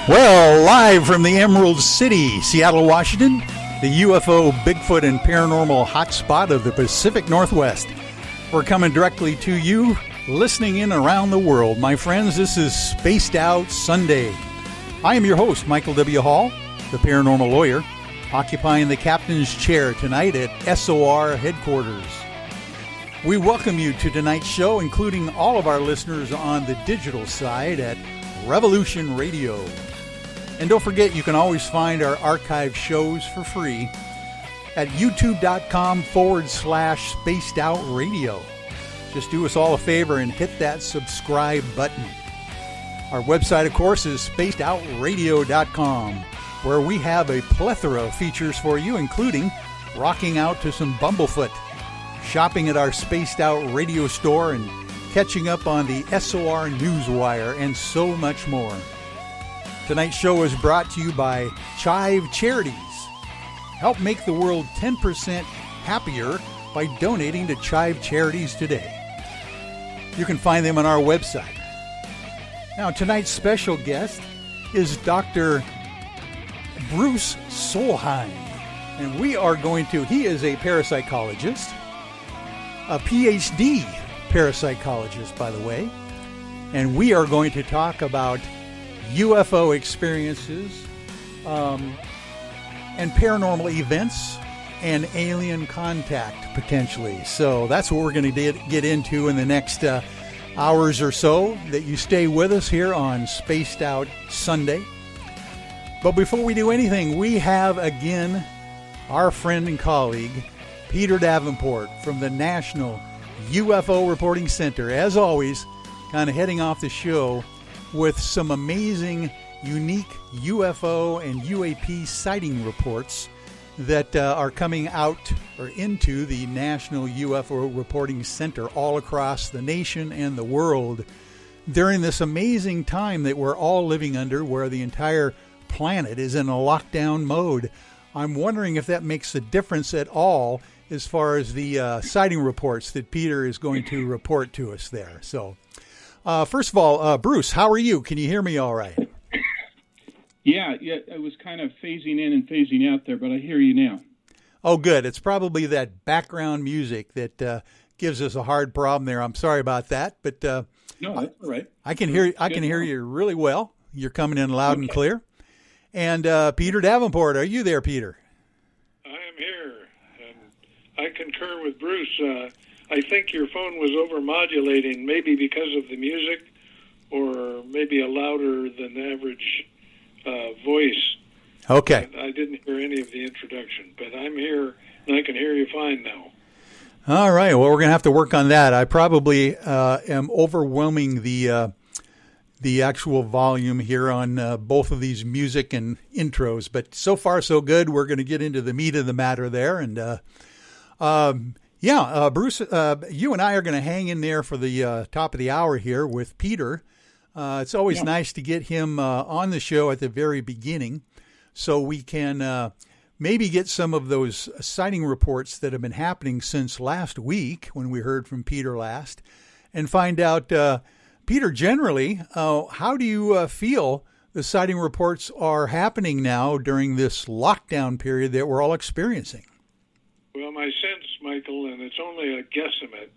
Well, live from the Emerald City, Seattle, Washington, the UFO, Bigfoot, and paranormal hotspot of the Pacific Northwest. We're coming directly to you, listening in around the world. My friends, this is Spaced Out Sunday. I am your host, Michael W. Hall, the paranormal lawyer, occupying the captain's chair tonight at SOR headquarters. We welcome you to tonight's show, including all of our listeners on the digital side at Revolution Radio. And don't forget, you can always find our archive shows for free at youtube.com/spaced out radio. Just do us all a favor and hit that subscribe button. Our website, of course, is spacedoutradio.com, where we have a plethora of features for you, including rocking out to some Bumblefoot, shopping at our Spaced Out Radio store, and catching up on the SOR Newswire, and so much more. Tonight's show is brought to you by Chive Charities. Help make the world 10% happier by donating to Chive Charities today. You can find them on our website. Now, tonight's special guest is Dr. Bruce Solheim. And he is a parapsychologist, a Ph.D. parapsychologist, by the way. And we are going to talk about UFO experiences, and paranormal events, and alien contact, potentially. So that's what we're going to get into in the next hours or so, that you stay with us here on Spaced Out Sunday. But before we do anything, we have, again, our friend and colleague, Peter Davenport from the National UFO Reporting Center, as always, kind of heading off the show with some amazing, unique UFO and UAP sighting reports that are coming out or into the National UFO Reporting Center all across the nation and the world during this amazing time that we're all living under, where the entire planet is in a lockdown mode. I'm wondering if that makes a difference at all as far as the sighting reports that Peter is going to report to us there. So, first of all, Bruce, how are you? Can you hear me all right? Yeah, I was kind of phasing in and phasing out there, but I hear you now. Oh, good. It's probably that background music that gives us a hard problem there. I'm sorry about that, but no, that's all right. I can hear you really well. You're coming in loud and clear. And Peter Davenport, are you there, Peter? I am here, and I concur with Bruce. I think your phone was overmodulating, maybe because of the music, or maybe a louder than average voice. Okay. I didn't hear any of the introduction, but I'm here, and I can hear you fine now. All right. Well, we're going to have to work on that. I probably am overwhelming the actual volume here on both of these music and intros, but so far so good. We're going to get into the meat of the matter there, and Bruce, you and I are going to hang in there for the top of the hour here with Peter. It's always nice to get him on the show at the very beginning, so we can maybe get some of those sighting reports that have been happening since last week when we heard from Peter last, and find out, Peter, generally, how do you feel the sighting reports are happening now during this lockdown period that we're all experiencing? Well, my sense, Michael, and it's only a guesstimate,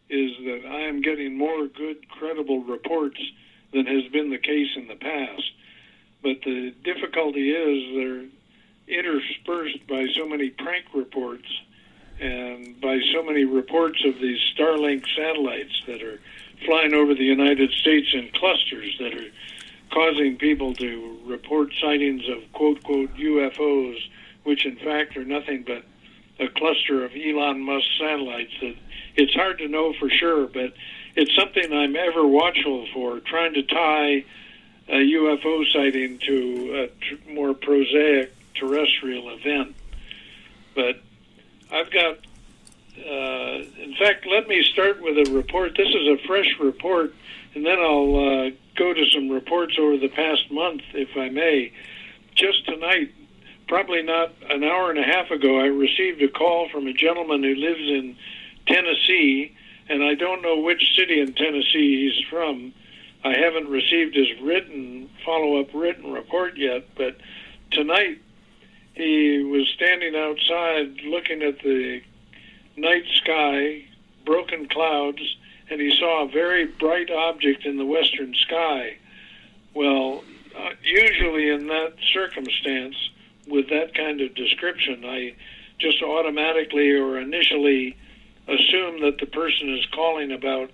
is that I am getting more good, credible reports than has been the case in the past. But the difficulty is they're interspersed by so many prank reports and by so many reports of these Starlink satellites that are flying over the United States in clusters that are causing people to report sightings of quote UFOs, which in fact are nothing but a cluster of Elon Musk satellites. That it's hard to know for sure, but it's something I'm ever watchful for, trying to tie a UFO sighting to a more prosaic terrestrial event. But I've got, in fact, let me start with a report. This is a fresh report, and then I'll go to some reports over the past month, if I may. Just tonight, probably not an hour and a half ago, I received a call from a gentleman who lives in Tennessee, and I don't know which city in Tennessee he's from, I haven't received his follow-up written report yet, but tonight he was standing outside looking at the night sky, broken clouds, and he saw a very bright object in the western sky. Well, usually in that circumstance, with that kind of description, I just automatically or initially assume that the person is calling about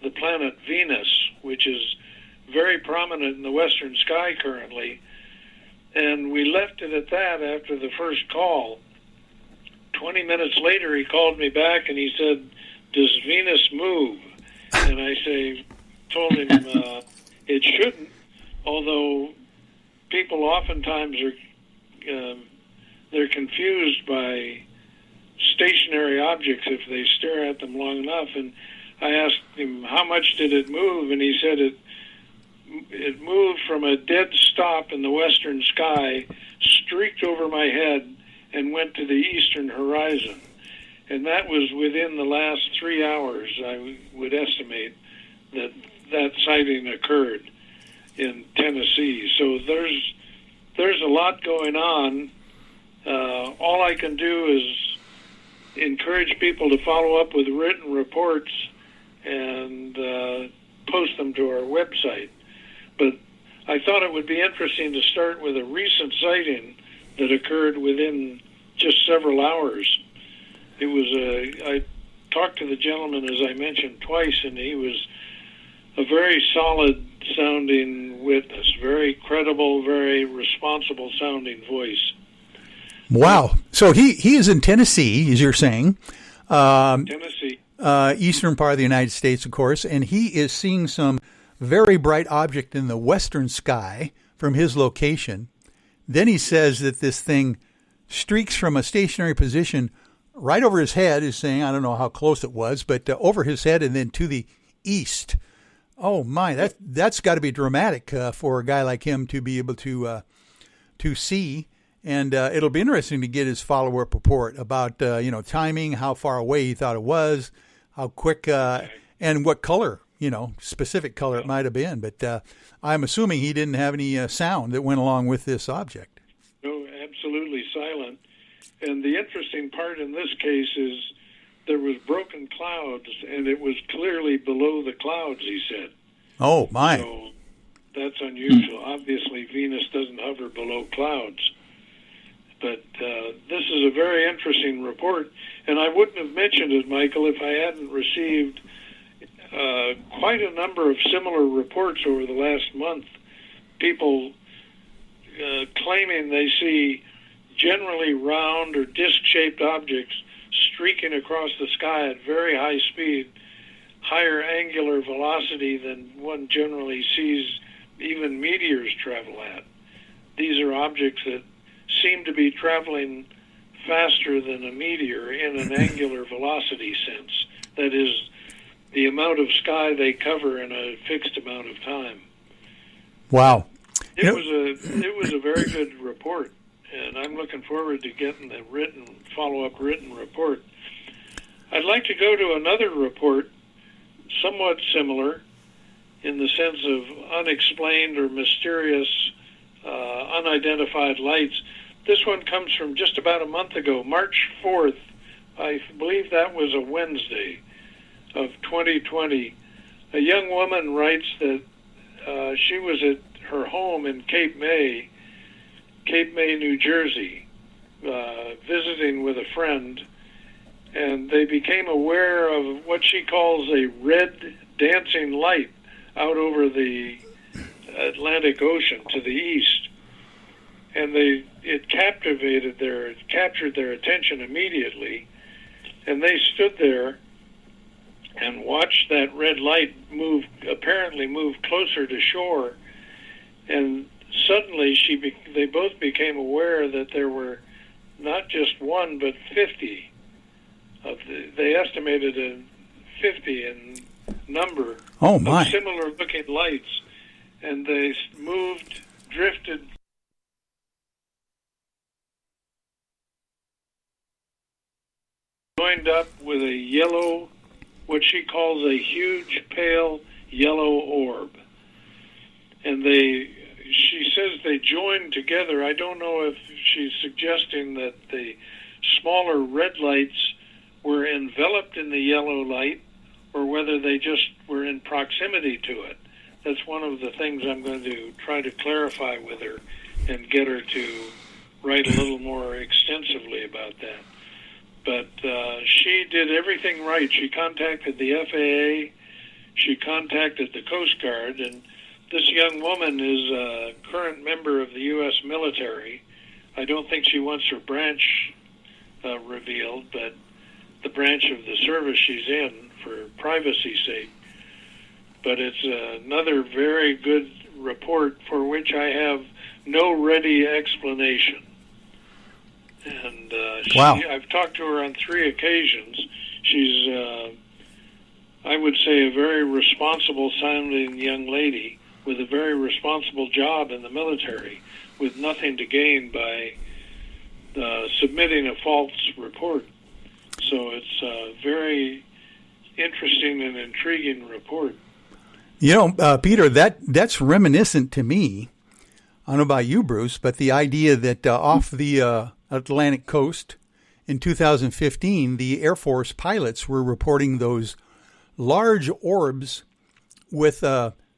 the planet Venus, which is very prominent in the western sky currently. And we left it at that after the first call. 20 minutes later, he called me back and he said, "Does Venus move?" And I told him it shouldn't, although people oftentimes they're confused by stationary objects if they stare at them long enough. And I asked him, how much did it move? And he said it moved from a dead stop in the western sky, streaked over my head, and went to the eastern horizon. And that was within the last 3 hours, I would estimate, that sighting occurred in Tennessee. So there's a lot going on. All I can do is encourage people to follow up with written reports and post them to our website. But I thought it would be interesting to start with a recent sighting that occurred within just several hours. It was I talked to the gentleman, as I mentioned, twice, and he was a very solid sounding witness, very credible, very responsible sounding voice. Wow. So he is in Tennessee, as you're saying. Tennessee. Eastern part of the United States, of course, and he is seeing some very bright object in the western sky from his location. Then he says that this thing streaks from a stationary position right over his head, is saying, I don't know how close it was, but over his head and then to the east. Oh my, that's got to be dramatic for a guy like him to be able to see. And it'll be interesting to get his follow-up report about timing, how far away he thought it was, how quick, and what color, specific color it might have been. But I'm assuming he didn't have any sound that went along with this object. No, absolutely silent. And the interesting part in this case is there was broken clouds, and it was clearly below the clouds, he said. Oh, my. So that's unusual. Obviously, Venus doesn't hover below clouds. But this is a very interesting report, and I wouldn't have mentioned it, Michael, if I hadn't received quite a number of similar reports over the last month. People claiming they see generally round or disc-shaped objects streaking across the sky at very high speed, higher angular velocity than one generally sees even meteors travel at. These are objects that seem to be traveling faster than a meteor in an angular velocity sense. That is, the amount of sky they cover in a fixed amount of time. Wow. It was a very good report, and I'm looking forward to getting the follow-up written report. I'd like to go to another report, somewhat similar in the sense of unexplained or mysterious, unidentified lights. This one comes from just about a month ago, March 4th. I believe that was a Wednesday of 2020. A young woman writes that she was at her home in Cape May, New Jersey, visiting with a friend, and they became aware of what she calls a red dancing light out over the Atlantic Ocean to the east. And it captured their attention immediately, and they stood there and watched that red light apparently move closer to shore. And suddenly they both became aware that there were not just one but 50 they estimated a 50 in number of similar looking lights, and they drifted joined up with a yellow, what she calls a huge pale yellow orb. and she says they joined together. I don't know if she's suggesting that the smaller red lights were enveloped in the yellow light or whether they just were in proximity to it. That's one of the things I'm going to try to clarify with her and get her to write a little more extensively about that. But she did everything right. She contacted the FAA, she contacted the Coast Guard, and this young woman is a current member of the U.S. military. I don't think she wants her branch revealed, but the branch of the service she's in for privacy's sake. But it's another very good report for which I have no ready explanation. And wow. I've talked to her on 3 occasions. She's, I would say, a very responsible-sounding young lady with a very responsible job in the military, with nothing to gain by submitting a false report. So it's a very interesting and intriguing report. You know, Peter, that's reminiscent to me. I don't know about you, Bruce, but the idea that off the Atlantic coast in 2015, the Air Force pilots were reporting those large orbs with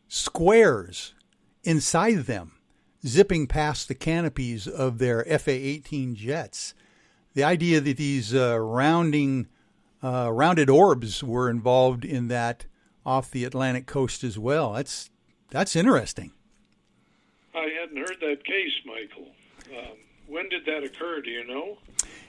squares inside them, zipping past the canopies of their FA-18 jets. The idea that these rounded orbs were involved in that off the Atlantic coast as well. That's interesting. I hadn't heard that case, Michael. When did that occur? Do you know?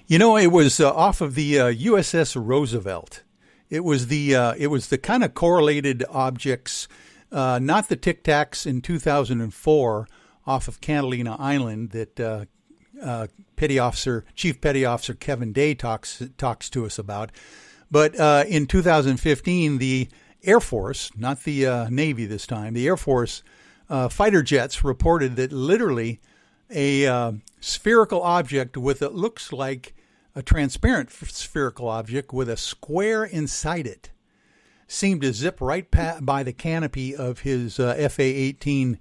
You know, it was off of the USS Roosevelt. It was the kind of correlated objects, not the Tic Tacs in 2004 off of Catalina Island that Chief Petty Officer Kevin Day talks to us about, but in 2015 the Air Force, not the Navy this time, the Air Force fighter jets reported that literally a spherical object with it looks like a transparent spherical object with a square inside it seemed to zip right by the canopy of his FA-18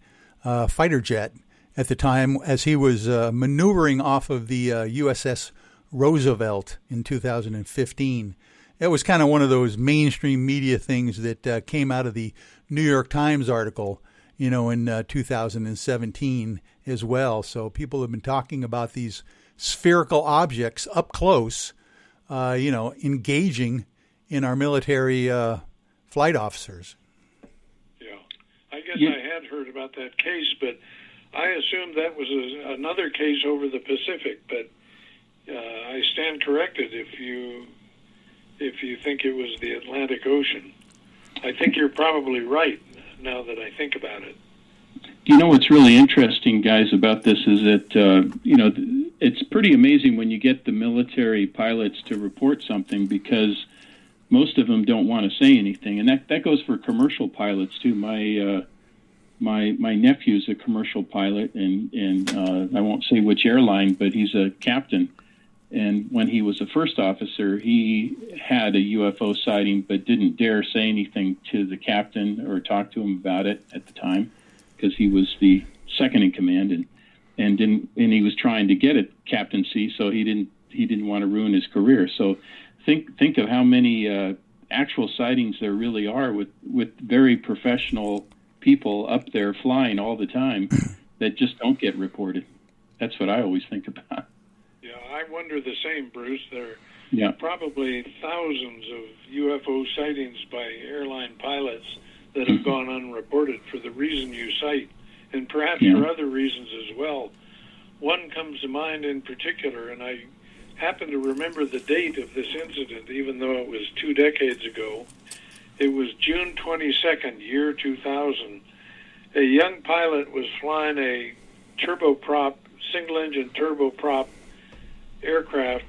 fighter jet at the time as he was maneuvering off of the USS Roosevelt in 2015. It was kind of one of those mainstream media things that came out of the New York Times article, you know, in 2017 as well. So people have been talking about these spherical objects up close, engaging in our military flight officers. Yeah, I guess I had heard about that case, but I assumed that was another case over the Pacific. But I stand corrected if you think it was the Atlantic Ocean. I think you're probably right now that I think about it. You know what's really interesting, guys, about this is that, it's pretty amazing when you get the military pilots to report something because most of them don't want to say anything. And that goes for commercial pilots, too. My nephew's a commercial pilot, and I won't say which airline, but he's a captain. And when he was a first officer, he had a UFO sighting but didn't dare say anything to the captain or talk to him about it at the time because he was the second in command and he was trying to get a captaincy, so he didn't want to ruin his career. So think of how many actual sightings there really are with very professional people up there flying all the time that just don't get reported. That's what I always think about. Yeah, I wonder the same, Bruce. There are probably thousands of UFO sightings by airline pilots that have gone unreported for the reason you cite, and perhaps for other reasons as well. One comes to mind in particular, and I happen to remember the date of this incident, even though it was 2 decades ago. It was June 22nd, year 2000. A young pilot was flying a turboprop, single-engine turboprop aircraft,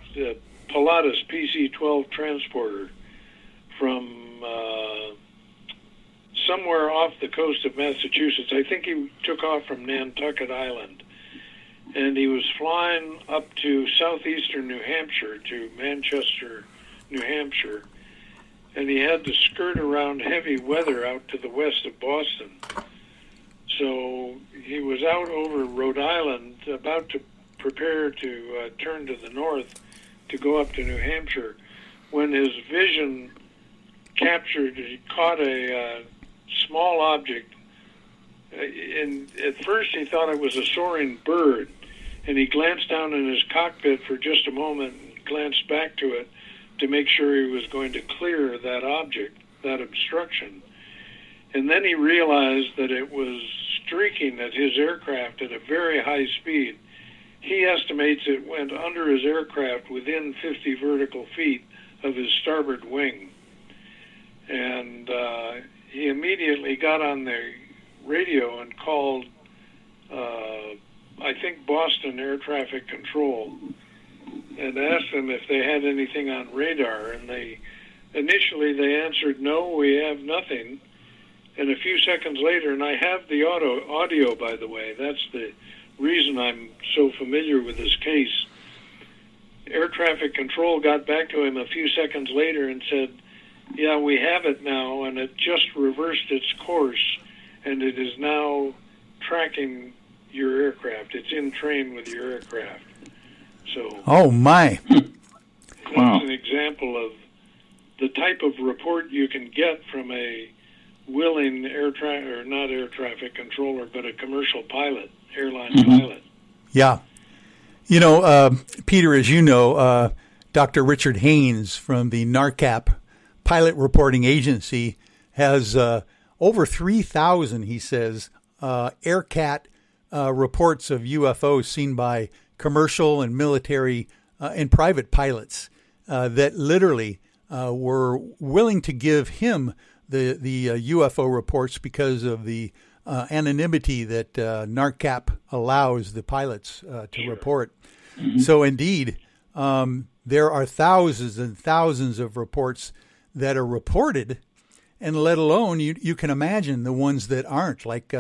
Pilatus PC-12 transporter, from somewhere off the coast of Massachusetts. I think he took off from Nantucket Island. And he was flying up to southeastern New Hampshire, to Manchester, New Hampshire. And he had to skirt around heavy weather out to the west of Boston. So he was out over Rhode Island, about to prepare to turn to the north to go up to New Hampshire, when his vision he caught a small object. And at first he thought it was a soaring bird, and he glanced down in his cockpit for just a moment and glanced back to it to make sure he was going to clear that object, that obstruction. And then he realized that it was streaking at his aircraft at a very high speed. He estimates it went under his aircraft within 50 vertical feet of his starboard wing. And he immediately got on the radio and called, I think, Boston Air Traffic Control, and asked them if they had anything on radar. And initially they answered, no, we have nothing. And a few seconds later, and I have the audio, by the way, that's the reason I'm so familiar with this case. Air traffic control got back to him a few seconds later and said, yeah, we have it now, and it just reversed its course, and it is now tracking your aircraft. It's in train with your aircraft. So, oh my! That's an example of the type of report you can get from a willing not air traffic controller, but a commercial pilot, airline pilot. Yeah. You know, Peter, as you know, Dr. Richard Haynes from the NARCAP Pilot Reporting Agency has over 3,000, he says, AirCat reports of UFOs seen by commercial and military and private pilots that literally were willing to give him the UFO reports because of the anonymity that NARCAP allows the pilots to report. Mm-hmm. So indeed, there are thousands and thousands of reports that are reported, and let alone you can imagine the ones that aren't, like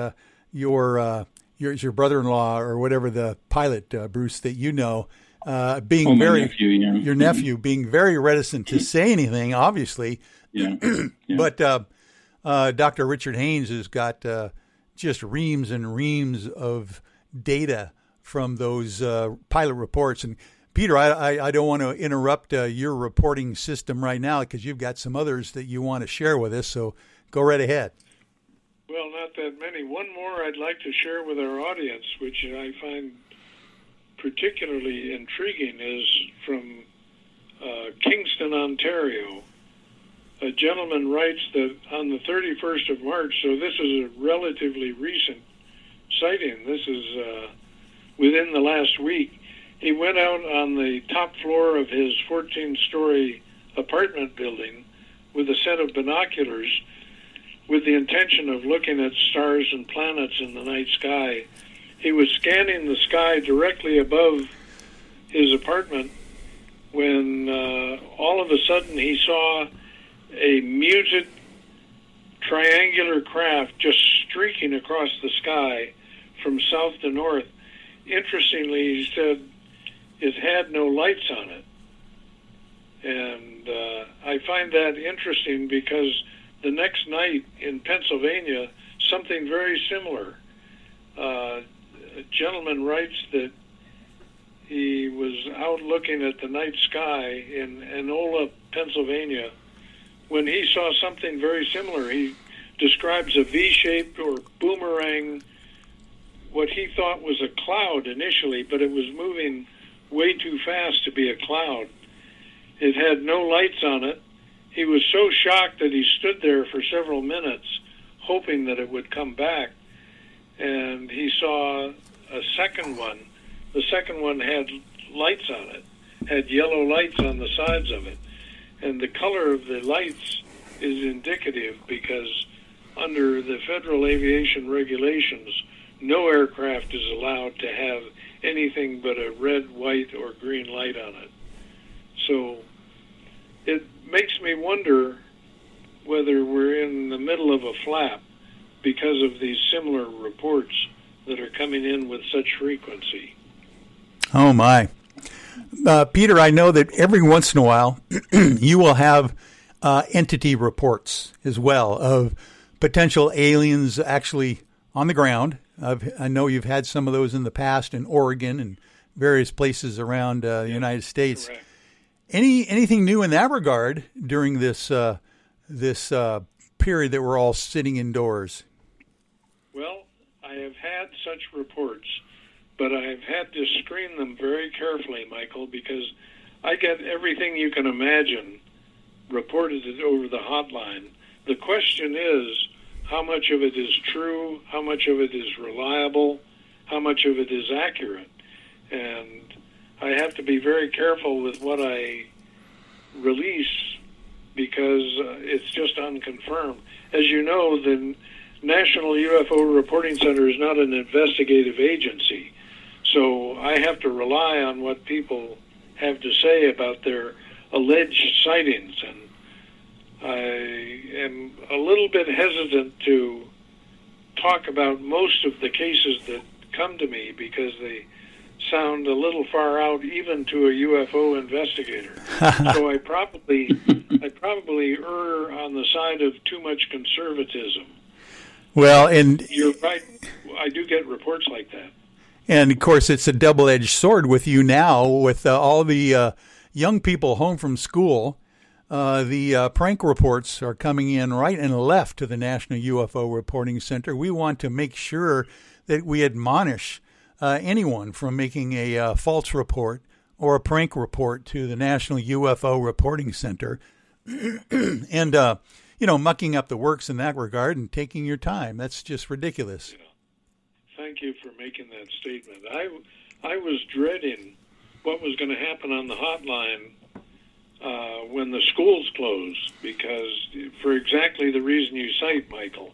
your brother-in-law or whatever, the pilot, Bruce, that you know, being your nephew being very reticent to say anything, obviously. Yeah. But Dr. Richard Haynes has got just reams and reams of data from those pilot reports. And Peter, I don't want to interrupt your reporting system right now because you've got some others that you want to share with us. So go right ahead. Well, not that many. One more I'd like to share with our audience, which I find particularly intriguing, is from Kingston, Ontario. A gentleman writes that on the 31st of March, so this is a relatively recent sighting. This is within the last week. He went out on the top floor of his 14-story apartment building with a set of binoculars with the intention of looking at stars and planets in the night sky. He was scanning the sky directly above his apartment when all of a sudden he saw a muted triangular craft just streaking across the sky from south to north. Interestingly, he said it had no lights on it. And I find that interesting because the next night in Pennsylvania, something very similar. A gentleman writes that he was out looking at the night sky in Enola, Pennsylvania, when he saw something very similar. He describes a V-shaped or boomerang, what he thought was a cloud initially, but it was moving way too fast to be a cloud. It had no lights on it. He was so shocked that he stood there for several minutes, hoping that it would come back. And he saw a second one. The second one had lights on it, had yellow lights on the sides of it. And the color of the lights is indicative because under the federal aviation regulations, no aircraft is allowed to have anything but a red, white, or green light on it. So it makes me wonder whether we're in the middle of a flap because of these similar reports that are coming in with such frequency. Oh, my. Peter, I know that every once in a while you will have entity reports as well of potential aliens actually on the ground. I know you've had some of those in the past in Oregon and various places around the United States. Correct. Anything new in that regard during this period that we're all sitting indoors? Well, I have had such reports, but I've had to screen them very carefully, Michael, because I get everything you can imagine reported over the hotline. The question is, how much of it is true, how much of it is reliable, how much of it is accurate. And I have to be very careful with what I release because it's just unconfirmed. As you know, the National UFO Reporting Center is not an investigative agency, so I have to rely on what people have to say about their alleged sightings, and I am a little bit hesitant to talk about most of the cases that come to me because they sound a little far out even to a UFO investigator. So I probably err on the side of too much conservatism. Well, and you're right. I do get reports like that. And of course, it's a double-edged sword with you now, with all the young people home from school. The prank reports are coming in right and left to the National UFO Reporting Center. We want to make sure that we admonish anyone from making a false report or a prank report to the National UFO Reporting Center and, mucking up the works in that regard and taking your time. That's just ridiculous. Yeah. Thank you for making that statement. I was dreading what was going to happen on the hotline when the schools closed, because for exactly the reason you cite, Michael,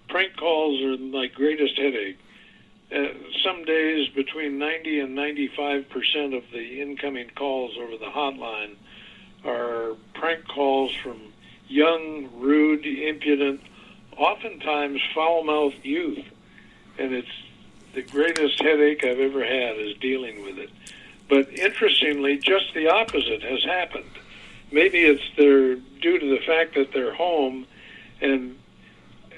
prank calls are my greatest headache. Some days between 90 and 95% of the incoming calls over the hotline are prank calls from young, rude, impudent, oftentimes foul-mouthed youth. And it's the greatest headache I've ever had is dealing with it. But interestingly, just the opposite has happened. Maybe it's due to the fact that they're home, and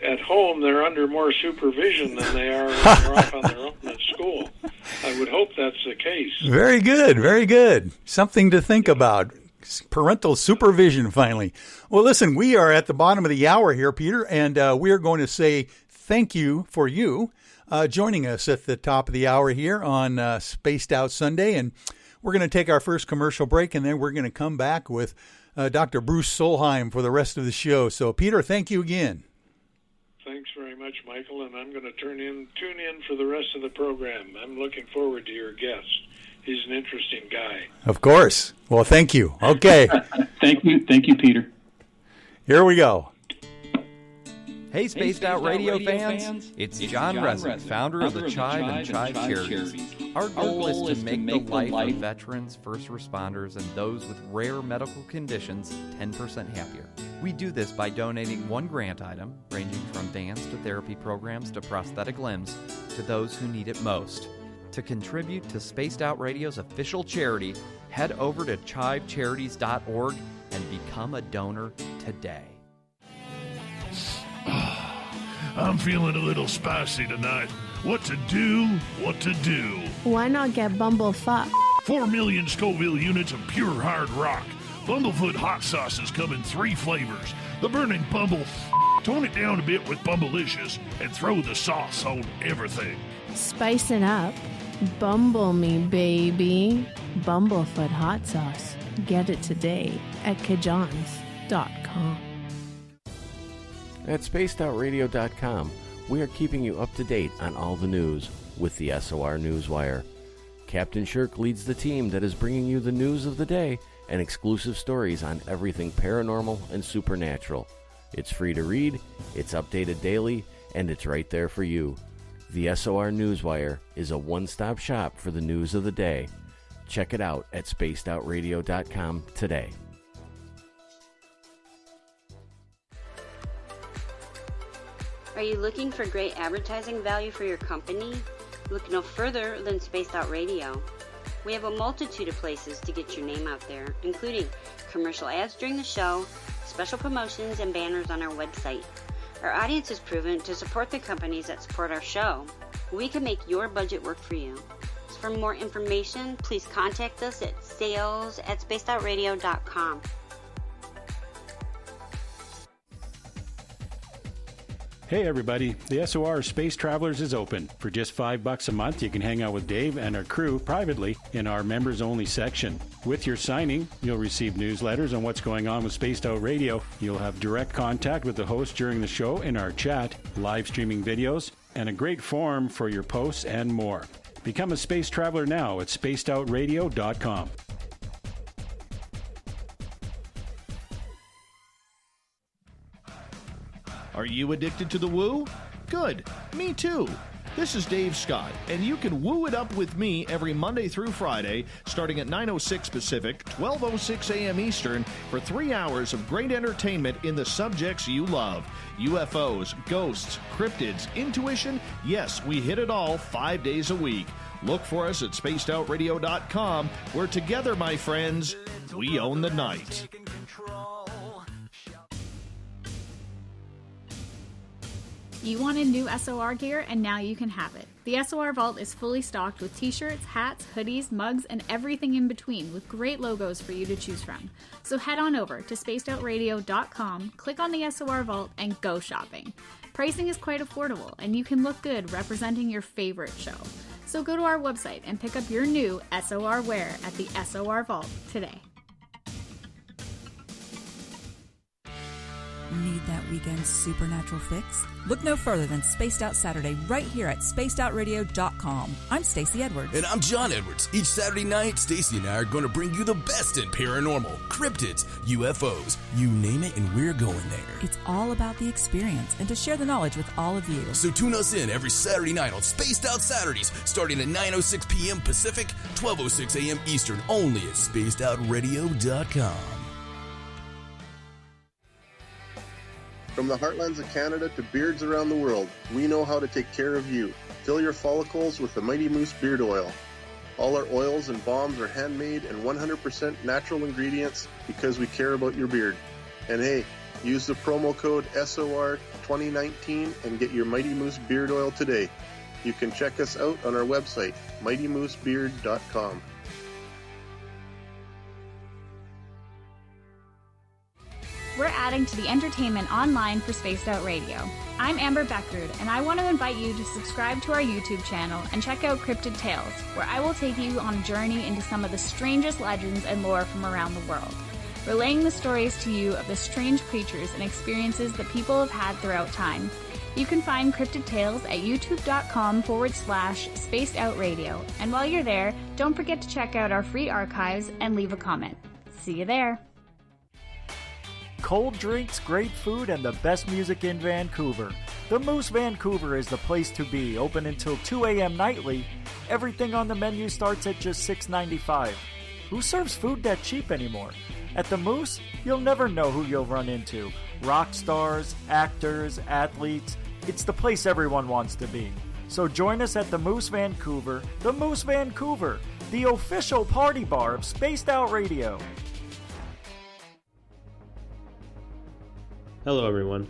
at home they're under more supervision than they are when they're off on their own at school. I would hope that's the case. Very good, very good. Something to think about. Parental supervision, finally. Well, listen, we are at the bottom of the hour here, Peter, and we are going to say thank you for you joining us at the top of the hour here on Spaced Out Sunday. And we're going to take our first commercial break, and then we're going to come back with Dr. Bruce Solheim for the rest of the show. So, Peter, thank you again. Thanks very much, Michael, and I'm going to tune in for the rest of the program. I'm looking forward to your guest. He's an interesting guy. Of course. Well, thank you. Okay. Thank you, Peter. Here we go. Hey, Spaced Out Radio fans. It's John Resnick, founder of the Chive and Chive Charities. Our goal is to make the life of veterans, first responders, and those with rare medical conditions 10% happier. We do this by donating one grant item, ranging from dance to therapy programs to prosthetic limbs, to those who need it most. To contribute to Spaced Out Radio's official charity, head over to chivecharities.org and become a donor today. I'm feeling a little spicy tonight. What to do? Why not get Bumblefuck? 4 million Scoville units of pure hard rock. Bumblefoot hot sauces come in 3 flavors. The burning Bumble. Tone it down a bit with Bumblicious and throw the sauce on everything. Spice it up. Bumble me, baby. Bumblefoot hot sauce. Get it today at kajans.com. At spacedoutradio.com, we are keeping you up to date on all the news with the SOR Newswire. Captain Shirk leads the team that is bringing you the news of the day and exclusive stories on everything paranormal and supernatural. It's free to read, it's updated daily, and it's right there for you. The SOR Newswire is a one-stop shop for the news of the day. Check it out at spacedoutradio.com today. Are you looking for great advertising value for your company? Look no further than Spaced Out Radio. We have a multitude of places to get your name out there, including commercial ads during the show, special promotions, and banners on our website. Our audience is proven to support the companies that support our show. We can make your budget work for you. So for more information, please contact us at sales@spacedoutradio.com. Hey everybody, the SOR Space Travelers is open. For just $5 a month, you can hang out with Dave and our crew privately in our members-only section. With your signing, you'll receive newsletters on what's going on with Spaced Out Radio. You'll have direct contact with the host during the show in our chat, live streaming videos, and a great forum for your posts and more. Become a space traveler now at spacedoutradio.com. Are you addicted to the woo? Good. Me too. This is Dave Scott, and you can woo it up with me every Monday through Friday, starting at 9:06 Pacific, 12:06 a.m. Eastern, for 3 hours of great entertainment in the subjects you love. UFOs, ghosts, cryptids, intuition. Yes, we hit it all 5 days a week. Look for us at spacedoutradio.com, where together, my friends, we own the night. You wanted new SOR gear, and now you can have it. The SOR Vault is fully stocked with t-shirts, hats, hoodies, mugs, and everything in between, with great logos for you to choose from. So head on over to spacedoutradio.com, click on the SOR Vault, and go shopping. Pricing is quite affordable, and you can look good representing your favorite show. So go to our website and pick up your new SOR wear at the SOR Vault today. Need that weekend supernatural fix? Look no further than Spaced Out Saturday right here at spacedoutradio.com. I'm Stacey Edwards. And I'm John Edwards. Each Saturday night, Stacey and I are going to bring you the best in paranormal, cryptids, UFOs, you name it, and we're going there. It's all about the experience and to share the knowledge with all of you. So tune us in every Saturday night on Spaced Out Saturdays, starting at 9:06 p.m. Pacific, 12:06 a.m. Eastern, only at spacedoutradio.com. From the heartlands of Canada to beards around the world, we know how to take care of you. Fill your follicles with the Mighty Moose Beard Oil. All our oils and balms are handmade and 100% natural ingredients because we care about your beard. And hey, use the promo code SOR2019 and get your Mighty Moose Beard Oil today. You can check us out on our website, mightymoosebeard.com. We're adding to the entertainment online for Spaced Out Radio. I'm Amber Beckrud, and I want to invite you to subscribe to our YouTube channel and check out Cryptid Tales, where I will take you on a journey into some of the strangest legends and lore from around the world, relaying the stories to you of the strange creatures and experiences that people have had throughout time. You can find Cryptid Tales at youtube.com/spacedoutradio, and while you're there, don't forget to check out our free archives and leave a comment. See you there. Cold drinks, great food, and the best music in Vancouver. The Moose Vancouver is the place to be, open until 2 a.m. nightly. Everything on the menu starts at just $6.95. Who serves food that cheap anymore? At the Moose, you'll never know who you'll run into. Rock stars, actors, athletes. It's the place everyone wants to be. So join us at the Moose Vancouver, the official party bar of Spaced Out Radio. Hello everyone,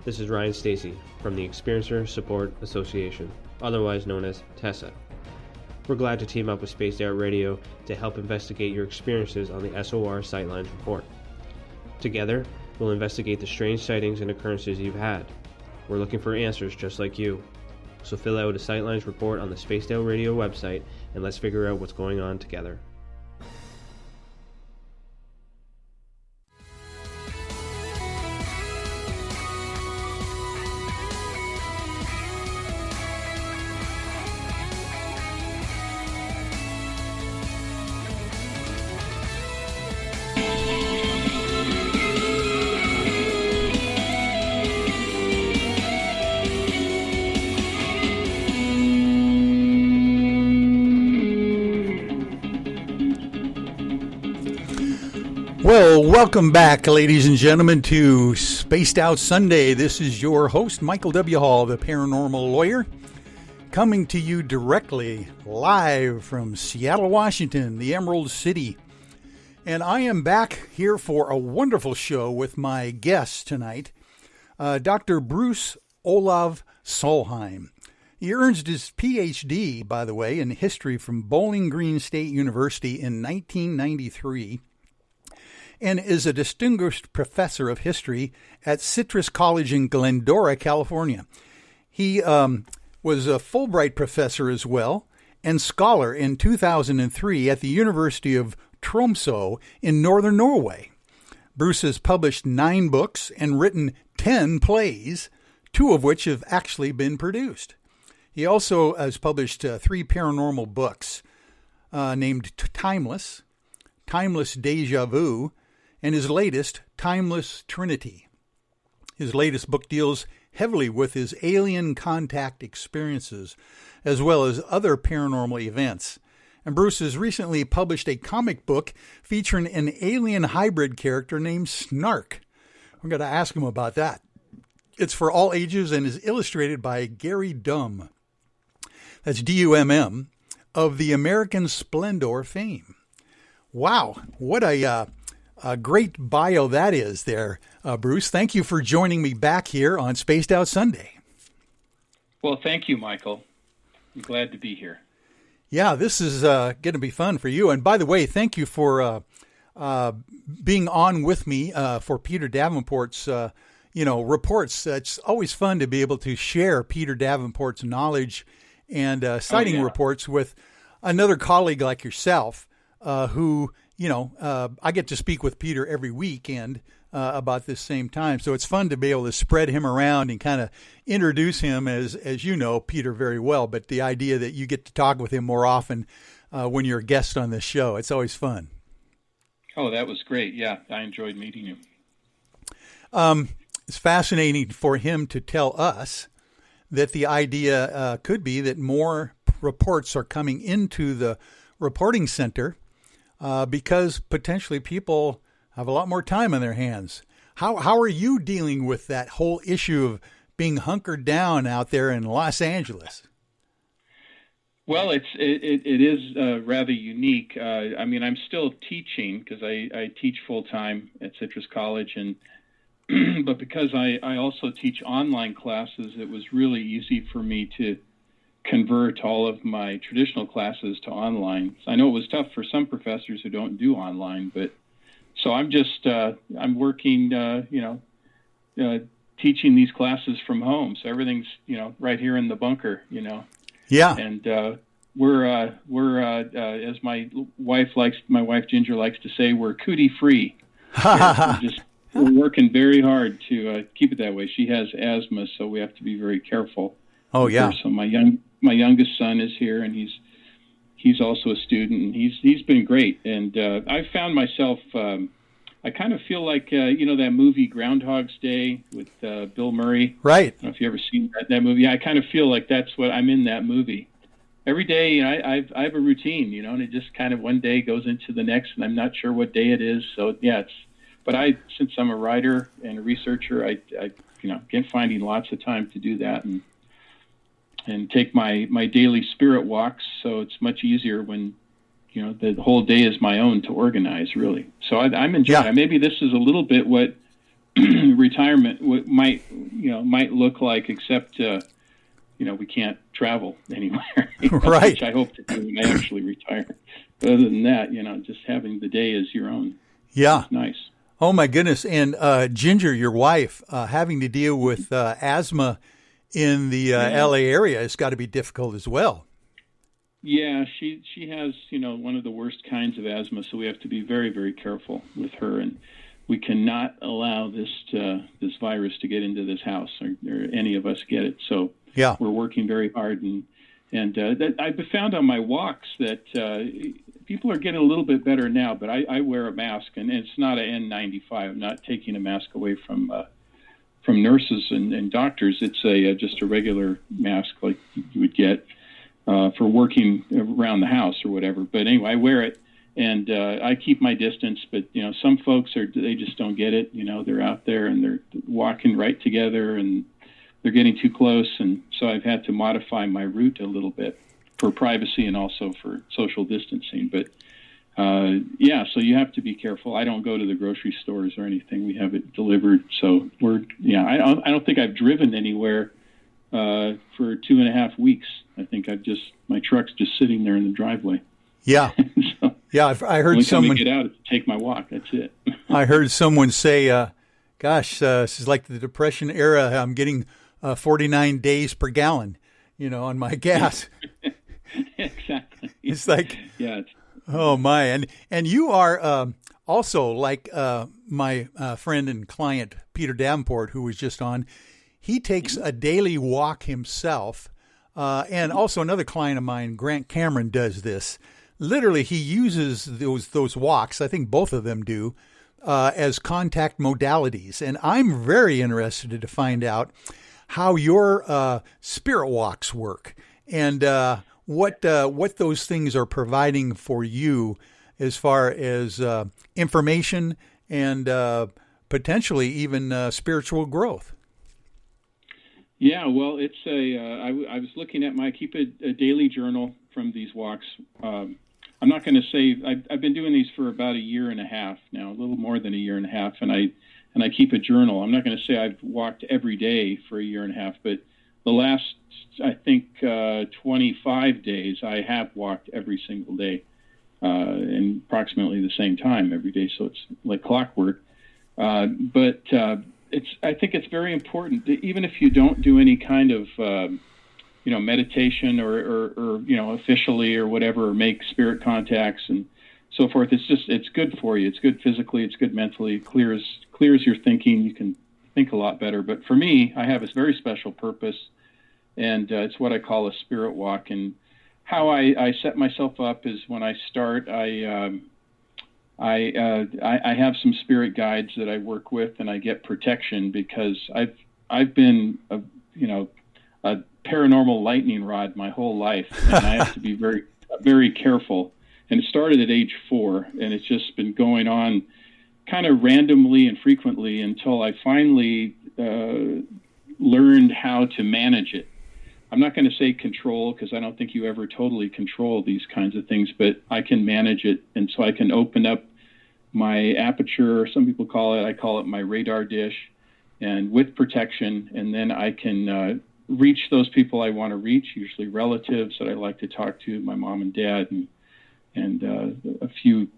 this is Ryan Stacy from the Experiencer Support Association, otherwise known as TESSA. We're glad to team up with Spaced Out Radio to help investigate your experiences on the SOR Sightlines Report. Together, we'll investigate the strange sightings and occurrences you've had. We're looking for answers just like you. So fill out a Sightlines report on the Spaced Out Radio website and let's figure out what's going on together. Well, welcome back, ladies and gentlemen, to Spaced Out Sunday. This is your host, Michael W. Hall, the paranormal lawyer, coming to you directly live from Seattle, Washington, the Emerald City. And I am back here for a wonderful show with my guest tonight. Dr. Bruce Olav Solheim. He earned his Ph.D., by the way, in history from Bowling Green State University in 1993 and is a distinguished professor of history at Citrus College in Glendora, California. He was a Fulbright professor as well and scholar in 2003 at the University of Tromsø in northern Norway. Bruce has published 9 books and written 10 plays, 2 of which have actually been produced. He also has published 3 paranormal books named Timeless, Timeless Deja Vu, and his latest, Timeless Trinity. His latest book deals heavily with his alien contact experiences, as well as other paranormal events. And Bruce has recently published a comic book featuring an alien hybrid character named Snark. I'm going to ask him about that. It's for all ages and is illustrated by Gary Dumm. That's D-U-M-M, of the American Splendor fame. Wow, what a great bio that is there, Bruce. Thank you for joining me back here on Spaced Out Sunday. Well, thank you, Michael. I'm glad to be here. Yeah, this is going to be fun for you. And by the way, thank you for being on with me for Peter Davenport's reports. It's always fun to be able to share Peter Davenport's knowledge and sighting reports with another colleague like yourself, who, I get to speak with Peter every weekend about this same time. So it's fun to be able to spread him around and kind of introduce him as you know Peter very well. But the idea that you get to talk with him more often when you're a guest on this show, it's always fun. Oh, that was great. Yeah, I enjoyed meeting you. It's fascinating for him to tell us that the idea could be that more reports are coming into the reporting center because potentially people have a lot more time on their hands. How are you dealing with that whole issue of being hunkered down out there in Los Angeles? Well, it is rather unique. I'm still teaching because I teach full time at Citrus College, and but because I also teach online classes, it was really easy for me to convert all of my traditional classes to online. So I know it was tough for some professors who don't do online, but so I'm just I'm working, teaching these classes from home. So everything's right here in the bunker, Yeah. And we're as my wife Ginger likes to say, we're cootie free. We're working very hard to keep it that way. She has asthma, so we have to be very careful. Oh yeah. So my youngest son is here, and he's also a student, and he's been great. And I found myself, I kind of feel like that movie Groundhog's Day with Bill Murray. Right. I don't know if you ever seen that movie. I kind of feel like that's what I'm in that movie. Every day, I have a routine, and it just kind of one day goes into the next, and I'm not sure what day it is. So yeah, but since I'm a writer and a researcher, I get finding lots of time to do that and take my daily spirit walks. So it's much easier when, the whole day is my own to organize, really. So I'm enjoying it. Maybe this is a little bit what retirement might look like, except, we can't travel anywhere, right? Which I hope to do when I actually retire. But other than that, just having the day as your own. Yeah. Is nice. Oh my goodness. And Ginger, your wife, having to deal with asthma in the LA area has got to be difficult as well. Yeah, she has, one of the worst kinds of asthma, so we have to be very, very careful with her, and we cannot allow this virus to get into this house or any of us get it. So yeah, we're working very hard, and that I've found on my walks that people are getting a little bit better now, but I wear a mask, and it's not an N95. I'm not taking a mask away from nurses and doctors. It's just a regular mask like you would get for working around the house or whatever. But anyway, I wear it, and I keep my distance. But some folks they just don't get it. They're out there and they're walking right together, and they're getting too close. And so I've had to modify my route a little bit for privacy and also for social distancing. But so you have to be careful. I don't go to the grocery stores or anything. We have it delivered. So I don't think I've driven anywhere for 2.5 weeks. I think my truck's just sitting there in the driveway. Yeah. So, I heard someone get out to take my walk. That's it. I heard someone say, gosh, this is like the Depression era. I'm getting 49 days per gallon, on my gas. Exactly. It's like, yeah. Oh my. And you are also like my friend and client, Peter Davenport, who was just on. He takes a daily walk himself. And also another client of mine, Grant Cameron, does this. Literally, he uses those walks, I think both of them do, as contact modalities. And I'm very interested to find out how your spirit walks work and what those things are providing for you as far as information and potentially even spiritual growth. Yeah, well, it's I was looking at I keep a daily journal from these walks. I'm not going to say I've been doing these for about 1.5 years now, a little more than 1.5 years, and I keep a journal. I'm not going to say I've walked every day for 1.5 years, but the last, I think, 25 days I have walked every single day, in approximately the same time every day. So it's like clockwork. I think it's very important that even if you don't do any kind of meditation or officially or whatever, or make spirit contacts and so forth. It's good for you. It's good physically. It's good mentally. It clears your thinking. You can think a lot better. But for me, I have a very special purpose, and it's what I call a spirit walk. And how I set myself up is when I start, I have some spirit guides that I work with, and I get protection because I've been a paranormal lightning rod my whole life, and I have to be very, very careful. And it started at age 4, and it's just been going on kind of randomly and frequently until I finally learned how to manage it. I'm not going to say control, because I don't think you ever totally control these kinds of things, but I can manage it, and so I can open up my aperture, some people call it, I call it my radar dish, and with protection, and then I can reach those people I want to reach, usually relatives that I like to talk to, my mom and dad, and a few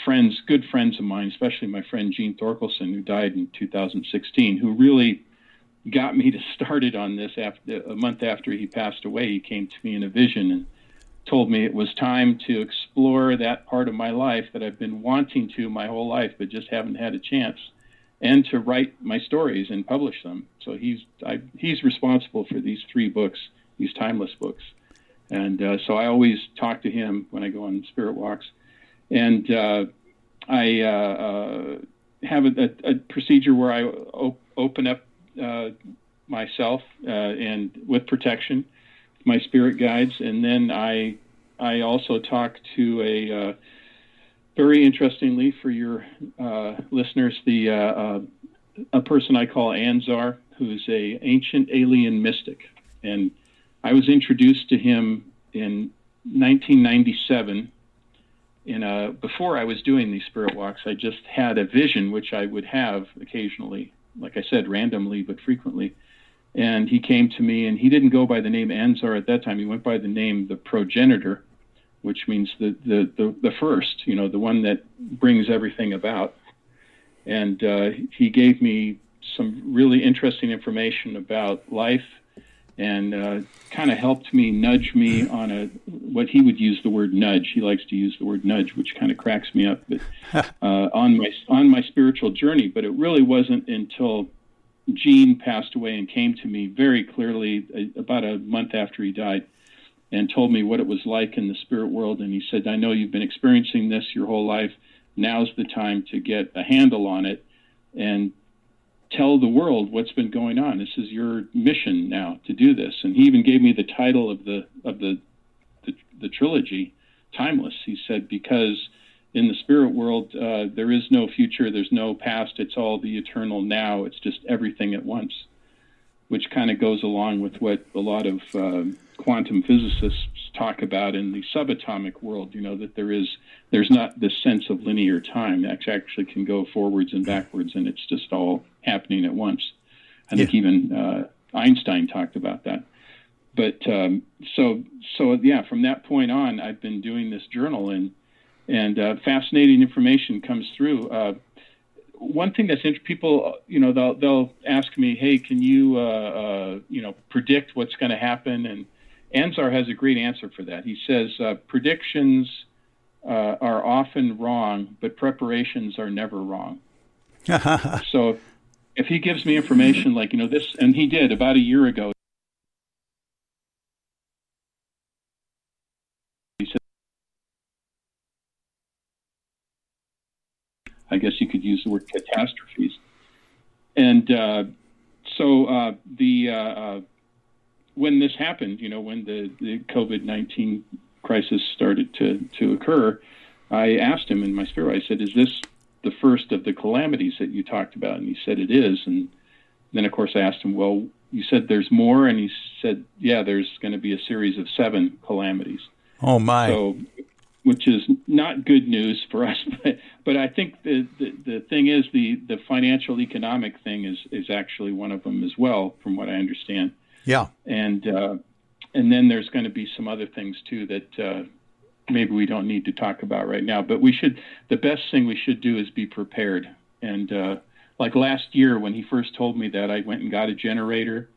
friends, good friends of mine, especially my friend Gene Thorkelson, who died in 2016, who really got me to started on this. A month after he passed away, he came to me in a vision and told me it was time to explore that part of my life that I've been wanting to my whole life, but just haven't had a chance, and to write my stories and publish them. So he's responsible for these 3 books, these timeless books. And so I always talk to him when I go on spirit walks. And I have a procedure where I open up myself and with protection, my spirit guides, and then I also talk to a very interestingly for your listeners, a person I call Anzar, who's a ancient alien mystic, and I was introduced to him in 1997. Before I was doing these spirit walks, I just had a vision, which I would have occasionally, like I said, randomly but frequently. And he came to me, and he didn't go by the name Anzar at that time. He went by the name the progenitor, which means the first, the one that brings everything about. And he gave me some really interesting information about life, and kind of helped me, nudge me on what he would use the word nudge. He likes to use the word nudge, which kind of cracks me up, but on my spiritual journey. But it really wasn't until Gene passed away and came to me very clearly about a month after he died and told me what it was like in the spirit world. And he said, I know you've been experiencing this your whole life. Now's the time to get a handle on it and tell the world what's been going on. This is your mission now to do this. And he even gave me the title of the trilogy, Timeless. He said, because in the spirit world, there is no future, there's no past, it's all the eternal now. It's just everything at once, which kind of goes along with what a lot of quantum physicists talk about in the subatomic world, that there's not this sense of linear time. That actually can go forwards and backwards, and it's just all happening at once. I think even Einstein talked about that. But so from that point on, I've been doing this journal, and fascinating information comes through. One thing that's interesting, people, they'll ask me, hey, can you, predict what's going to happen? And Anzar has a great answer for that. He says, predictions are often wrong, but preparations are never wrong. So if he gives me information like, this, and he did about a year ago, I guess you could use the word catastrophes. And when this happened, when the COVID-19 crisis started to occur, I asked him in my spirit, I said, is this the first of the calamities that you talked about? And he said it is. And then, of course, I asked him, well, you said there's more? And he said, yeah, there's going to be a series of 7 calamities. Oh, my. So, which is not good news for us, but I think the thing is the financial economic thing is actually one of them as well, from what I understand. Yeah. And then there's going to be some other things too that maybe we don't need to talk about right now. But the best thing we should do is be prepared. And like last year when he first told me that, I went and got a generator.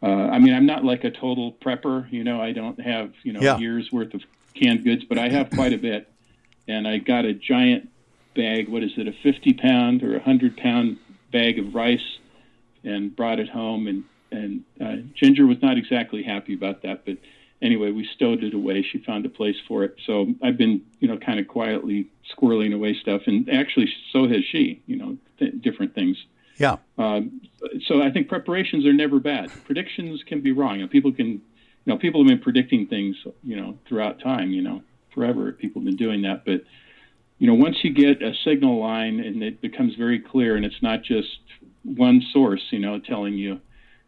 I'm not like a total prepper, I don't have years worth of canned goods, but I have quite a bit. And I got a giant bag, what is it, a 50-pound or 100-pound bag of rice, and brought it home. And Ginger was not exactly happy about that, but anyway, we stowed it away. She found a place for it. So I've been, kind of quietly squirreling away stuff, and actually so has she, different things. Yeah. So I think preparations are never bad. Predictions can be wrong. People have been predicting things, throughout time, forever. People have been doing that. But, once you get a signal line and it becomes very clear and it's not just one source, telling you,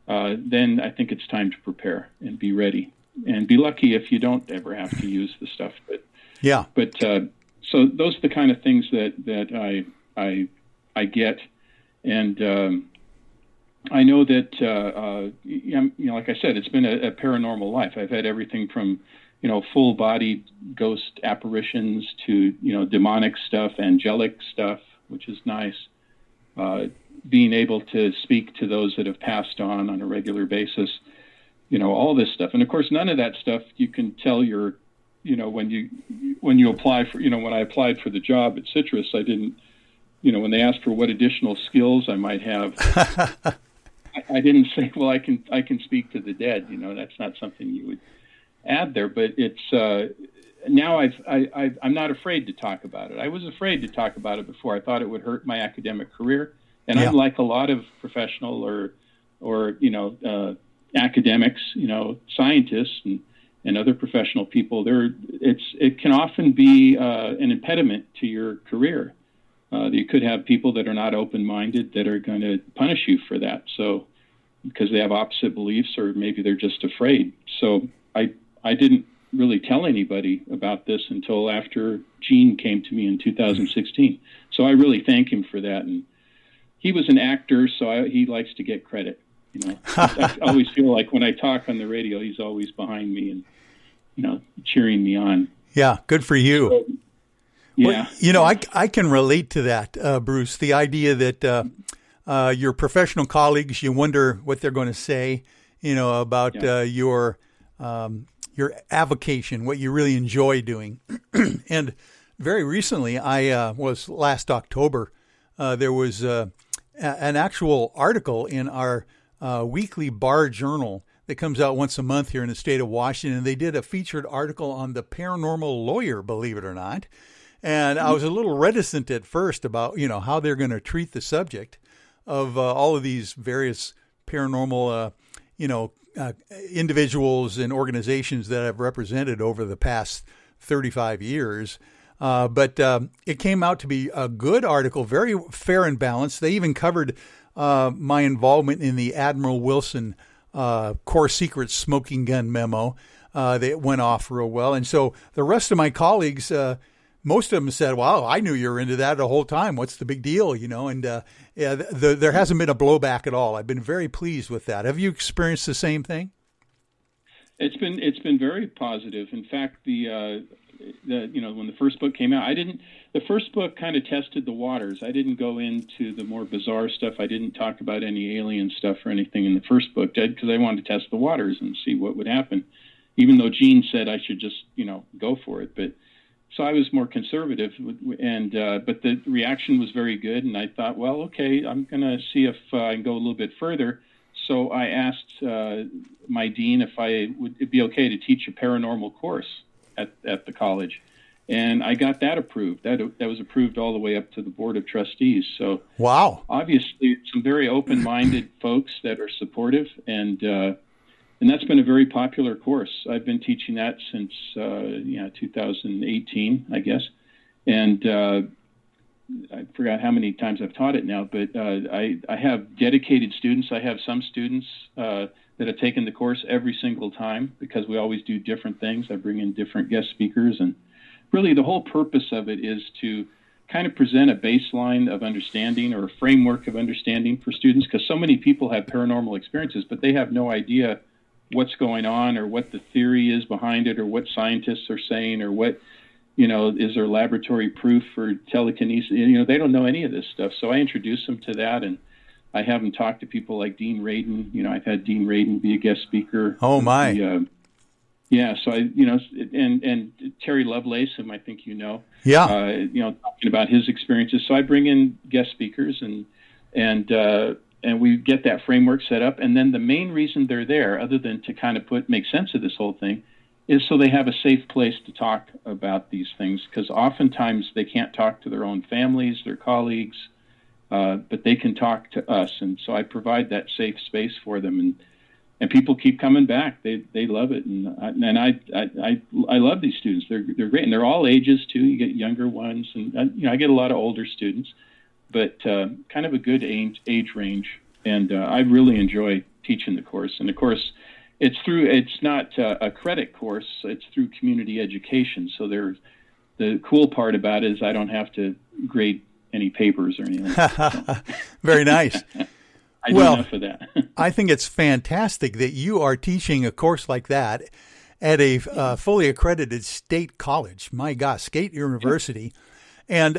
then I think it's time to prepare and be ready and be lucky if you don't ever have to use the stuff. But yeah. But so those are the kind of things that I get. And I know that, like I said, it's been a paranormal life. I've had everything from, full-body ghost apparitions to, demonic stuff, angelic stuff, which is nice. Being able to speak to those that have passed on a regular basis, all this stuff. And, of course, none of that stuff you can tell when you apply for, when I applied for the job at Citrus, I didn't, when they asked for what additional skills I might have, I didn't say, well, I can speak to the dead. That's not something you would add there. But it's now I'm not afraid to talk about it. I was afraid to talk about it before. I thought it would hurt my academic career. And I'm like a lot of professional or academics, scientists and other professional people. It can often be an impediment to your career. You could have people that are not open-minded that are going to punish you for that. So, because they have opposite beliefs, or maybe they're just afraid. So, I didn't really tell anybody about this until after Gene came to me in 2016. So I really thank him for that. And he was an actor, so he likes to get credit. I always feel like when I talk on the radio, he's always behind me and cheering me on. Yeah, good for you. So, yeah. Well, I can relate to that, Bruce. The idea that your professional colleagues, you wonder what they're going to say, about your avocation, what you really enjoy doing. And very recently, was last October, there was an actual article in our weekly bar journal that comes out once a month here in the state of Washington. They did a featured article on the paranormal lawyer, believe it or not. And I was a little reticent at first about, how they're going to treat the subject of all of these various paranormal, individuals and organizations that I've represented over the past 35 years. But it came out to be a good article, very fair and balanced. They even covered my involvement in the Admiral Wilson Core Secrets smoking gun memo. They went off real well. And so the rest of my colleagues, most of them said, wow, I knew you were into that the whole time. What's the big deal? You know, and there hasn't been a blowback at all. I've been very pleased with that. Have you experienced the same thing? It's been very positive. In fact, when the first book came out, the first book kind of tested the waters. I didn't go into the more bizarre stuff. I didn't talk about any alien stuff or anything in the first book because I wanted to test the waters and see what would happen, even though Gene said I should just, go for it. But so I was more conservative, but the reaction was very good, and I thought, well, okay, I'm going to see if I can go a little bit further. So I asked my dean if it'd be okay to teach a paranormal course at the college, and I got that approved. That was approved all the way up to the board of trustees. So wow, obviously some very open-minded folks that are supportive, and that's been a very popular course. I've been teaching that since 2018, I guess, and I forgot how many times I've taught it now, but I have dedicated students. I have some students that have taken the course every single time because we always do different things. I bring in different guest speakers, and really the whole purpose of it is to kind of present a baseline of understanding or a framework of understanding for students, because so many people have paranormal experiences, but they have no idea what's going on or what the theory is behind it or what scientists are saying or what, is there laboratory proof for telekinesis? They don't know any of this stuff. So I introduce them to that, and I have them talk to people like Dean Radin. I've had Dean Radin be a guest speaker. Oh, my. Yeah, so and Terry Lovelace, whom I think you know. Yeah. Talking about his experiences. So I bring in guest speakers, and we get that framework set up. And then the main reason they're there, other than to kind of make sense of this whole thing, is so they have a safe place to talk about these things, because oftentimes they can't talk to their own families, their colleagues, but they can talk to us. And so I provide that safe space for them, and people keep coming back. They love it, and I love these students. They're great, and they're all ages too. You get younger ones, and I get a lot of older students, but kind of a good age range. And I really enjoy teaching the course. And of course, it's not a credit course. It's through community education. So the cool part about it is I don't have to grade any papers or anything. Very nice. I do enough of that. I think it's fantastic that you are teaching a course like that at a fully accredited state college. My gosh, State University. And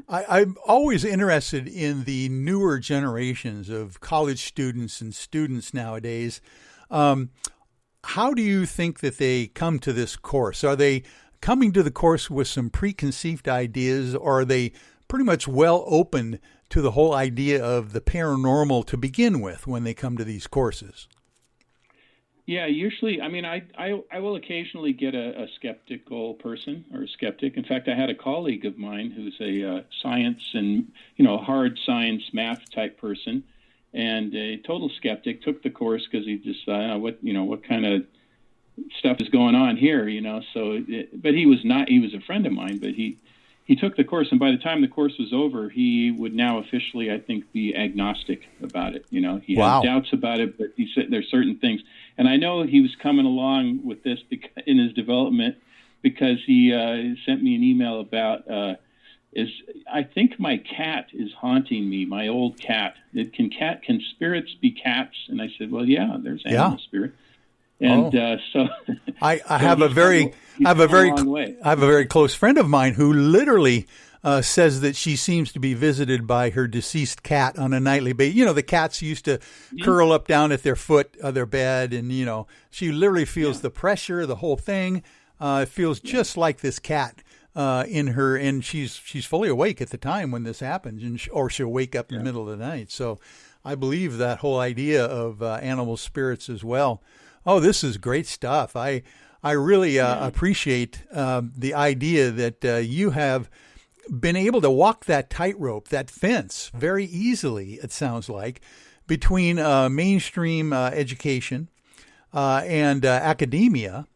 I'm always interested in the newer generations of college students and students nowadays. How do you think that they come to this course? Are they coming to the course with some preconceived ideas, or are they pretty much well open to the whole idea of the paranormal to begin with when they come to these courses? Yeah, usually, I will occasionally get a skeptical person or a skeptic. In fact, I had a colleague of mine who's a science and, hard science math type person, and a total skeptic, took the course because he just thought, what kind of stuff is going on here, but he was a friend of mine, but he took the course, and by the time the course was over, he would now officially, I think, be agnostic about it. He Wow. had doubts about it, but he said there's certain things. And I know he was coming along with this in his development because he sent me an email about, I think my cat is haunting me, my old cat. Can spirits be cats? And I said, well, yeah, there's animal spirit. And so I have a very close friend of mine who literally says that she seems to be visited by her deceased cat on a nightly basis. The cats used to curl up down at their foot of their bed, and she literally feels the pressure, the whole thing. It feels just like this cat in her, and she's fully awake at the time when this happens, or she'll wake up in the middle of the night. So I believe that whole idea of animal spirits as well. Oh, this is great stuff. I really appreciate the idea that you have been able to walk that tightrope, that fence, very easily, it sounds like, between mainstream education and academia,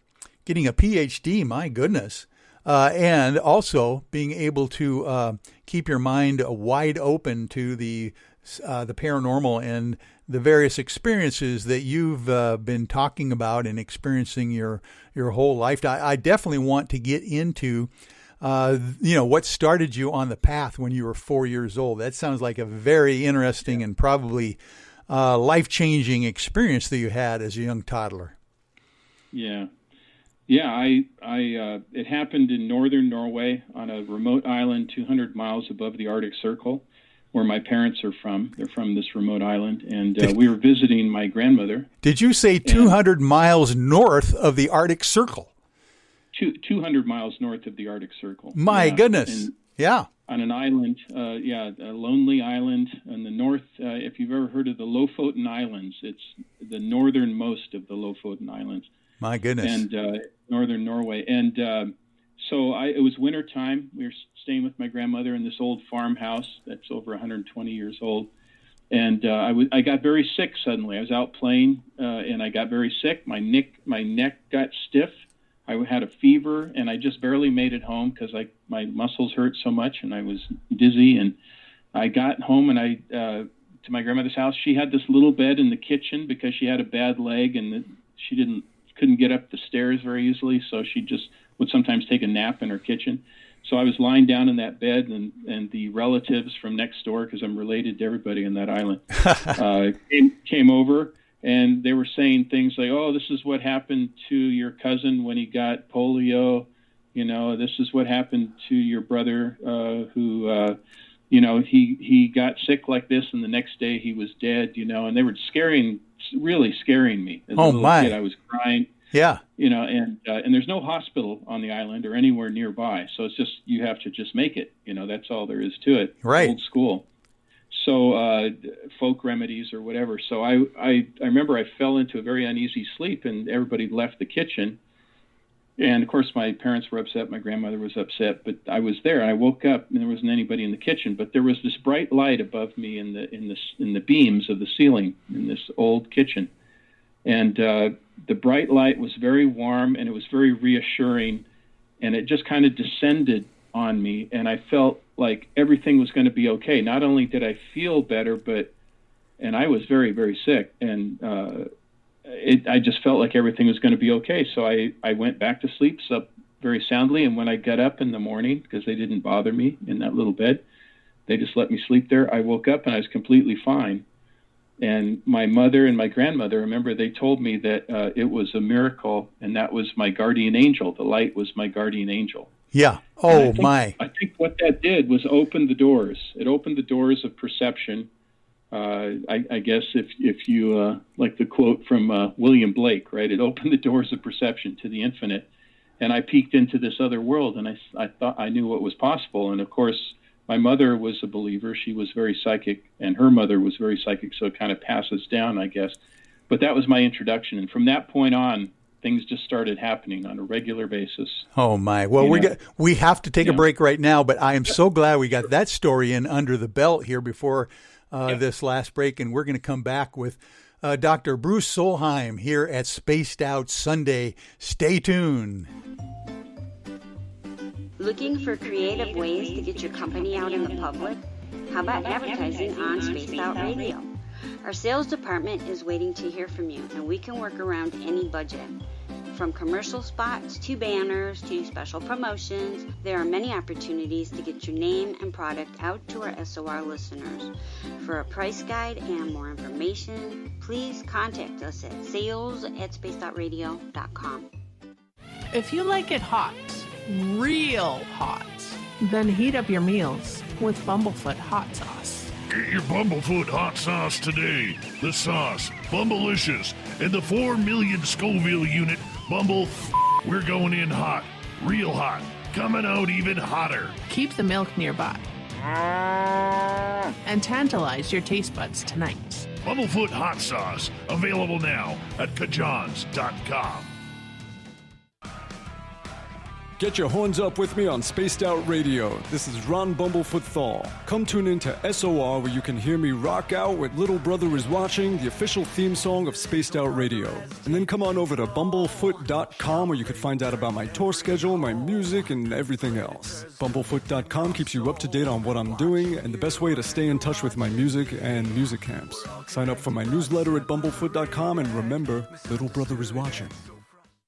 getting a Ph.D., my goodness, and also being able to keep your mind wide open to the the paranormal and the various experiences that you've been talking about and experiencing your whole life. I definitely want to get into, what started you on the path when you were 4 years old. That sounds like a very interesting and probably life-changing experience that you had as a young toddler. Yeah. It happened in northern Norway on a remote island 200 miles above the Arctic Circle, where my parents are from. They're from this remote island, and we were visiting my grandmother. Did you say 200 miles north of the Arctic Circle? 200 miles north of the Arctic Circle. My goodness. And yeah. On an island, a lonely island in the north. If you've ever heard of the Lofoten Islands, it's the northernmost of the Lofoten Islands. My goodness. And northern Norway. And it was winter time. We were staying with my grandmother in this old farmhouse that's over 120 years old. And I got very sick suddenly. I was out playing, and I got very sick. My neck got stiff. I had a fever, and I just barely made it home because my muscles hurt so much, and I was dizzy. And I got home, and to my grandmother's house. She had this little bed in the kitchen because she had a bad leg, and she couldn't get up the stairs very easily, so she just would sometimes take a nap in her kitchen. So I was lying down in that bed, and the relatives from next door, because I'm related to everybody on that island, came over, and they were saying things like, "Oh, this is what happened to your cousin when he got polio. This is what happened to your brother who he got sick like this, and the next day he was dead." And they were really scaring me. As a little kid, I was crying. Yeah. And there's no hospital on the island or anywhere nearby. So it's just, you have to just make it. That's all there is to it. Right. Old school. So folk remedies or whatever. So I remember I fell into a very uneasy sleep, and everybody left the kitchen. And of course my parents were upset. My grandmother was upset, but I was there, and I woke up and there wasn't anybody in the kitchen, but there was this bright light above me in the beams of the ceiling in this old kitchen. And the bright light was very warm, and it was very reassuring, and it just kind of descended on me, and I felt like everything was going to be okay. Not only did I feel better, and I was very, very sick, and I just felt like everything was going to be okay. So I went back to sleep, slept very soundly, and when I got up in the morning, because they didn't bother me in that little bed, they just let me sleep there, I woke up and I was completely fine. And my mother and my grandmother, remember, they told me that it was a miracle, and that was my guardian angel. The light was my guardian angel. Yeah. Oh, my. I think what that did was open the doors. It opened the doors of perception. I guess if you like the quote from William Blake, right? It opened the doors of perception to the infinite, and I peeked into this other world, and I thought I knew what was possible. And of course, my mother was a believer. She was very psychic, and her mother was very psychic, so it kind of passes down, I guess. But that was my introduction, and from that point on, things just started happening on a regular basis. Oh, my. Well, we have to take a break right now, but I am so glad we got that story in under the belt here before this last break, and we're going to come back with Dr. Bruce Solheim here at Spaced Out Sunday. Stay tuned. Looking for creative ways to get your company out in the public? How about advertising on Spaced Out Radio? Our sales department is waiting to hear from you, and we can work around any budget. From commercial spots to banners to special promotions, there are many opportunities to get your name and product out to our SOR listeners. For a price guide and more information, please contact us at sales@spacedoutradio.com. If you like it hot, real hot, then heat up your meals with Bumblefoot hot sauce. Get your Bumblefoot hot sauce today. The sauce, Bumblicious, and the 4 million Scoville unit Bumble. We're going in hot, real hot, coming out even hotter. Keep the milk nearby and tantalize your taste buds tonight. Bumblefoot hot sauce, available now at kajans.com. Get your horns up with me on Spaced Out Radio. This is Ron Bumblefoot Thal. Come tune in to SOR where you can hear me rock out with Little Brother Is Watching, the official theme song of Spaced Out Radio. And then come on over to bumblefoot.com where you can find out about my tour schedule, my music, and everything else. Bumblefoot.com keeps you up to date on what I'm doing and the best way to stay in touch with my music and music camps. Sign up for my newsletter at bumblefoot.com and remember, Little Brother Is Watching.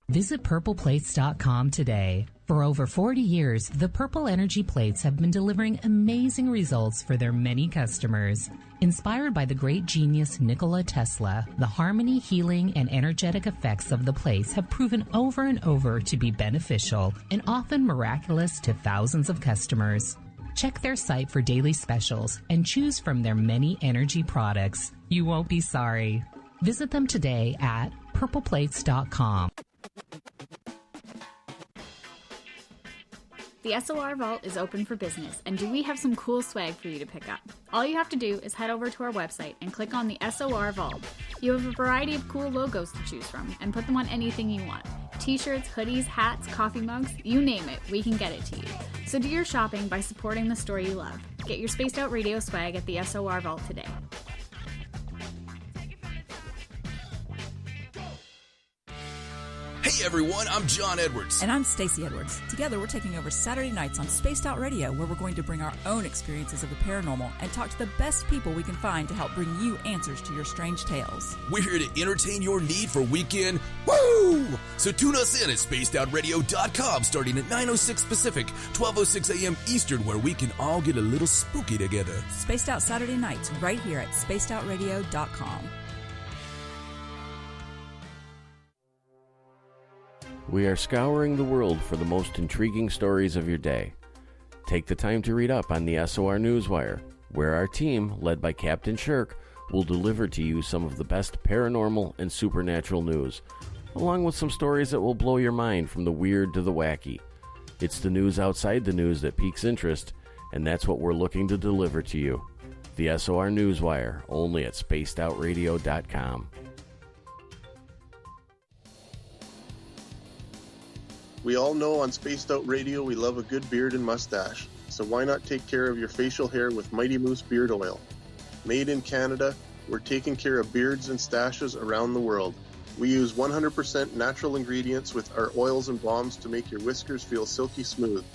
Visit purpleplates.com today. For over 40 years, the Purple Energy Plates have been delivering amazing results for their many customers. Inspired by the great genius Nikola Tesla, the harmony, healing, and energetic effects of the plates have proven over and over to be beneficial and often miraculous to thousands of customers. Check their site for daily specials and choose from their many energy products. You won't be sorry. Visit them today at purpleplates.com. The SOR Vault is open for business, and do we have some cool swag for you to pick up? All you have to do is head over to our website and click on the SOR Vault. You have a variety of cool logos to choose from, and put them on anything you want. T-shirts, hoodies, hats, coffee mugs, you name it, we can get it to you. So do your shopping by supporting the store you love. Get your Spaced Out Radio swag at the SOR Vault today. Hey everyone, I'm John Edwards. And I'm Stacey Edwards. Together we're taking over Saturday nights on Spaced Out Radio, where we're going to bring our own experiences of the paranormal and talk to the best people we can find to help bring you answers to your strange tales. We're here to entertain your need for weekend woo! So tune us in at spacedoutradio.com starting at 9:06 Pacific, 12:06 a.m. Eastern, where we can all get a little spooky together. Spaced Out Saturday nights right here at spacedoutradio.com. We are scouring the world for the most intriguing stories of your day. Take the time to read up on the SOR Newswire, where our team, led by Captain Shirk, will deliver to you some of the best paranormal and supernatural news, along with some stories that will blow your mind from the weird to the wacky. It's the news outside the news that piques interest, and that's what we're looking to deliver to you. The SOR Newswire, only at spacedoutradio.com. We all know on Spaced Out Radio we love a good beard and mustache, so why not take care of your facial hair with Mighty Moose Beard Oil? Made in Canada, we're taking care of beards and stashes around the world. We use 100% natural ingredients with our oils and balms to make your whiskers feel silky smooth.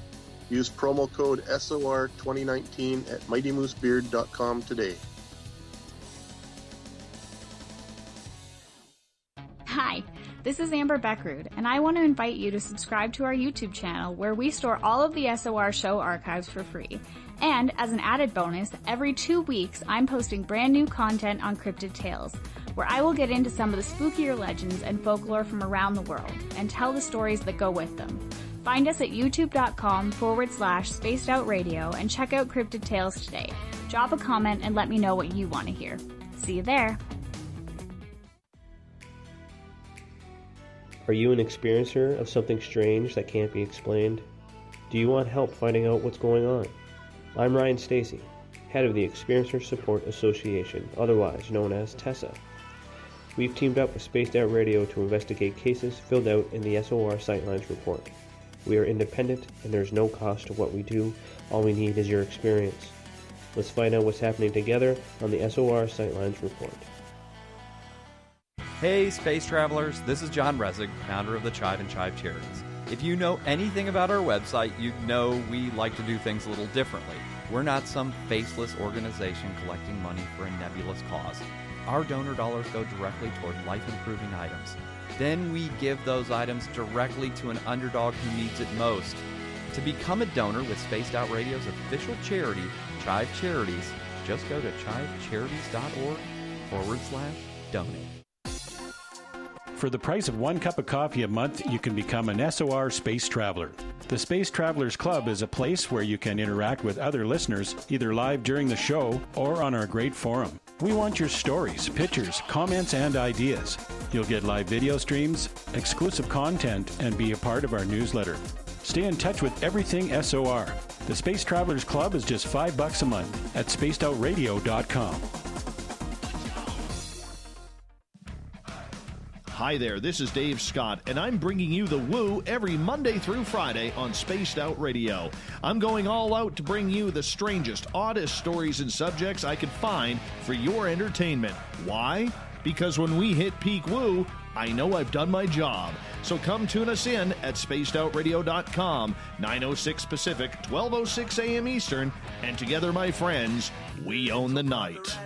Use promo code SOR2019 at mightymoosebeard.com today. Hi, this is Amber Beckrud, and I want to invite you to subscribe to our YouTube channel where we store all of the SOR show archives for free. And as an added bonus, every 2 weeks I'm posting brand new content on Cryptid Tales, where I will get into some of the spookier legends and folklore from around the world and tell the stories that go with them. Find us at youtube.com/spacedoutradio and check out Cryptid Tales today. Drop a comment and let me know what you want to hear. See you there. Are you an experiencer of something strange that can't be explained? Do you want help finding out what's going on? I'm Ryan Stacy, head of the Experiencer Support Association, otherwise known as TESSA. We've teamed up with Spaced Out Radio to investigate cases filled out in the SOR Sightlines report. We are independent and there's no cost to what we do. All we need is your experience. Let's find out what's happening together on the SOR Sightlines report. Hey, space travelers, this is John Resig, founder of the Chive and Chive Charities. If you know anything about our website, you know we like to do things a little differently. We're not some faceless organization collecting money for a nebulous cause. Our donor dollars go directly toward life-improving items. Then we give those items directly to an underdog who needs it most. To become a donor with Spaced Out Radio's official charity, Chive Charities, just go to chivecharities.org/donate. For the price of 1 cup of coffee a month, you can become an SOR Space Traveler. The Space Travelers Club is a place where you can interact with other listeners, either live during the show or on our great forum. We want your stories, pictures, comments, and ideas. You'll get live video streams, exclusive content, and be a part of our newsletter. Stay in touch with everything SOR. The Space Travelers Club is just $5 a month at spacedoutradio.com. Hi there, this is Dave Scott, and I'm bringing you the Woo every Monday through Friday on Spaced Out Radio. I'm going all out to bring you the strangest, oddest stories and subjects I could find for your entertainment. Why? Because when we hit peak Woo, I know I've done my job. So come tune us in at spacedoutradio.com, 9:06 Pacific, 12:06 a.m. Eastern, and together, my friends, we own the night.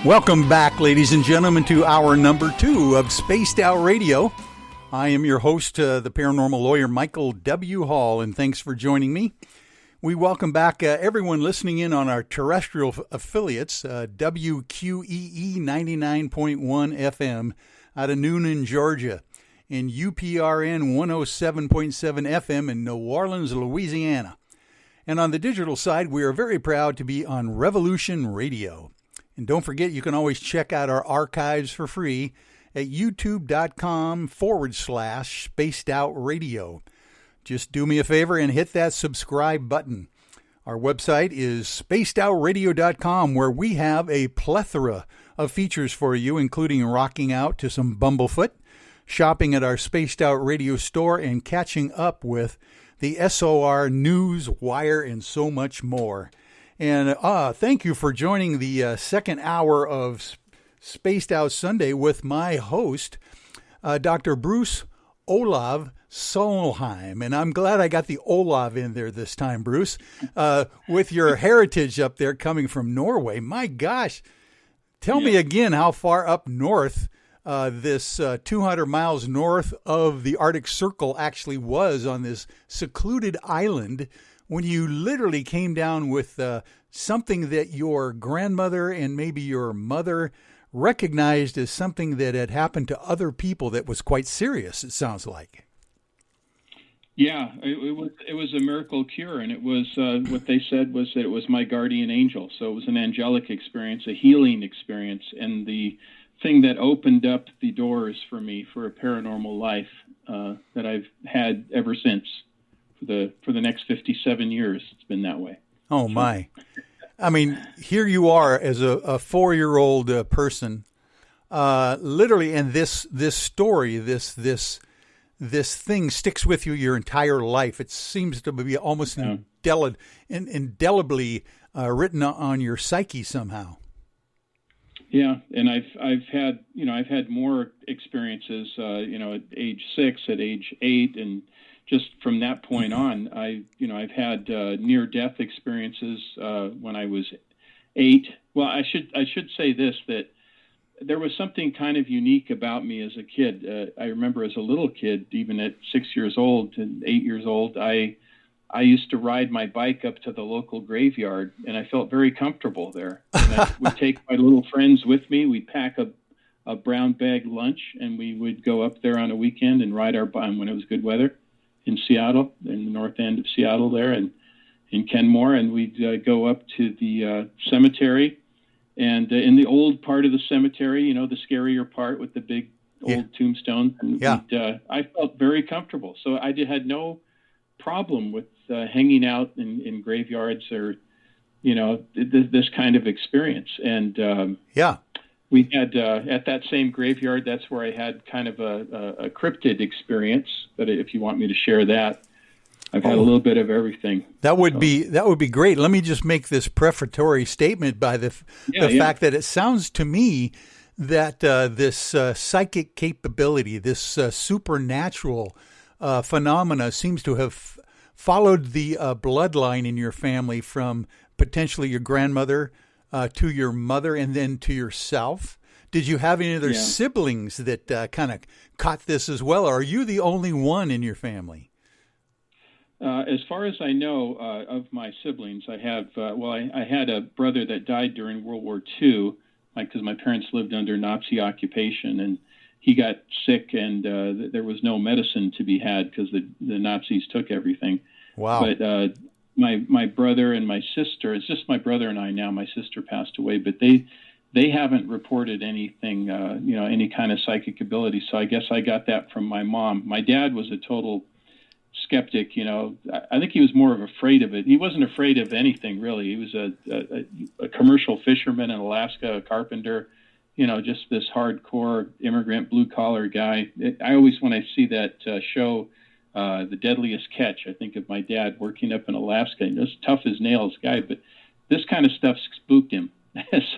Welcome back, ladies and gentlemen, to hour number 2 of Spaced Out Radio. I am your host, the paranormal lawyer, Michael W. Hall, and thanks for joining me. We welcome back everyone listening in on our terrestrial affiliates, WQEE 99.1 FM out of Noonan, Georgia, and UPRN 107.7 FM in New Orleans, Louisiana. And on the digital side, we are very proud to be on Revolution Radio. And don't forget, you can always check out our archives for free at youtube.com/Spaced Out Radio. Just do me a favor and hit that subscribe button. Our website is spacedoutradio.com, where we have a plethora of features for you, including rocking out to some Bumblefoot, shopping at our Spaced Out Radio store, and catching up with the SOR News Wire and so much more. And thank you for joining the second hour of Spaced Out Sunday with my host, Dr. Bruce Olav Solheim. And I'm glad I got the Olav in there this time, Bruce. With your heritage up there coming from Norway. My gosh, tell me again how far up north this 200 miles north of the Arctic Circle actually was on this secluded island, when you literally came down with something that your grandmother and maybe your mother recognized as something that had happened to other people that was quite serious, it sounds like. Yeah, it was a miracle cure, and it was what they said was that it was my guardian angel. So it was an angelic experience, a healing experience, and the thing that opened up the doors for me for a paranormal life that I've had ever since. For the next 57 years, it's been that way. Oh, my. I mean, here you are as a 4-year-old person, literally, and this story, this thing sticks with you your entire life. It seems to be almost indelibly written on your psyche somehow. Yeah, and I've had more experiences, at age 6, at age 8, and just from that point on, I've had near-death experiences when I was 8. Well, I should say this, that there was something kind of unique about me as a kid. I remember as a little kid, even at 6 years old and 8 years old, I used to ride my bike up to the local graveyard, and I felt very comfortable there. And I would take my little friends with me. We'd pack a brown bag lunch, and we would go up there on a weekend and ride our bike when it was good weather. In Seattle, in the north end of Seattle there, and in Kenmore, and we'd go up to the cemetery, and in the old part of the cemetery, the scarier part with the big old tombstone, and I felt very comfortable. So I had no problem with hanging out in graveyards or, this kind of experience. And we had at that same graveyard, that's where I had kind of a cryptid experience. But if you want me to share that, I've had a little bit of everything. That would be great. Let me just make this prefatory statement by the fact that it sounds to me that this psychic capability, this supernatural phenomena seems to have followed the bloodline in your family from potentially your grandmother to your mother and then to yourself. Did you have any other siblings that kind of caught this as well, or are you the only one in your family? As far as I know of my siblings, I have, I had a brother that died during World War II, because my parents lived under Nazi occupation, and he got sick and there was no medicine to be had because the Nazis took everything. Wow. But my brother and my sister, it's just my brother and I now. My sister passed away, but they haven't reported anything, any kind of psychic ability. So I guess I got that from my mom. My dad was a total skeptic. I think he was more afraid of it. He wasn't afraid of anything really. He was a commercial fisherman in Alaska, a carpenter, just this hardcore immigrant blue collar guy. I always, when I see that show, The Deadliest Catch, I think of my dad working up in Alaska. Just tough as nails guy, but this kind of stuff spooked him.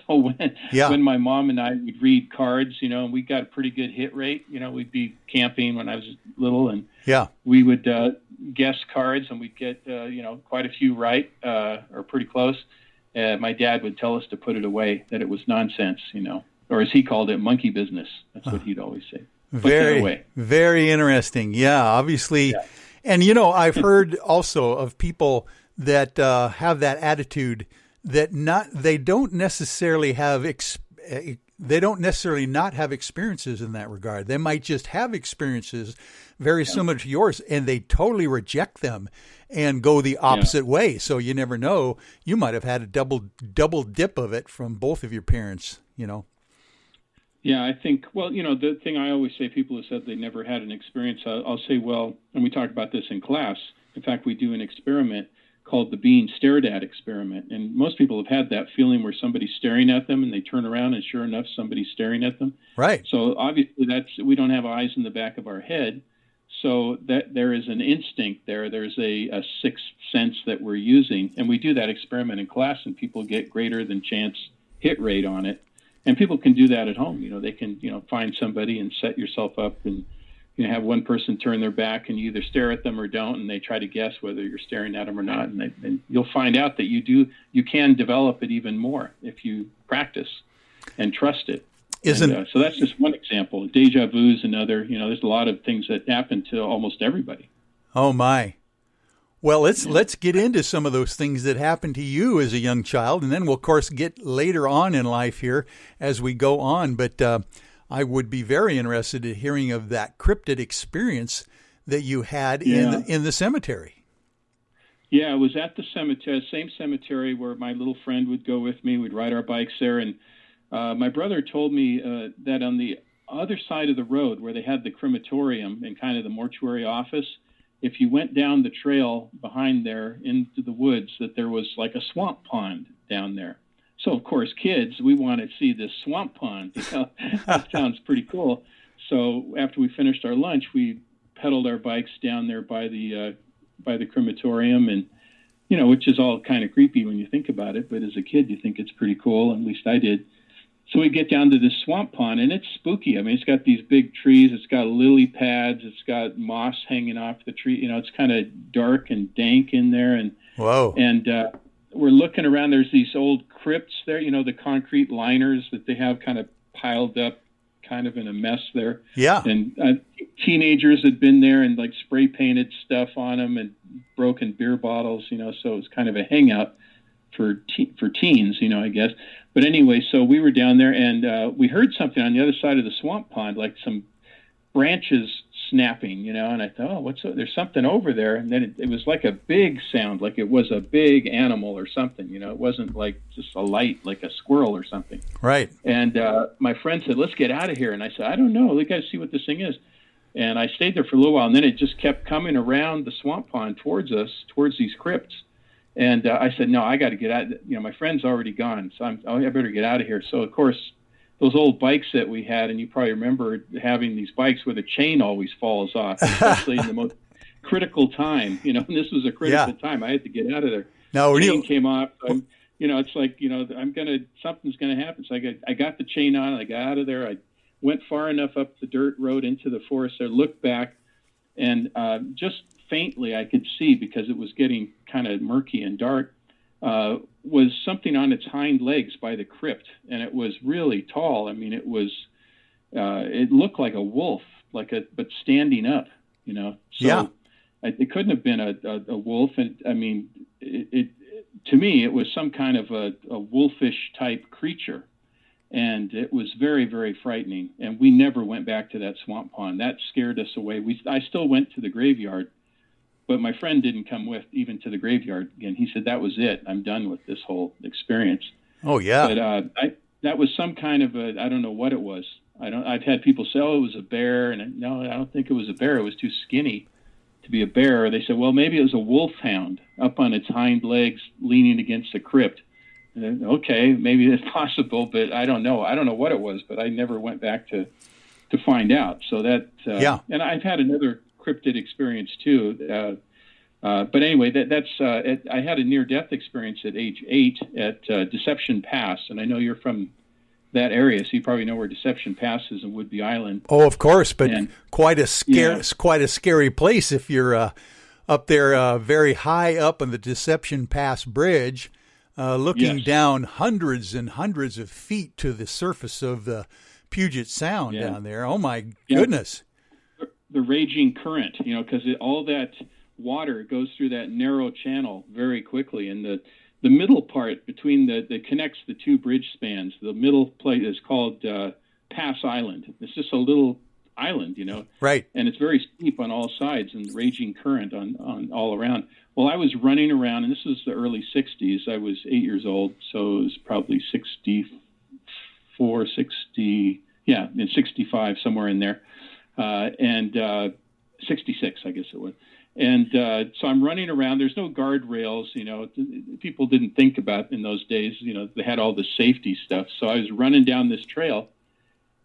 So when my mom and I would read cards, and we got a pretty good hit rate. We'd be camping when I was little, and we would guess cards, and we'd get quite a few right or pretty close. My dad would tell us to put it away, that it was nonsense, or as he called it, monkey business. That's what he'd always say. Very interesting. Yeah, obviously. Yeah. And, I've heard also of people that have that attitude that they don't necessarily not have experiences in that regard. They might just have experiences very similar to yours, and they totally reject them and go the opposite way. So you never know. You might have had a double dip of it from both of your parents, Yeah, I think, the thing I always say, people who said they never had an experience, I'll say, and we talk about this in class. In fact, we do an experiment called the being stared at experiment. And most people have had that feeling where somebody's staring at them and they turn around and sure enough, somebody's staring at them. Right. So obviously we don't have eyes in the back of our head. So that there is an instinct there. There's a sixth sense that we're using. And we do that experiment in class and people get greater than chance hit rate on it. And people can do that at home. They can, find somebody and set yourself up and, have one person turn their back and you either stare at them or don't, and they try to guess whether you're staring at them or not. And you'll find out that you can develop it even more if you practice and trust it. So that's just one example. Deja vu is another. There's a lot of things that happen to almost everybody. Oh my. Well, let's get into some of those things that happened to you as a young child, and then we'll of course get later on in life here as we go on. But I would be very interested in hearing of that cryptid experience that you had in the cemetery. Yeah, it was at the cemetery, same cemetery where my little friend would go with me. We'd ride our bikes there, and my brother told me that on the other side of the road where they had the crematorium and kind of the mortuary office, if you went down the trail behind there into the woods, that there was like a swamp pond down there. So, of course, kids, we want to see this swamp pond. That sounds pretty cool. So after we finished our lunch, we pedaled our bikes down there by the crematorium, and, which is all kind of creepy when you think about it. But as a kid, you think it's pretty cool. At least I did. So we get down to this swamp pond, and it's spooky. I mean, it's got these big trees. It's got lily pads. It's got moss hanging off the tree. It's kind of dark and dank in there. And whoa. And we're looking around. There's these old crypts there, the concrete liners that they have kind of piled up kind of in a mess there. Yeah. And teenagers had been there and like spray painted stuff on them and broken beer bottles, so it was kind of a hangout for teens, I guess. But anyway, so we were down there and we heard something on the other side of the swamp pond, like some branches snapping, and I thought, there's something over there. And then it was like a big sound, like it was a big animal or something, it wasn't like just a light, like a squirrel or something. Right. And my friend said, let's get out of here. And I said, I don't know. We got to see what this thing is. And I stayed there for a little while, and then it just kept coming around the swamp pond towards us, towards these crypts. And I said, no, I got to get out. My friend's already gone, so I better get out of here. So, of course, those old bikes that we had, and you probably remember having these bikes where the chain always falls off, especially in the most critical time. And this was a critical time. I had to get out of there. No, the chain came off. It's like, something's going to happen. So I got the chain on. I got out of there. I went far enough up the dirt road into the forest there, looked back, and just faintly I could see, because it was getting kind of murky and dark, was something on its hind legs by the crypt, and it was really tall. I mean, it was it looked like a wolf, but standing up, So it couldn't have been a wolf, and I mean, it to me it was some kind of a wolfish type creature, And it was very, very frightening. And we never went back to that swamp pond. That scared us away. I still went to the graveyard, but my friend didn't come with even to the graveyard again. He said, that was it. I'm done with this whole experience. Oh, yeah. But that was some kind of I don't know what it was. I've had people say, oh, it was a bear. And no, I don't think it was a bear. It was too skinny to be a bear. Or they said, well, maybe it was a wolfhound up on its hind legs leaning against a crypt. Okay, maybe it's possible, but I don't know. I don't know what it was, but I never went back to find out. So that, and I've had another cryptid experience too. But anyway, I had a near-death experience at age 8 at Deception Pass, and I know you're from that area, so you probably know where Deception Pass is in Whidbey Island. Oh, of course, but quite a scary place if you're up there, very high up on the Deception Pass Bridge. Looking down hundreds and hundreds of feet to the surface of the Puget Sound down there. Oh, my goodness. The raging current, because all that water goes through that narrow channel very quickly. And the middle part between that connects the two bridge spans, the middle plate is called Pass Island. It's just a little island, Right. And it's very steep on all sides and raging current on all around. Well, I was running around, and this was the early 60s. I was 8 years old, so it was probably 64, 60, in 65, somewhere in there, and 66, I guess it was. And so I'm running around. There's no guardrails, people didn't think about in those days, they had all the safety stuff. So I was running down this trail,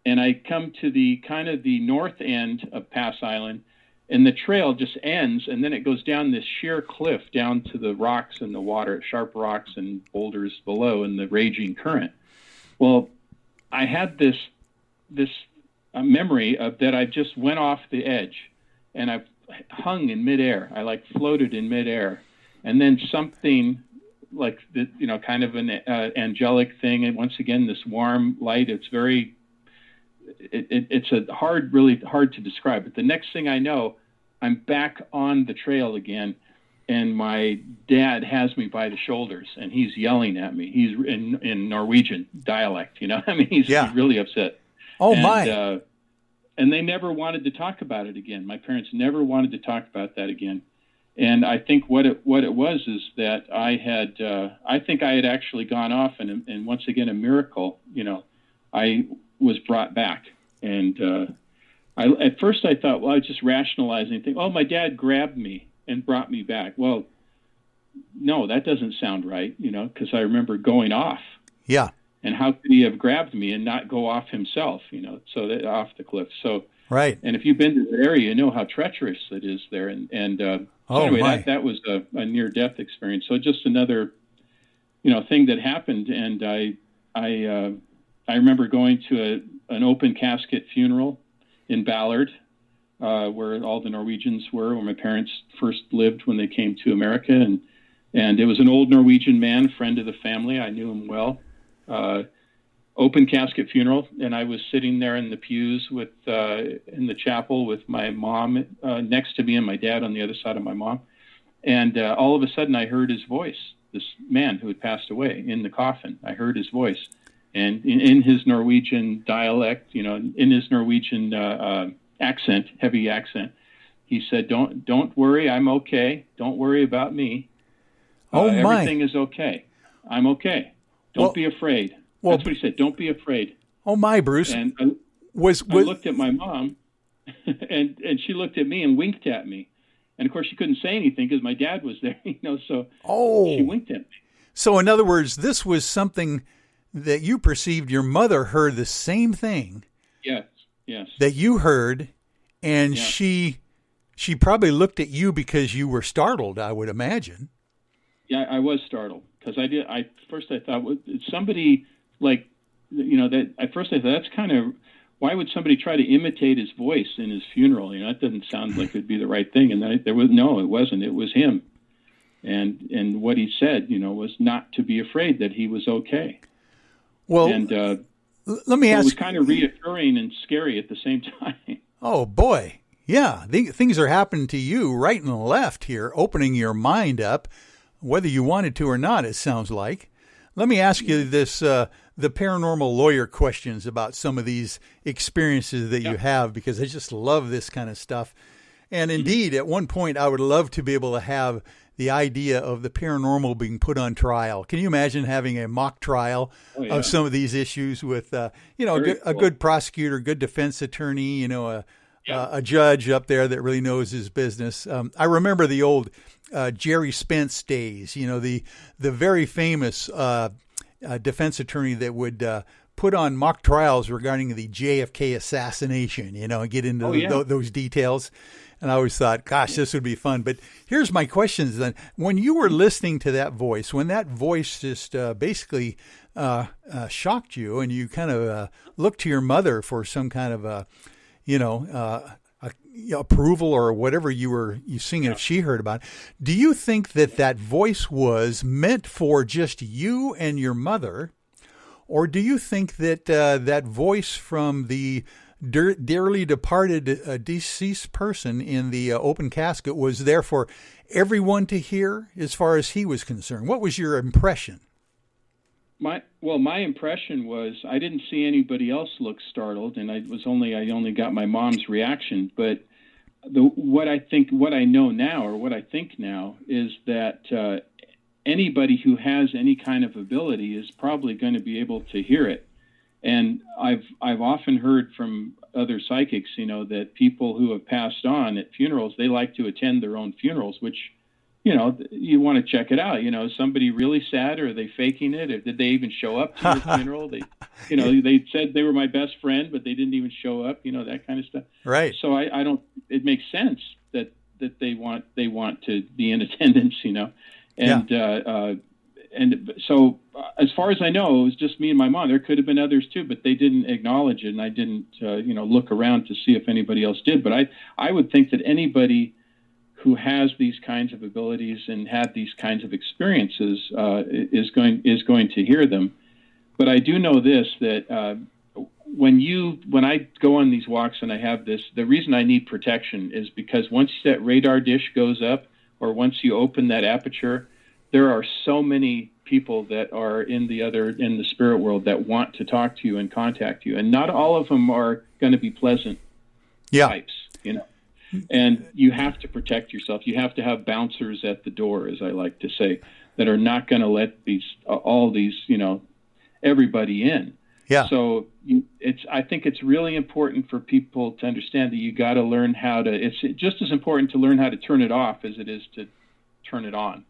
and I come to the kind of the north end of Pass Island, and the trail just ends, and then it goes down this sheer cliff down to the rocks and the water, sharp rocks and boulders below, and the raging current. Well, I had this memory of that I just went off the edge, and I hung in midair. I floated in midair, and then something like kind of an angelic thing, and once again this warm light. It's very. It's really hard to describe. But the next thing I know, I'm back on the trail again, and my dad has me by the shoulders, and he's yelling at me. He's in Norwegian dialect, he's really upset. Oh, my. And they never wanted to talk about it again. My parents never wanted to talk about that again. And I think what it was is that I think I had actually gone off, and once again, a miracle, I was brought back. And at first I thought, well, I was just rationalizing, think, oh, my dad grabbed me and brought me back. Well, no, that doesn't sound right, because I remember going off. Yeah. And how could he have grabbed me and not go off himself, so that off the cliff. So right. And if you've been to the area, you know how treacherous it is there. Anyway, that was a near-death experience. So just another, thing that happened. And I remember going to an open casket funeral in Ballard, where all the Norwegians were, where my parents first lived when they came to America. And it was an old Norwegian man, friend of the family. I knew him well. Open casket funeral. And I was sitting there in the pews in the chapel with my mom next to me and my dad on the other side of my mom. And all of a sudden I heard his voice, this man who had passed away in the coffin. I heard his voice. And in his Norwegian dialect, in his Norwegian accent, heavy accent, he said, "Don't worry, I'm okay. Don't worry about me. Everything is okay. I'm okay. Don't be afraid." That's what he said. Don't be afraid. Oh my, Bruce. And I looked at my mom, and she looked at me and winked at me. And of course, she couldn't say anything because my dad was there, So she winked at me. So in other words, this was something that you perceived your mother heard the same thing. Yes. That you heard, and she probably looked at you because you were startled, I would imagine. Yeah, I was startled because first I thought, well, somebody that at first I thought that's kind of, why would somebody try to imitate his voice in his funeral? That doesn't sound like it'd be the right thing. And it wasn't. It was him. And what he said, was not to be afraid, that he was okay. Well, and let me ask. It was kind of reassuring and scary at the same time. Oh boy, yeah, things are happening to you right and left here, opening your mind up, whether you wanted to or not. It sounds like. Let me ask you this, the paranormal lawyer questions about some of these experiences that you have, because I just love this kind of stuff. And indeed, at one point, I would love to be able to have the idea of the paranormal being put on trial. Can you imagine having a mock trial of some of these issues with, a good prosecutor, good defense attorney, a judge up there that really knows his business. I remember the old Jerry Spence days, the very famous defense attorney that would put on mock trials regarding the JFK assassination, and get into those details. And I always thought, gosh, this would be fun. But here's my questions then. When you were listening to that voice, when that voice just basically shocked you, and you kind of looked to your mother for some kind of approval or whatever you sing if she heard about it, do you think that voice was meant for just you and your mother, or do you think that that voice from the dearly departed deceased person in the open casket was there for everyone to hear as far as he was concerned? What was your impression? My impression was I didn't see anybody else look startled, and I only got my mom's reaction. But what I know now is that anybody who has any kind of ability is probably going to be able to hear it. And I've often heard from other psychics, that people who have passed on at funerals, they like to attend their own funerals, which, you want to check it out. Is somebody really sad, or are they faking it? Or did they even show up to your funeral? They said they were my best friend, but they didn't even show up, that kind of stuff. Right. So I don't, it makes sense that they want to be in attendance, And so, as far as I know, it was just me and my mom. There could have been others too, but they didn't acknowledge it, and I didn't, look around to see if anybody else did. But I would think that anybody who has these kinds of abilities and had these kinds of experiences is going to hear them. But I do know this, that when I go on these walks and I have this, the reason I need protection is because once that radar dish goes up, or once you open that aperture, there are so many people that are in the spirit world that want to talk to you and contact you. And not all of them are going to be pleasant types, and you have to protect yourself. You have to have bouncers at the door, as I like to say, that are not going to let everybody in. Yeah. So I think it's really important for people to understand that you got to learn it's just as important to learn how to turn it off as it is to turn it on.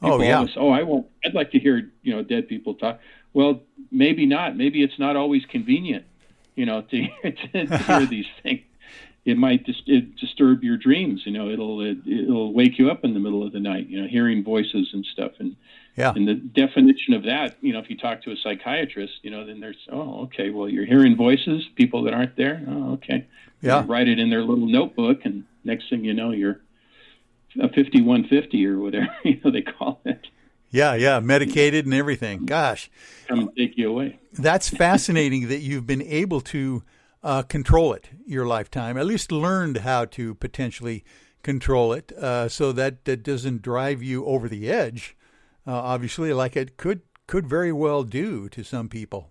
People always, I'd like to hear, dead people talk. Well, maybe not. Maybe it's not always convenient, to hear these things. It might disturb your dreams. It'll wake you up in the middle of the night, hearing voices and stuff. And the definition of that, if you talk to a psychiatrist, then there's, okay, well, you're hearing voices, people that aren't there. Oh, okay. Yeah. You write it in their little notebook, and next thing you know, you're a 5150 or whatever, they call it. Yeah, medicated and everything. Gosh. Come and take you away. That's fascinating that you've been able to control it your lifetime, at least learned how to potentially control it so that doesn't drive you over the edge, obviously, like it could very well do to some people.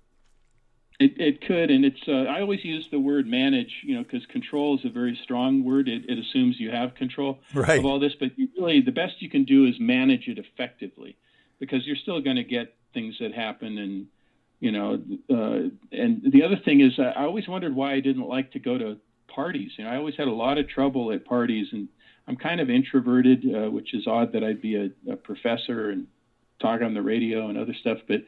It could, and it's. I always use the word manage, because control is a very strong word. It assumes you have control of all this, but really the best you can do is manage it effectively, because you're still going to get things that happen, and and the other thing is, I always wondered why I didn't like to go to parties. I always had a lot of trouble at parties, and I'm kind of introverted, which is odd that I'd be a professor and talk on the radio and other stuff, but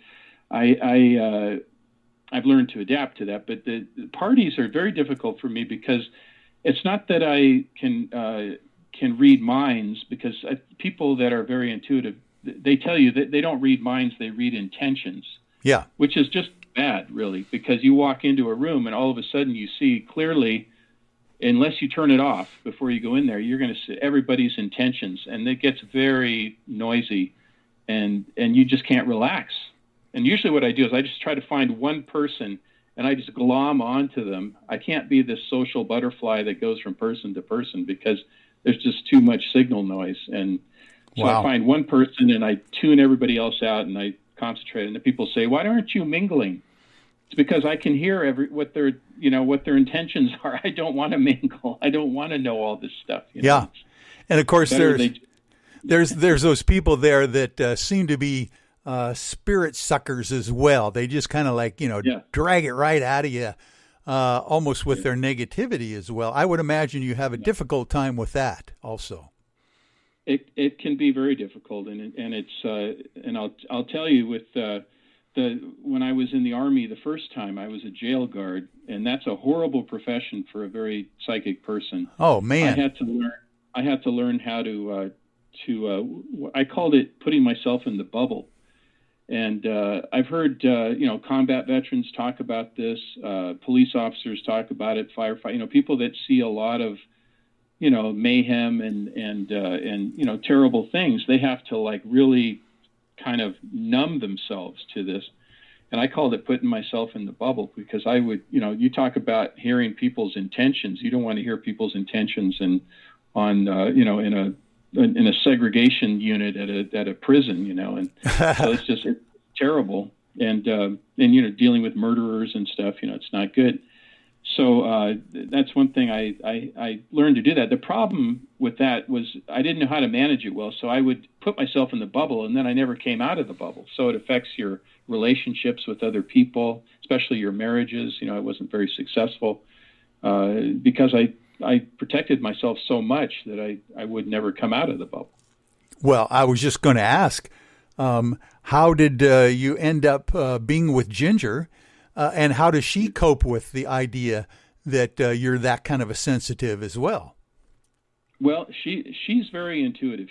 I've learned to adapt to that. But the parties are very difficult for me, because it's not that I can read minds, because people that are very intuitive, they tell you that they don't read minds, they read intentions. Yeah. Which is just bad, really, because you walk into a room and all of a sudden you see clearly, unless you turn it off before you go in there, you're going to see everybody's intentions, and it gets very noisy, and you just can't relax. And usually what I do is I just try to find one person and I just glom onto them. I can't be this social butterfly that goes from person to person, because there's just too much signal noise. And so I find one person and I tune everybody else out, and I concentrate. And the people say, "Why aren't you mingling?" It's because I can hear what their intentions are. I don't want to mingle. I don't want to know all this stuff. Yeah, and of course there's those people there that seem to be spirit suckers as well. They just kind of drag it right out of you, almost with their negativity as well. I would imagine you have a difficult time with that also. It can be very difficult, and it's and I'll tell you with when I was in the Army the first time, I was a jail guard, and that's a horrible profession for a very psychic person. Oh man! I had to learn how to I called it putting myself in the bubble. And I've heard combat veterans talk about this, police officers talk about it, firefighter, people that see a lot of mayhem and terrible things. They have to really kind of numb themselves to this. And I called it putting myself in the bubble, because I would, you talk about hearing people's intentions. You don't want to hear people's intentions in a segregation unit at a prison, and so it's terrible. And dealing with murderers and stuff, it's not good. So that's one thing I learned to do that. The problem with that was I didn't know how to manage it well. So I would put myself in the bubble, and then I never came out of the bubble. So it affects your relationships with other people, especially your marriages. I wasn't very successful because I protected myself so much that I would never come out of the bubble. Well, I was just going to ask, how did you end up being with Ginger, and how does she cope with the idea that you're that kind of a sensitive as well? Well, she's very intuitive.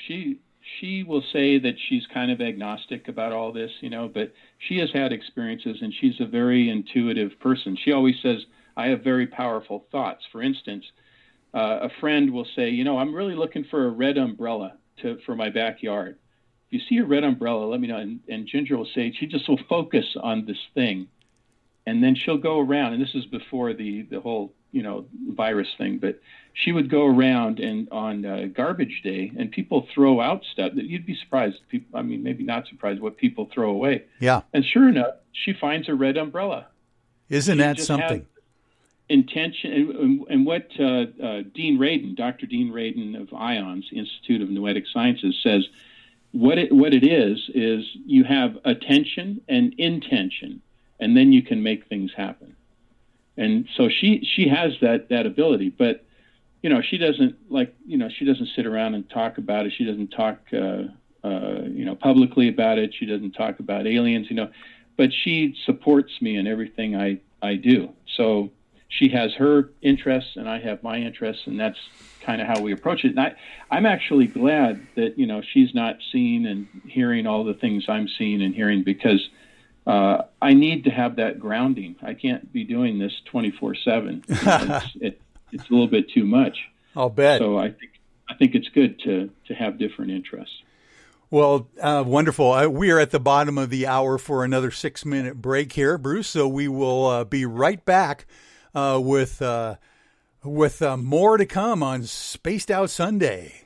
She will say that she's kind of agnostic about all this, but she has had experiences, and she's a very intuitive person. She always says, I have very powerful thoughts. For instance, a friend will say, I'm really looking for a red umbrella for my backyard. If you see a red umbrella, let me know. And Ginger will say, she just will focus on this thing. And then she'll go around, and this is before the whole, virus thing, but she would go around and on garbage day, and people throw out stuff that you'd be surprised. People, maybe not surprised what people throw away. Yeah. And sure enough, she finds a red umbrella. Isn't that something? Intention, and what Dean Radin, Dr. Dean Radin of IONS, Institute of Noetic Sciences, says, what it is you have attention and intention, and then you can make things happen. And so she has that ability, but she doesn't she doesn't sit around and talk about it. She doesn't talk publicly about it. She doesn't talk about aliens, but she supports me in everything I do. So she has her interests and I have my interests, and that's kind of how we approach it. And I'm actually glad that, she's not seeing and hearing all the things I'm seeing and hearing, because I need to have that grounding. I can't be doing this 24/7. It's a little bit too much. I'll bet. So I think it's good to have different interests. Well, wonderful. We are at the bottom of the hour for another 6-minute break here, Bruce. So we will be right back with more to come on Spaced Out Sunday.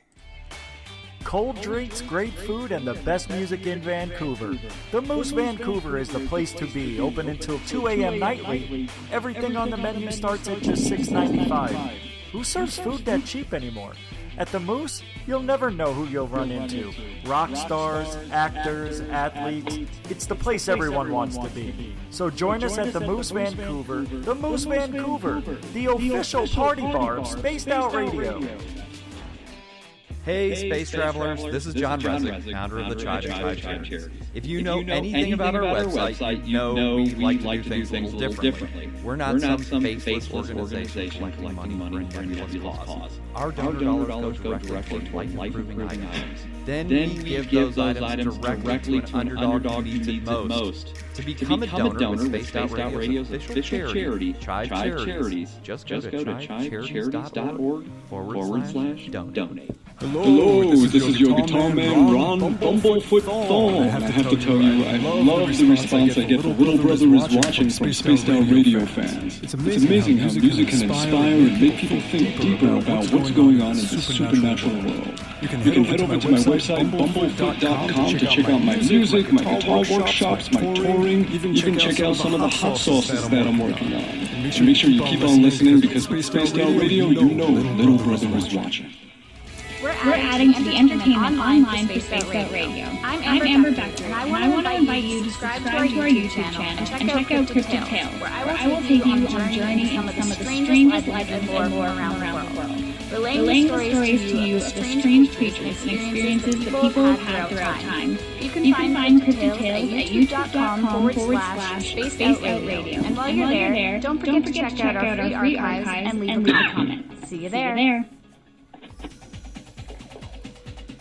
Cold drinks, great food, and the best music in Vancouver. The Moose Vancouver is the place to be, open until 2 a.m. nightly. Everything on the menu starts at just $6.95. Who serves food that cheap anymore? At the Moose, you'll never know who you'll run into. Rock stars, actors, athletes. It's the place everyone wants to be. So join us at the Moose Vancouver. The Moose Vancouver, the official party bar of Spaced Out Radio. Hey, Space Travelers, this is John Resnick, founder of the Chive and Chive Charities. If you know anything about our website, you know we like to do things a little differently. We're not some faceless organization collecting money for a nebulous cause. Our donor dollars go directly toward life-improving items. Then we give those items directly to an underdog who needs it most. To become a donor with Spaced Out Radio's official charity, Chive Charities, just go to chivecharities.org/donate. Hello, this is your guitar man, Ron Bumblefoot Thal. And I have to tell you, I love the response I get from Little Brother is Watching from Spaced Out Radio fans. It's amazing how music can inspire and make people think deeper about what's going on in the supernatural world. You can head over to my website, bumblefoot.com, to check out my music, my guitar workshops, my touring, even check out some of the hot sauces that I'm working on. And make sure you keep on listening, because with Spaced Out Radio, you know Little Brother is watching. We're adding to the entertainment online for Spaced Out Radio. I'm Amber Becker, and I want to invite you to subscribe to our YouTube channel and check out Cryptic Tales, where I will take you on a journey into some of the strangest legends and lore around the world, relaying the stories to you of the strange creatures and experiences that people have had throughout time. You can find Cryptic Tales at youtube.com/Spaced Out Radio. And while you're there, don't forget to check out our free archives and leave a comment. See you there.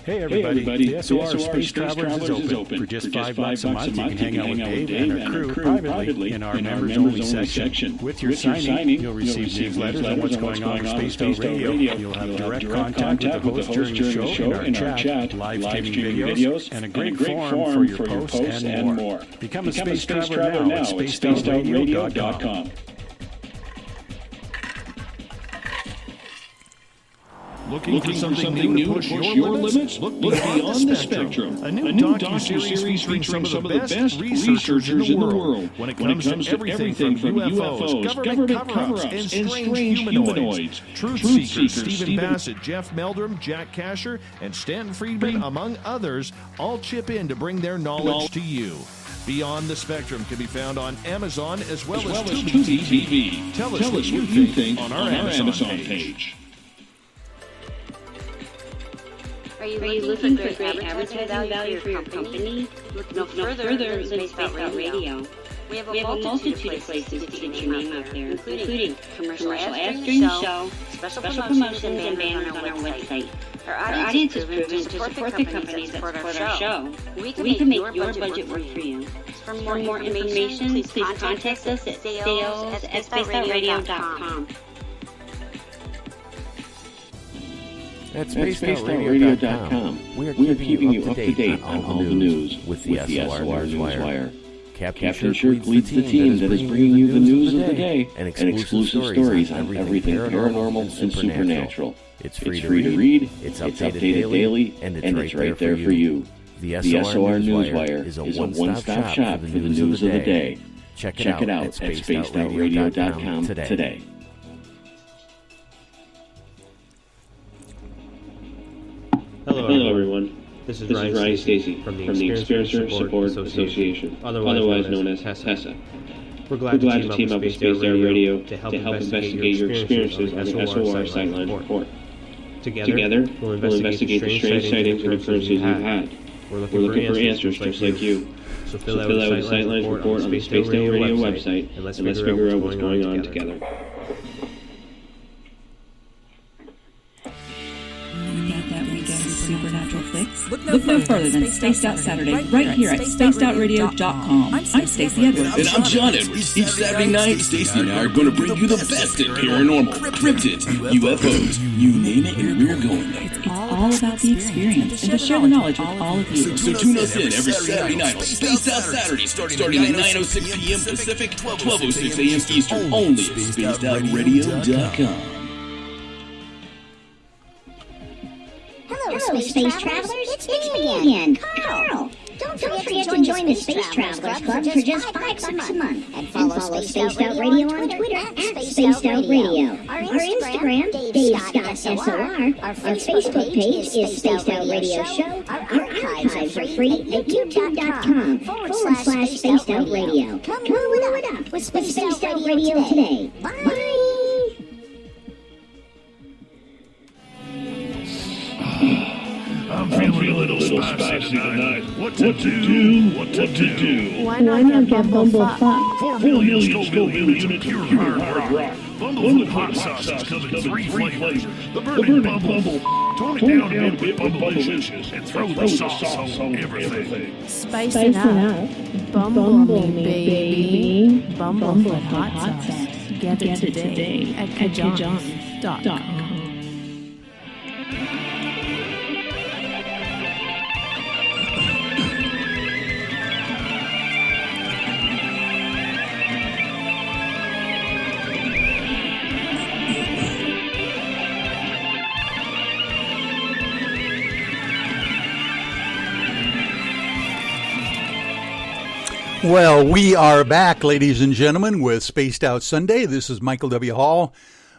Hey everybody, the SOR Space Travelers is open. For just $5 a month, you can hang out with Dave and our crew privately in our members-only section. With your signing, you'll receive newsletters on what's going on with Spaced Out Radio. You'll have direct contact with the host during the show in our chat, live streaming videos, and a great forum for your posts and more. Become a Space Traveler now at spacedoutradio.com. Looking for something new to push your limits? Look beyond the spectrum. A new docu-series featuring some of the best researchers in the world when it comes to everything from UFOs, government cover-ups, and strange humanoids. Truth Seekers Stephen Bassett, Jeff Meldrum, Jack Kasher, and Stanton Friedman, among others, all chip in to bring their knowledge to you. Beyond the Spectrum can be found on Amazon as well as Tubi TV. Tell us what you think on our Amazon page. Are you looking for great advertising value for your company? Look no further than Spaced Out Radio. We have a multitude of places to get your name out there, including commercial ads during the show, special promotions and banners on our website. Our audience is proven to support the companies that support our show. We can make your budget work for you. For more information, please contact us at sales@spacedoutradio.com. At spacedoutradio.com, we are keeping you up to date on all the news with the SOR Newswire. Captain Shirk leads the team that is bringing you the news of the day and exclusive stories on everything paranormal and supernatural. It's free to read, it's updated daily, and it's right there for you. The SOR Newswire is a one-stop shop for the news of the day. Check it out at spacedoutradio.com today. Hello everyone. This is Ryan Stacy from the Experiencer Support Association, otherwise known as TESSA. We're glad to team up with Spaced Out Radio to help investigate your experiences on the SOR Sightline Report. Together, we'll investigate the strange sightings and occurrences you've had. We're looking for answers just like you. So fill out the Sightline Report on the Spaced Out Radio website, and let's figure out what's going on together. Supernatural fix? Look no further than Spaced Out Saturday right here at spacedoutradio.com. I'm Stacey Edwards. And I'm John Edwards. Each Saturday night, Stacey and I are going to bring you the best in paranormal, cryptids, UFOs, you name it, and we're going there. It's all about the experience and to share the knowledge with all of you. So tune us in every Saturday night on Spaced Out Saturday, starting at 9:06 p.m. Pacific, 12:06 a.m. Eastern, only at spacedoutradio.com. Hello, Space Travelers. It's me again, Carl. Don't forget to join the Space Travelers Club for just $5 a month. And follow Spaced Out Radio on Twitter at Spaced Out Radio. Our Instagram, Dave Scott SOR. Our Facebook page is Spaced Out Radio Show. Our archives are free at youtube.com/Spaced Out Radio. Come woo it up with Spaced Out Radio today. Bye. I'm feeling a little spicy tonight. What to do? Why not get bumblefuck? 4 million Scoville units of pure hard rock. Bumblefoot hot sauce is coming in 3 flavors. The burning bumble. Tone it down a bit with Bumblicious and throw the sauce on everything. Spice it up. Bumble me, baby. Bumblefoot hot sauce. Get it today at kajons.com. Well, we are back, ladies and gentlemen, with Spaced Out Sunday. This is Michael W. Hall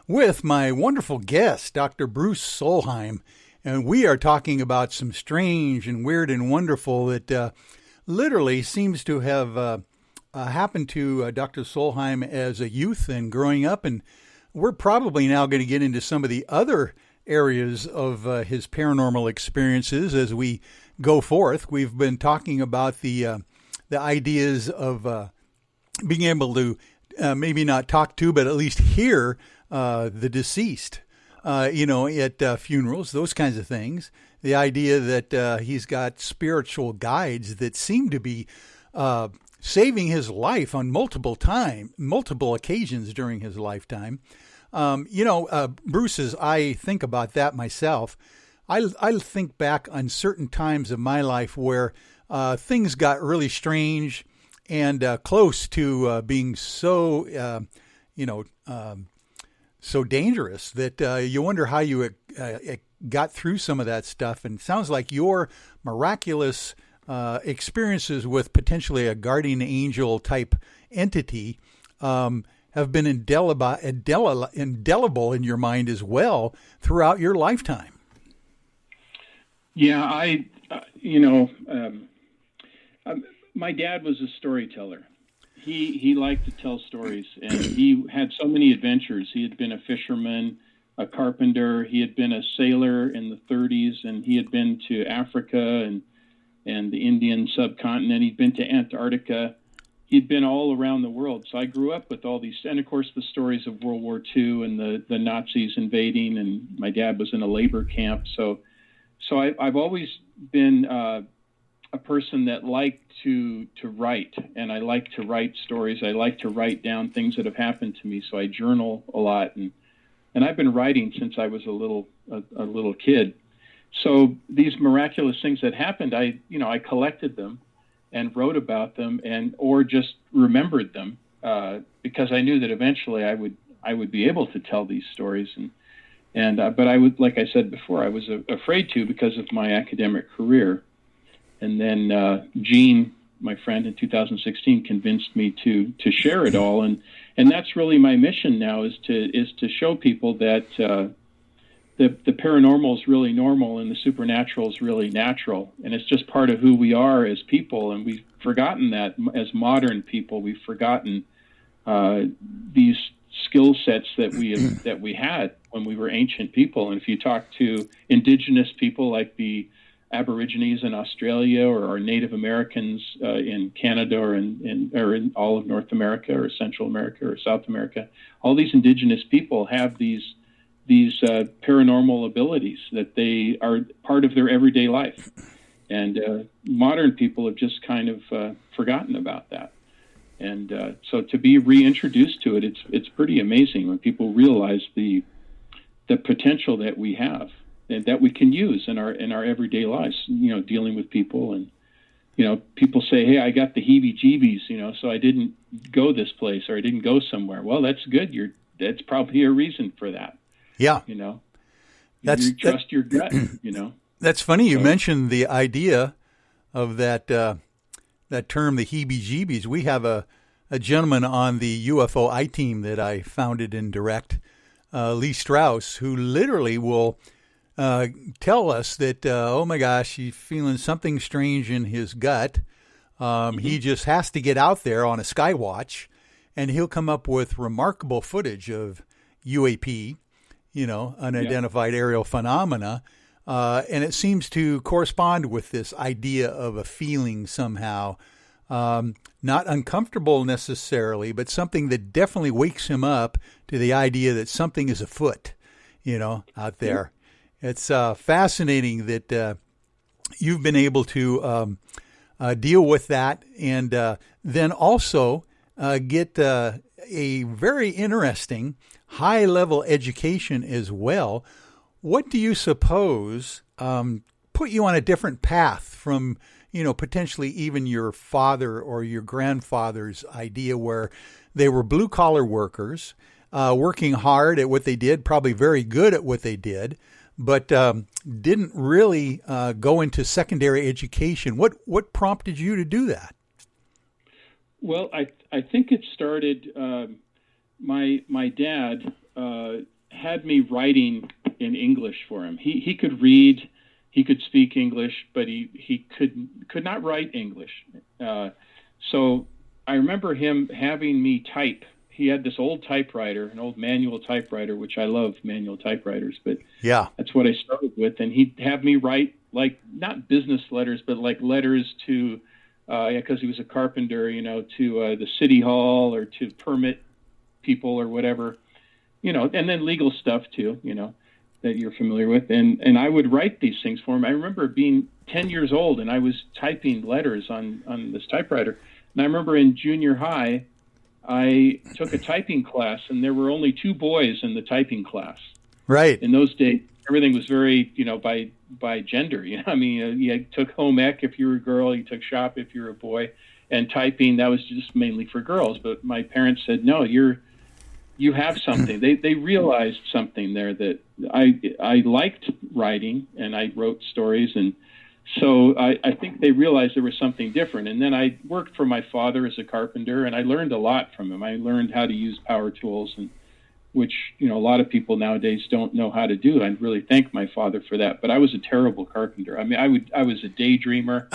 with my wonderful guest, Dr. Bruce Solheim. And we are talking about some strange and weird and wonderful that literally seems to have happened to Dr. Solheim as a youth and growing up. And we're probably now going to get into some of the other areas of his paranormal experiences as we go forth. We've been talking about the ideas of being able to maybe not talk to, but at least hear the deceased, at funerals, those kinds of things. The idea that he's got spiritual guides that seem to be saving his life on multiple occasions during his lifetime. Bruce, as I think about that myself, I think back on certain times of my life where things got really strange and close to being so, so dangerous that you wonder how you got through some of that stuff. And it sounds like your miraculous experiences with potentially a guardian angel type entity have been indelible in your mind as well throughout your lifetime. Yeah, my dad was a storyteller. He liked to tell stories, and he had so many adventures. He had been a fisherman, a carpenter. He had been a sailor in the 30s, and he had been to Africa and the Indian subcontinent. He'd been to Antarctica. He'd been all around the world. So I grew up with all these, and of course the stories of World War II and the Nazis invading, and my dad was in a labor camp. So I've always been a person that liked to write, and I like to write stories. I like to write down things that have happened to me. So I journal a lot, and I've been writing since I was a little kid. So these miraculous things that happened, I collected them and wrote about them, or just remembered them because I knew that eventually I would be able to tell these stories. But I would, like I said before, I was afraid to because of my academic career. And then Gene, my friend, in 2016 convinced me to share it all, and that's really my mission now is to show people that the paranormal is really normal and the supernatural is really natural, and it's just part of who we are as people. And we've forgotten that as modern people. We've forgotten these skill sets that we had when we were ancient people. And if you talk to indigenous people like the Aborigines in Australia, or our Native Americans in Canada, or in all of North America, or Central America, or South America, all these indigenous people have these paranormal abilities that they are part of their everyday life, and modern people have just kind of forgotten about that. And so to be reintroduced to it, it's pretty amazing when people realize the potential that we have and that we can use in our everyday lives, dealing with people. And, people say, hey, I got the heebie-jeebies, so I didn't go this place, or I didn't go somewhere. Well, that's good. That's probably a reason for that. Yeah. You trust your gut, That's funny. You mentioned the idea of that term, the heebie-jeebies. We have a gentleman on the UFO I-Team that I founded and direct, Lee Strauss, who literally will tell us that, oh my gosh, he's feeling something strange in his gut. He just has to get out there on a skywatch, and he'll come up with remarkable footage of UAP, unidentified aerial phenomena. And it seems to correspond with this idea of a feeling somehow, not uncomfortable necessarily, but something that definitely wakes him up to the idea that something is afoot, out there. It's fascinating that you've been able to deal with that, and then also get a very interesting high-level education as well. What do you suppose put you on a different path from, potentially even your father or your grandfather's idea, where they were blue-collar workers, working hard at what they did, probably very good at what they did, but didn't really go into secondary education? What prompted you to do that? Well, I think it started. My dad had me writing in English for him. He could read, he could speak English, but he could not write English. So I remember him having me type. He had this old typewriter, an old manual typewriter, which I love manual typewriters, but yeah, that's what I started with. And he'd have me write, like, not business letters, but like letters to, because he was a carpenter, to the city hall or to permit people or whatever, and then legal stuff too, that you're familiar with. And I would write these things for him. I remember being 10 years old and I was typing letters on this typewriter. And I remember in junior high, I took a typing class, and there were only 2 boys in the typing class. Right. In those days, everything was very, by gender. You took home ec if you were a girl, you took shop if you were a boy, and typing, that was just mainly for girls. But my parents said, no, you have something. They realized something there, that I liked writing, and I wrote stories, and so I think they realized there was something different. And then I worked for my father as a carpenter, and I learned a lot from him. I learned how to use power tools, and which, a lot of people nowadays don't know how to do. I really thank my father for that. But I was a terrible carpenter. I mean, I was a daydreamer.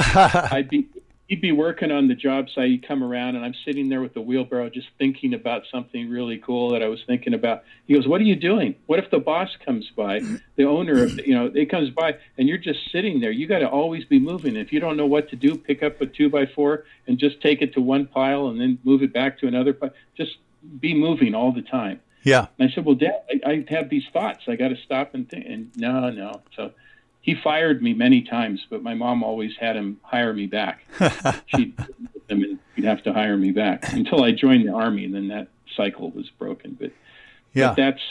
He'd be working on the job site. He'd come around, and I'm sitting there with the wheelbarrow just thinking about something really cool that I was thinking about. He goes, what are you doing? What if the boss comes by, the owner, it comes by, and you're just sitting there? You got to always be moving. If you don't know what to do, pick up a 2x4 and just take it to one pile and then move it back to another pile. Just be moving all the time. Yeah. And I said, well, Dad, I have these thoughts. I got to stop and think. And no. So he fired me many times, but my mom always had him hire me back. She'd he'd have to hire me back until I joined the Army, and then that cycle was broken. But that's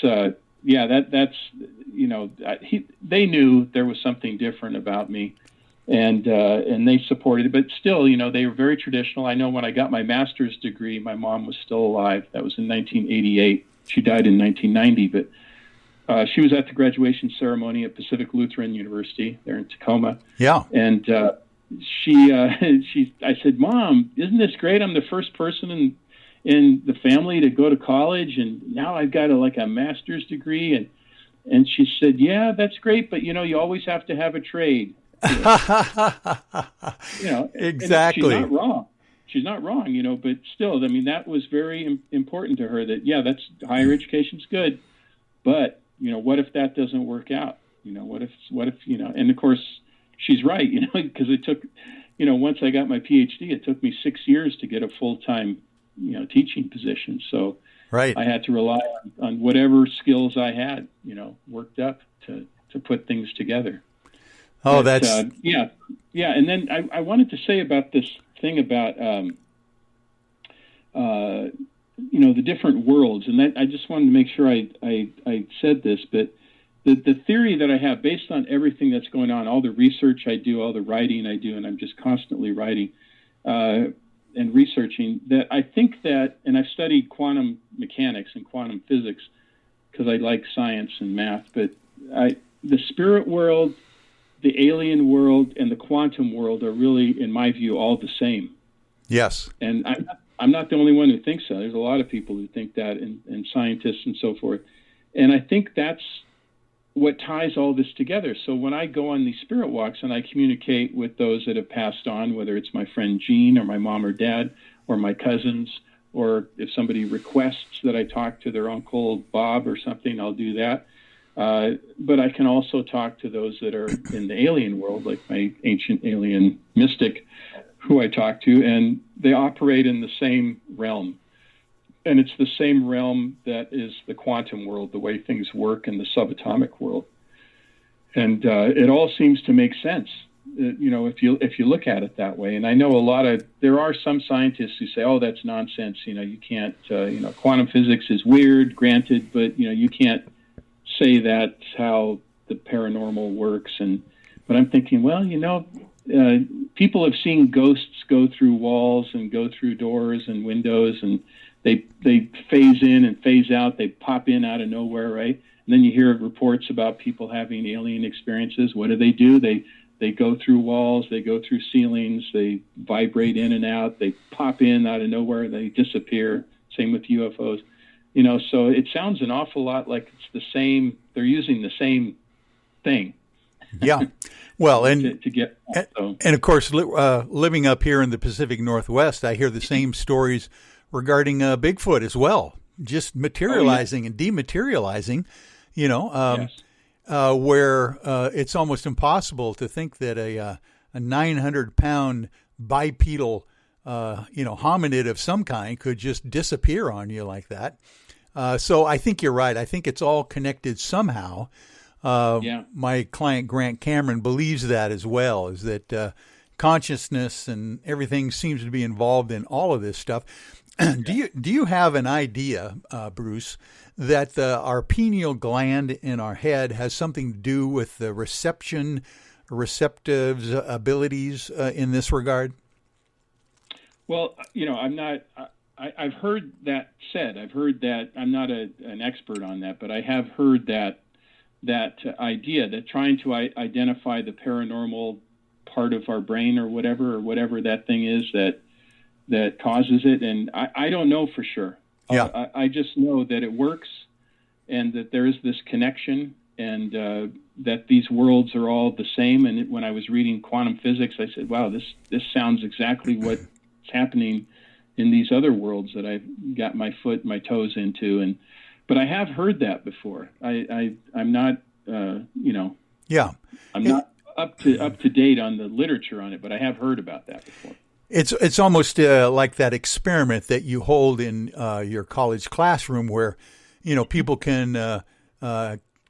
they knew there was something different about me, and they supported it. But still, they were very traditional. I know when I got my master's degree, my mom was still alive. That was in 1988. She died in 1990, but she was at the graduation ceremony at Pacific Lutheran University there in Tacoma. Yeah. And I said, Mom, isn't this great? I'm the first person in the family to go to college, and now I've got a master's degree. And she said, yeah, that's great, but you always have to have a trade. Exactly. She's not wrong, but still, I mean, that was very important to her, that, that's higher education's good, but what if that doesn't work out? What if, and of course she's right, because it took, once I got my Ph.D., it took me 6 years to get a full-time, teaching position. So right. I had to rely on whatever skills I had, worked up to put things together. Oh, but, that's... yeah. And then I wanted to say about this thing about, the different worlds, and that I just wanted to make sure I said this, but the theory that I have, based on everything that's going on, all the research I do, all the writing I do, and I'm just constantly writing and researching, that I think that, and I've studied quantum mechanics and quantum physics because I like science and math, but the spirit world, the alien world, and the quantum world are really, in my view, all the same. Yes. And I'm not the only one who thinks so. There's a lot of people who think that, and scientists and so forth. And I think that's what ties all this together. So when I go on these spirit walks and I communicate with those that have passed on, whether it's my friend Jean or my mom or dad or my cousins, or if somebody requests that I talk to their uncle Bob or something, I'll do that. But I can also talk to those that are in the alien world, like my ancient alien mystic who I talk to, and they operate in the same realm. And it's the same realm that is the quantum world, the way things work in the subatomic world. And it all seems to make sense, if you look at it that way. And I know there are some scientists who say, oh, that's nonsense. You can't, quantum physics is weird, granted, but, you can't say that's how the paranormal works. But I'm thinking, well, people have seen ghosts go through walls and go through doors and windows, and they phase in and phase out. They pop in out of nowhere, right? And then you hear reports about people having alien experiences. What do? They They go through walls, they go through ceilings, they vibrate in and out, they pop in out of nowhere, they disappear. Same with UFOs. So it sounds an awful lot like it's the same, they're using the same thing. Yeah. Well, and to get, and of course, living up here in the Pacific Northwest, I hear the same stories regarding Bigfoot as well, just materializing and dematerializing, where it's almost impossible to think that a 900-pound bipedal, hominid of some kind could just disappear on you like that. So I think you're right. I think it's all connected somehow. My client Grant Cameron believes that as well, is that consciousness and everything seems to be involved in all of this stuff. Do you have an idea, Bruce, that our pineal gland in our head has something to do with the receptive abilities in this regard? Well, I'm not. I've heard that said. I've heard that. I'm not an expert on that, but I have heard that idea that trying to identify the paranormal part of our brain or whatever that thing is that causes it. And I don't know for sure. Yeah. I just know that it works and that there is this connection and that these worlds are all the same. And when I was reading quantum physics, I said, wow, this sounds exactly what's happening in these other worlds that I've got my toes into. But I have heard that before. I'm not, Yeah. I'm not up to date on the literature on it, but I have heard about that before. It's almost like that experiment that you hold in your college classroom where, people can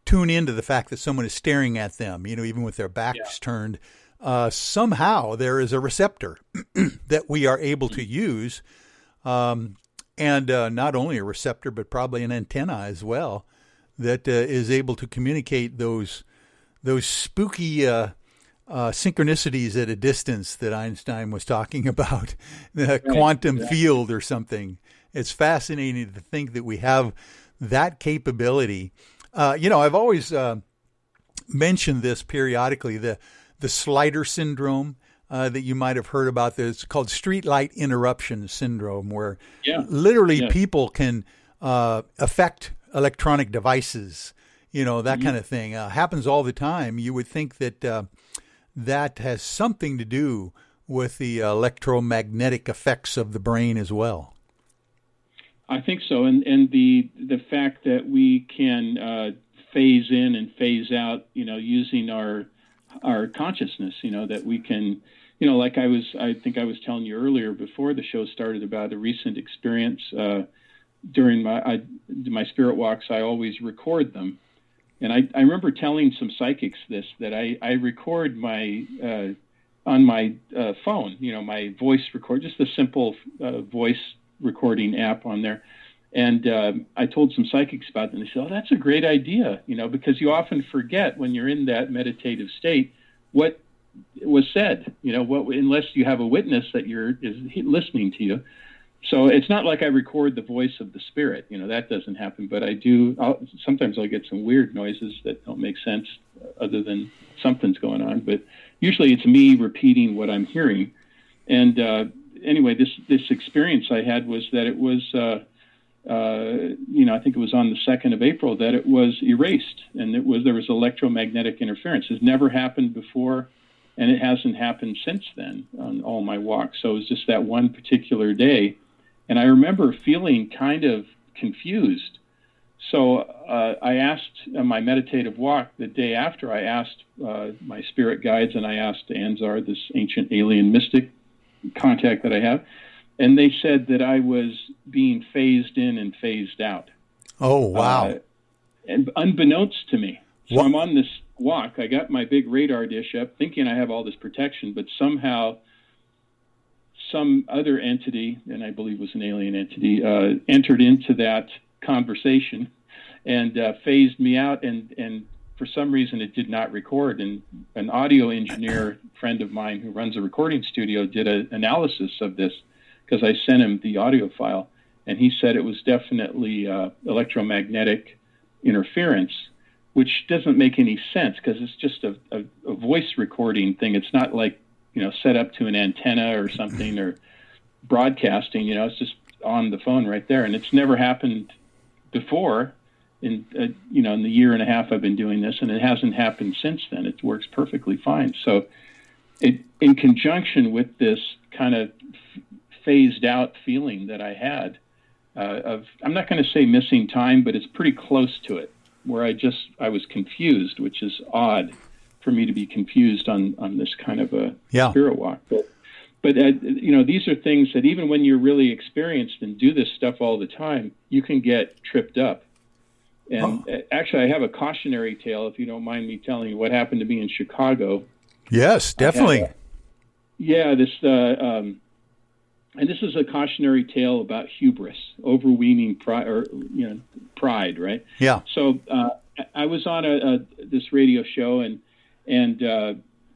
tune into the fact that someone is staring at them, even with their backs turned. Somehow there is a receptor that we are able to use. And not only a receptor, but probably an antenna as well, that is able to communicate those spooky synchronicities at a distance that Einstein was talking about, the quantum field or something. It's fascinating to think that we have that capability. I've always mentioned this periodically, the Slider syndrome. That you might have heard about. It's called streetlight interruption syndrome, where literally people can affect electronic devices, that kind of thing. Happens all the time. You would think that that has something to do with the electromagnetic effects of the brain as well. I think so, and the fact that we can phase in and phase out, using our consciousness, that we can. Like I think I was telling you earlier before the show started about a recent experience during my spirit walks. I always record them, and I remember telling some psychics that I record my on my phone, my voice record, just a simple voice recording app on there. And I told some psychics about it, and they said, "Oh, that's a great idea," because you often forget when you're in that meditative state what was said, unless you have a witness that is listening to you. So it's not like I record the voice of the spirit, that doesn't happen, but I do. Sometimes I'll get some weird noises that don't make sense other than something's going on, but usually it's me repeating what I'm hearing. And anyway, this experience I had was that it was, I think it was on the 2nd of April that it was erased, and there was electromagnetic interference. It's never happened before. And it hasn't happened since then on all my walks. So it was just that one particular day. And I remember feeling kind of confused. So I asked on my meditative walk the day after, I asked my spirit guides, and I asked Anzar, this ancient alien mystic contact that I have. And they said that I was being phased in and phased out. Oh, wow. And unbeknownst to me. So I'm on this walk. I got my big radar dish up thinking I have all this protection, but somehow some other entity, and I believe was an alien entity, entered into that conversation and phased me out, and for some reason it did not record. And an audio engineer friend of mine who runs a recording studio did an analysis of this because I sent him the audio file, and he said it was definitely electromagnetic interference. which doesn't make any sense because it's just a voice recording thing. It's not like, set up to an antenna or something or broadcasting. It's just on the phone right there, and it's never happened before in the year and a half I've been doing this, and it hasn't happened since then. It works perfectly fine. So in conjunction with this kind of phased out feeling that I had I'm not going to say missing time, but it's pretty close to it, where I was confused, which is odd for me to be confused on this kind of a spirit walk. But these are things that even when you're really experienced and do this stuff all the time, you can get tripped up. And actually, I have a cautionary tale, if you don't mind me telling you what happened to me in Chicago. Yes, definitely. And this is a cautionary tale about hubris, overweening pride, right? Yeah. So I was on this radio show, and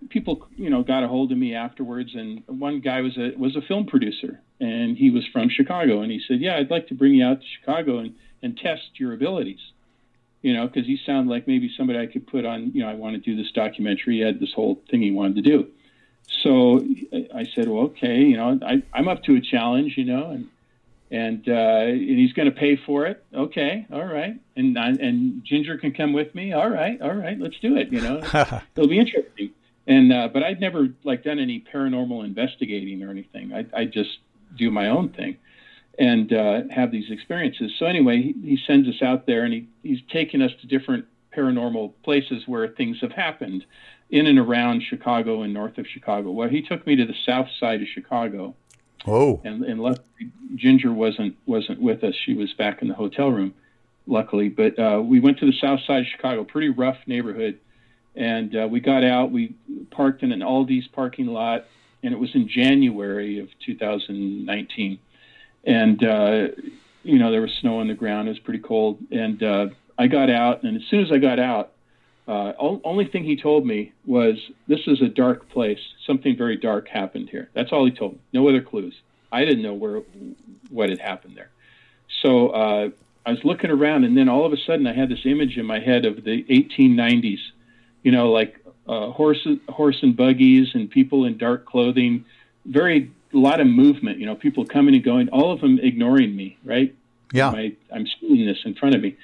people, got a hold of me afterwards, and one guy was a film producer, and he was from Chicago, and he said, "Yeah, I'd like to bring you out to Chicago and test your abilities, because you sound like maybe somebody I could put on. I want to do this documentary." He had this whole thing he wanted to do. So I said, "Well, okay, I'm up to a challenge, and he's going to pay for it. Okay, all right, and Ginger can come with me. All right, let's do it. It'll be interesting." And but I'd never done any paranormal investigating or anything. I just do my own thing and have these experiences. So anyway, he sends us out there, and he's taken us to different paranormal places where things have happened in and around Chicago and north of Chicago. Well, he took me to the south side of Chicago. Oh. And luckily, Ginger wasn't with us. She was back in the hotel room, luckily. But we went to the south side of Chicago, pretty rough neighborhood. And we got out. We parked in an Aldi's parking lot, and it was in January of 2019. And, there was snow on the ground. It was pretty cold. And I got out, and as soon as I got out, only thing he told me was, "This is a dark place. Something very dark happened here." That's all he told me. No other clues. I didn't know what had happened there. So I was looking around, and then all of a sudden I had this image in my head of the 1890s, horse and buggies and people in dark clothing, a lot of movement, people coming and going, all of them ignoring me, right? Yeah. I'm seeing this in front of me.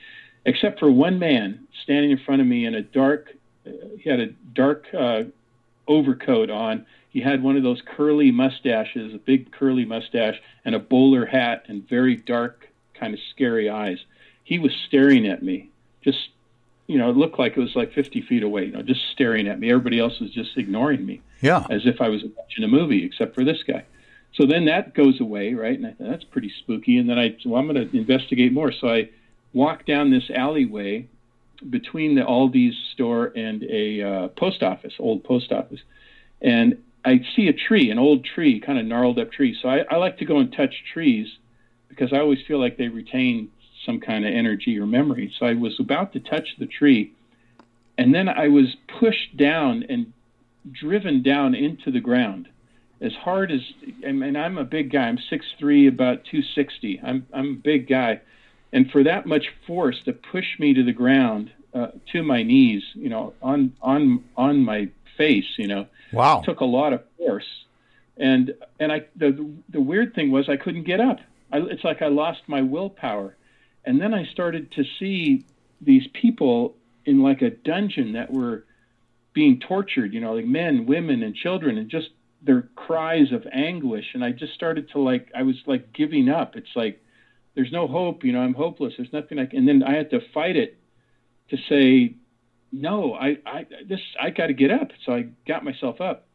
Except for one man standing in front of me in he had a dark overcoat on. He had one of those curly mustaches, a big curly mustache, and a bowler hat, and very dark, kind of scary eyes. He was staring at me, just, it looked like it was like 50 feet away, just staring at me. Everybody else was just ignoring me. Yeah. As if I was watching a movie, except for this guy. So then that goes away, right? And I thought, that's pretty spooky. And then I'm going to investigate more. So I walk down this alleyway between the Aldi's store and a old post office. And I see a tree, an old tree, kind of gnarled up tree. So I like to go and touch trees because I always feel like they retain some kind of energy or memory. So I was about to touch the tree, and then I was pushed down and driven down into the ground as hard as, and I'm a big guy. I'm 6'3", about 260. I'm a big guy. And for that much force to push me to the ground, to my knees, on my face, wow, took a lot of force. And the weird thing was I couldn't get up. It's like I lost my willpower. And then I started to see these people in like a dungeon that were being tortured, like men, women, and children, and just their cries of anguish. And I just started to I was like giving up. It's like, there's no hope, I'm hopeless. There's nothing and then I had to fight it to say, no, I got to get up. So I got myself up.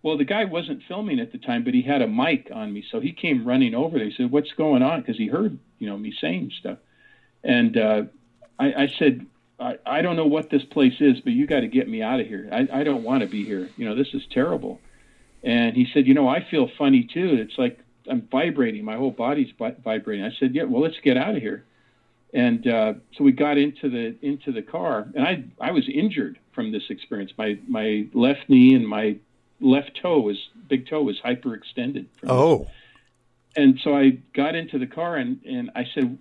Well, the guy wasn't filming at the time, but he had a mic on me. So he came running over there. He said, "What's going on?" Because he heard, me saying stuff. And I said, I don't know what this place is, but you got to get me out of here. I don't want to be here. This is terrible. And he said, I feel funny too. It's like I'm vibrating. My whole body's vibrating. I said, yeah, well, let's get out of here. And so we got into the car, and I was injured from this experience. My left knee and my left big toe was hyperextended. Oh. And so I got into the car, and I said,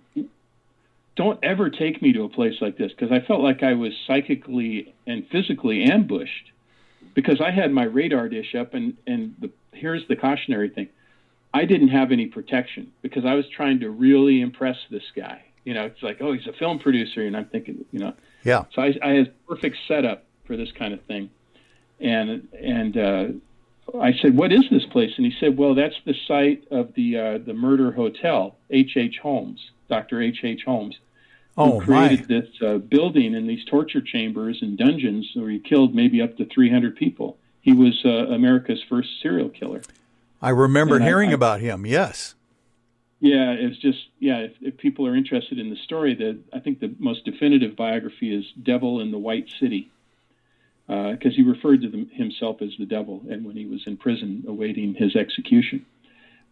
don't ever take me to a place like this, because I felt like I was psychically and physically ambushed, because I had my radar dish up, and here's the cautionary thing. I didn't have any protection because I was trying to really impress this guy. It's like, oh, he's a film producer, and I'm thinking, Yeah. So I had perfect setup for this kind of thing. And I said, what is this place? And he said, well, that's the site of the murder hotel, H.H. Holmes, Dr. H.H. Holmes, who created this building and these torture chambers and dungeons where he killed maybe up to 300 people. He was America's first serial killer. I remember hearing about him, yes. Yeah, it's just, if people are interested in the story, I think the most definitive biography is Devil in the White City, because he referred to himself as the devil, and when he was in prison awaiting his execution.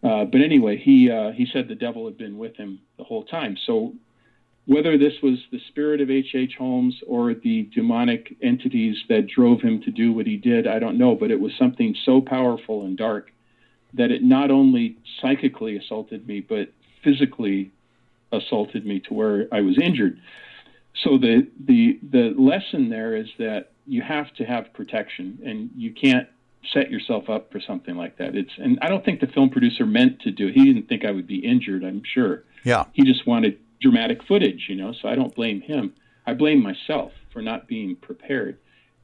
But anyway, he said the devil had been with him the whole time. So whether this was the spirit of H.H. Holmes or the demonic entities that drove him to do what he did, I don't know, but it was something so powerful and dark that it not only psychically assaulted me, but physically assaulted me to where I was injured. So the lesson there is that you have to have protection, and you can't set yourself up for something like that. And I don't think the film producer meant to do it. He didn't think I would be injured, I'm sure. Yeah. He just wanted dramatic footage, so I don't blame him. I blame myself for not being prepared.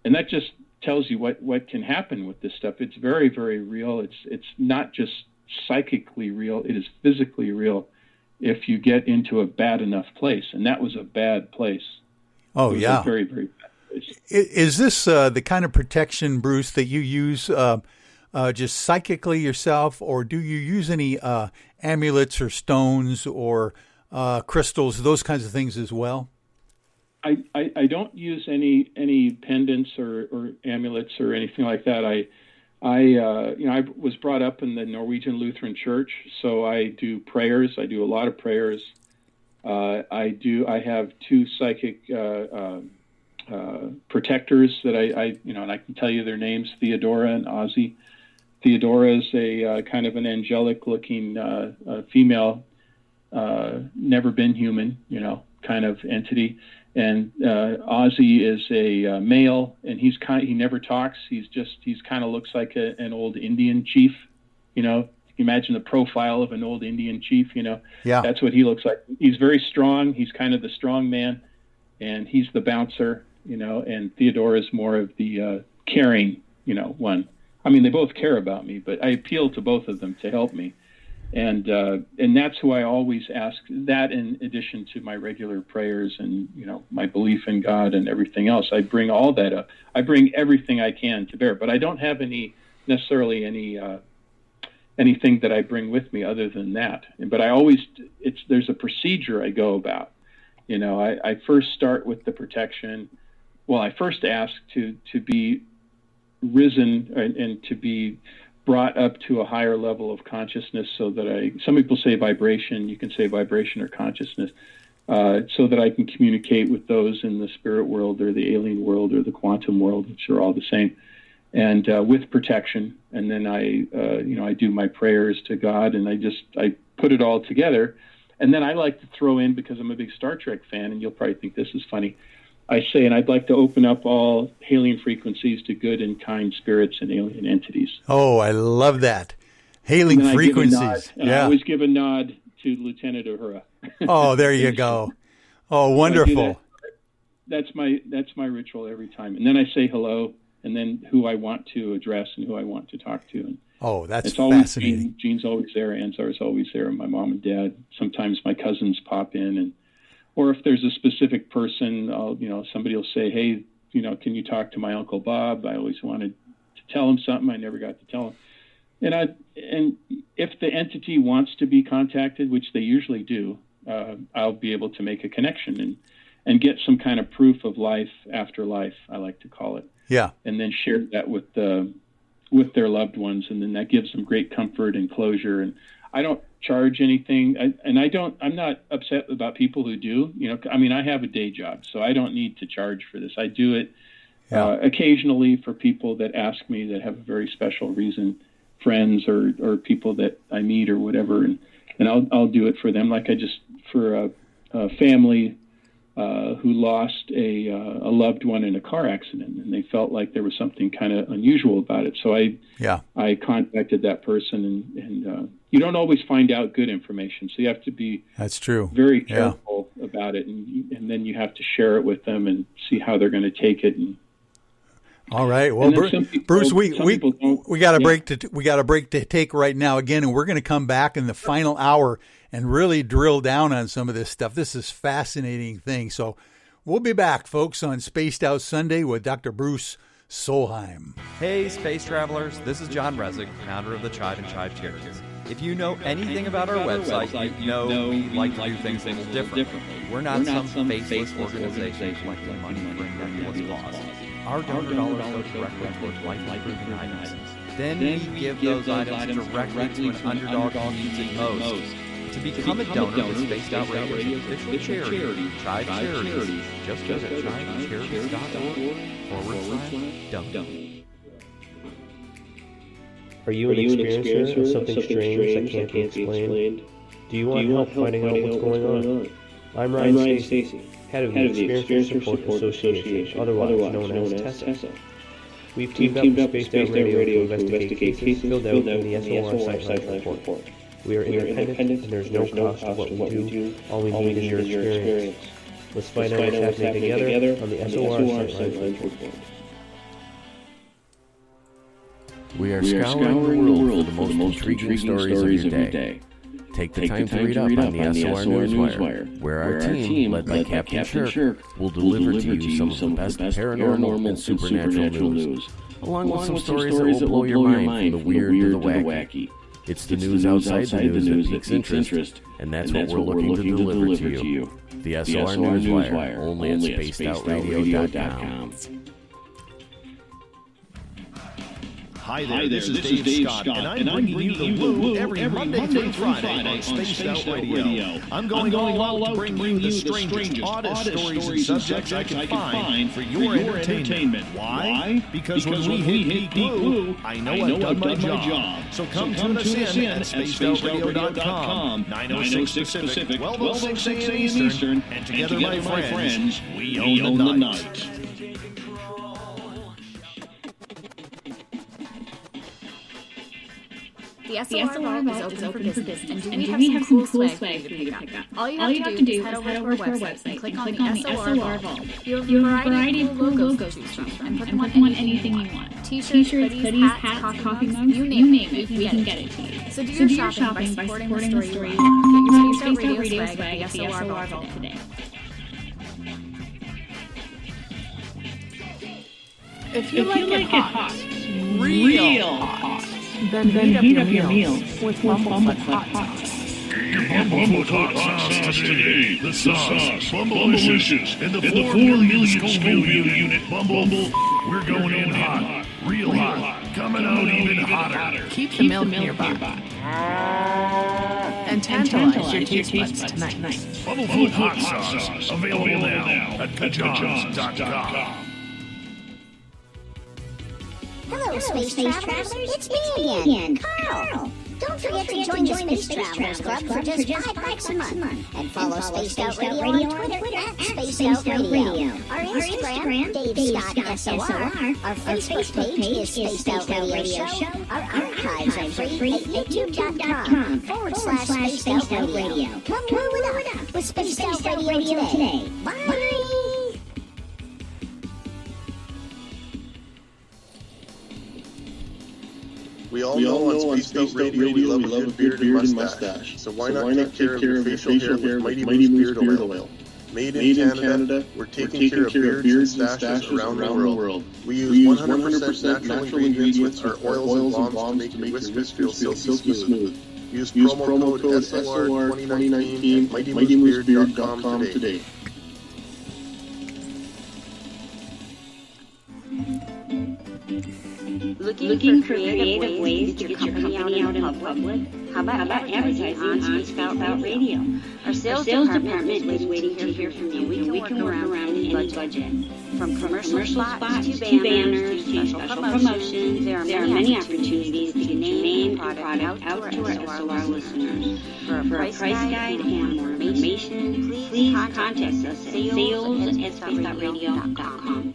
And that just tells you what can happen with this stuff. It's very, very real. It's not just psychically real. It is physically real if you get into a bad enough place. And that was a bad place. Oh, it was yeah. A very, very bad place. Is this the kind of protection, Bruce, that you use just psychically yourself, or do you use any amulets or stones or crystals, those kinds of things as well? I don't use any pendants or amulets or anything like that. I was brought up in the Norwegian Lutheran Church, so I do prayers. I do a lot of prayers. I have two psychic protectors that and I can tell you their names, Theodora and Ozzy. Theodora is a kind of an angelic-looking female, never been human, kind of entity. And Ozzy is a male, and he never talks. He's kind of looks like an old Indian chief. Imagine the profile of an old Indian chief. Yeah. That's what he looks like. He's very strong. He's kind of the strong man, and he's the bouncer. And Theodora is more of the caring, one. I mean, they both care about me, but I appeal to both of them to help me. And that's who I always ask, that in addition to my regular prayers and, my belief in God and everything else. I bring all that up. I bring everything I can to bear, but I don't have necessarily anything that I bring with me other than that. But there's a procedure I go about. I first start with the protection. Well, I first ask to be risen and to be brought up to a higher level of consciousness, so that some people say vibration, you can say vibration or consciousness, so that I can communicate with those in the spirit world or the alien world or the quantum world, which are all the same, and with protection. And then I do my prayers to God, and I put it all together. And then I like to throw in, because I'm a big Star Trek fan, and you'll probably think this is funny, I say, and I'd like to open up all hailing frequencies to good and kind spirits and alien entities. Oh, I love that. Hailing frequencies. I always give a nod to Lieutenant Uhura. Oh, there you go. Oh, wonderful. That's my ritual every time. And then I say hello, and then who I want to address and who I want to talk to. And that's it's always fascinating. Jean's always there. Ansar's always there. My mom and dad. Sometimes my cousins pop in, or if there's a specific person, somebody will say, hey, can you talk to my Uncle Bob? I always wanted to tell him something. I never got to tell him. And if the entity wants to be contacted, which they usually do, I'll be able to make a connection and get some kind of proof of life after life, I like to call it. Yeah. And then share that with their loved ones, and then that gives them great comfort and closure. And I don't charge anything, I'm not upset about people who do. I have a day job, so I don't need to charge for this. I do it occasionally for people that ask me, that have a very special reason, friends or people that I meet or whatever, and I'll do it for them. Like I just for family who lost a loved one in a car accident, and they felt like there was something kind of unusual about it. So I contacted that person, and you don't always find out good information, so you have to be very careful about it, and then you have to share it with them and see how they're going to take it. And all right, well, Bruce, we got a break to take right now again, and we're going to come back in the final hour and really drill down on some of this stuff. This is fascinating thing. So we'll be back, folks, on Spaced Out Sunday with Dr. Bruce Solheim. Hey, space travelers, this is John Resig, founder of the Chive and Chive Charities. If you know anything about our website, you know we like to do things a little differently. We're not some faceless organization collecting money for a nebulous cause. Our donor dollars go directly towards life-improving items. Then we give those items directly to an underdog who needs it most. To become a donor with Spaced Out Radio's official charity, Chive Charities, just go to chivecharities.org/donate. Are you an experiencer of something strange that can't be explained? Do you want help finding out what's going on? I'm Ryan Stacy, head of the Experiencer Support Association, otherwise known as TESSA. We've teamed up with Spaced Out Radio to investigate cases filled out in the SOR Sightline Report. We are independent, and there's no cost to what we do. All we need is your experience. Let's find out what's happening together on the SOR Sightline Report. We are scouring the world for the most intriguing stories of your day. Take the time to read up on the SOR Newswire, where our team, led by Captain Shirk, will deliver to you some of the best paranormal and supernatural news, along with some stories that will blow your mind from the weird to the wacky. It's the news outside the news that piques interest, and that's what we're looking to deliver to you. The SOR Newswire, only at spacedoutradio.com. Hi there, this is Dave Scott, and I'm bringing you the Woo every Monday through Friday on Spaced Out Radio. I'm going all out to bring you the strangest, oddest stories and subjects I can find for your entertainment. Why? Because when we hit peak Woo, I know I've done my job. So come tune us in at spacedoutradio.com, 9:06 Pacific, 12:06 a.m. Eastern, and together, my friends, we own the night. The SOR Vault is open for business, and we have some cool swag for you to pick up. All you have to do is head over to our website and click on the SOR Vault. You have a variety of cool logos to choose from, and put them on anything you want. T-shirts, hoodies, hats, coffee mugs, you name it, we can get it to you. So do your shopping by supporting the story. Get your Spaced Out Radio swag at the SOR Vault today. If you like it hot, real hot, then heat up your meals with Bumblefoot Hot Sauce. Get your Bumblefoot Hot Sauce today. The sauce, Bumblelicious, and the 4 million Scoville unit Bumble. We're going in hot, real hot, coming out even hotter. Keep the milk nearby. And tantalize your taste buds tonight. Bumblefoot Hot Sauce, available now at kajans.com. Hello, Space Travelers. It's me again, Carl. Don't forget to join the Space Travelers Club for just $5 a month. And follow Spaced Out Radio on Twitter at Spaced Out Radio. Our Instagram, Dave Scott SOR. Our Facebook page is Spaced Out Radio Show. Our archives are free at youtube.com/Spaced Out Radio. Come woo it up with Spaced Out Radio today. Bye! We all know on Spaced Out Radio we love a good beard and mustache. So why not take care of your facial hair with Mighty Moose Beard Oil? Made in Canada, we're taking care of beards and stashes around the world. We use 100% natural ingredients with our oils and balms to make your whiskers feel silky smooth. Use promo code SOR2019 at MightyMooseBeard.com today. Looking for creative ways to get your company out in the public? How about advertising on Spaced Out Radio? Our sales department is waiting to hear from you. We can work around any budget. From commercial spots to banners to special promotions, there are many opportunities to get your name and product out to our SOR listeners. For a price guide and more information, please contact us at sales@spacedoutradio.com.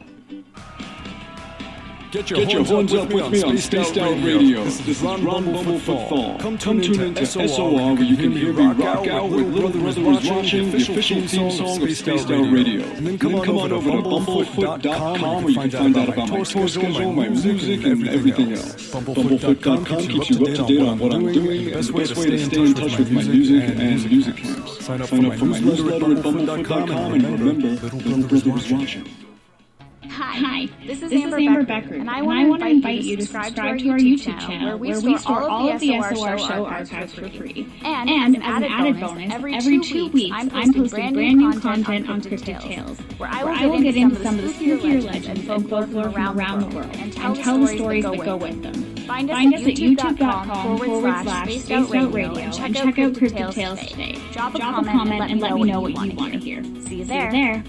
Get your horns up with me on Spaced Out Radio. This is Ron Bumblefoot Fall. Come tune into SOR where you can hear me rock out with Little Brothers watching the official theme song of Spaced Out Radio. And then come on over to bumblefoot.com where you can find out about my tour schedule, my music, and everything else. Bumblefoot.com keeps you up to date on what I'm doing, and the best way to stay in touch with my music and music camps. Sign up for my newsletter at bumblefoot.com, and remember, Little Brothers watching. Hi, this is Amber Becker, and I want to invite you to subscribe to our YouTube channel where we store all of the SOR show archives for free. And as an added bonus, every 2 weeks, I'm posting brand new content on Cryptic Tales, where I will get into some of the spookier legends and folklore from around the world, and tell the stories that go with them. Find us at youtube.com/spacedoutradio and check out Cryptic Tales today. Drop a comment and let me know what you want to hear. See you there.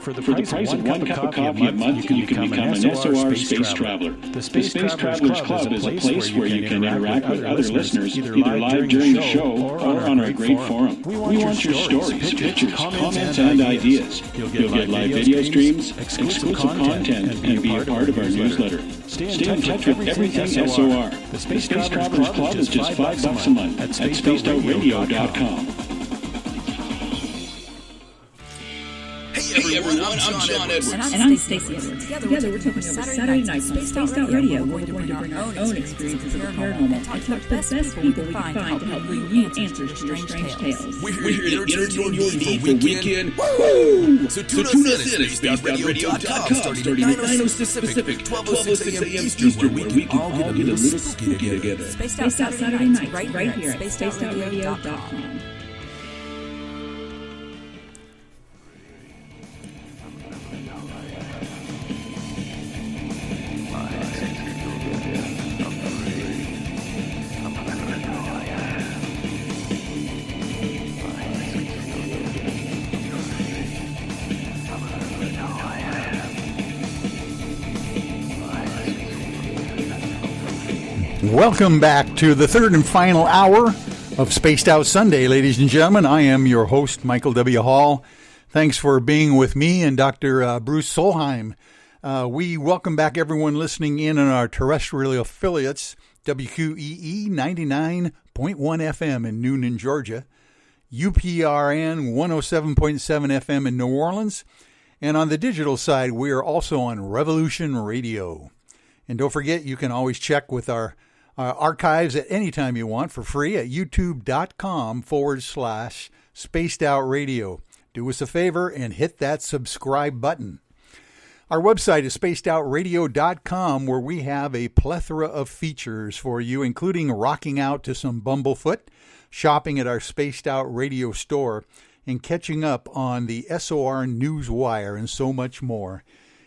For the price of one cup of coffee a month, you can become an SOR Space Traveler. The Space Travelers Club is a place where you can interact with other listeners, either live during the show or on our great forum. We want your stories, pictures, comments, and ideas. You'll get live video streams, exclusive content, and be a part of our newsletter. Stay in touch with everything SOR. The Space Travelers Club is just $5 a month at spacedoutradio.com. Hey everyone, I'm John Edwards. And I'm Stacey Edwards. Together we're taking over Saturday night Spaced Out Radio. We're going to bring our own experiences of the paranormal and talk to the best people we can find to help bring you answers to your strange tales. We're here to entertain your need for weekend. Woo! So tune us in at spacedoutradio.com starting at 9:06 Pacific, 12:06 a.m. Eastern, where we can all get a little spooky together. Spaced Out Saturday night right here at spacedoutradio.com. Welcome back to the third and final hour of Spaced Out Sunday, ladies and gentlemen. I am your host, Michael W. Hall. Thanks for being with me and Dr. Bruce Solheim. We welcome back everyone listening in on our terrestrial affiliates, WQEE 99.1 FM in Noonan, Georgia, UPRN 107.7 FM in New Orleans, and on the digital side, we are also on Revolution Radio. And don't forget, you can always check with our archives at any time you want for free at youtube.com/Spaced Out Radio. Do us a favor and hit that subscribe button. Our website is spacedoutradio.com, where we have a plethora of features for you, including rocking out to some Bumblefoot, shopping at our Spaced Out Radio store, and catching up on the SOR Newswire and so much more.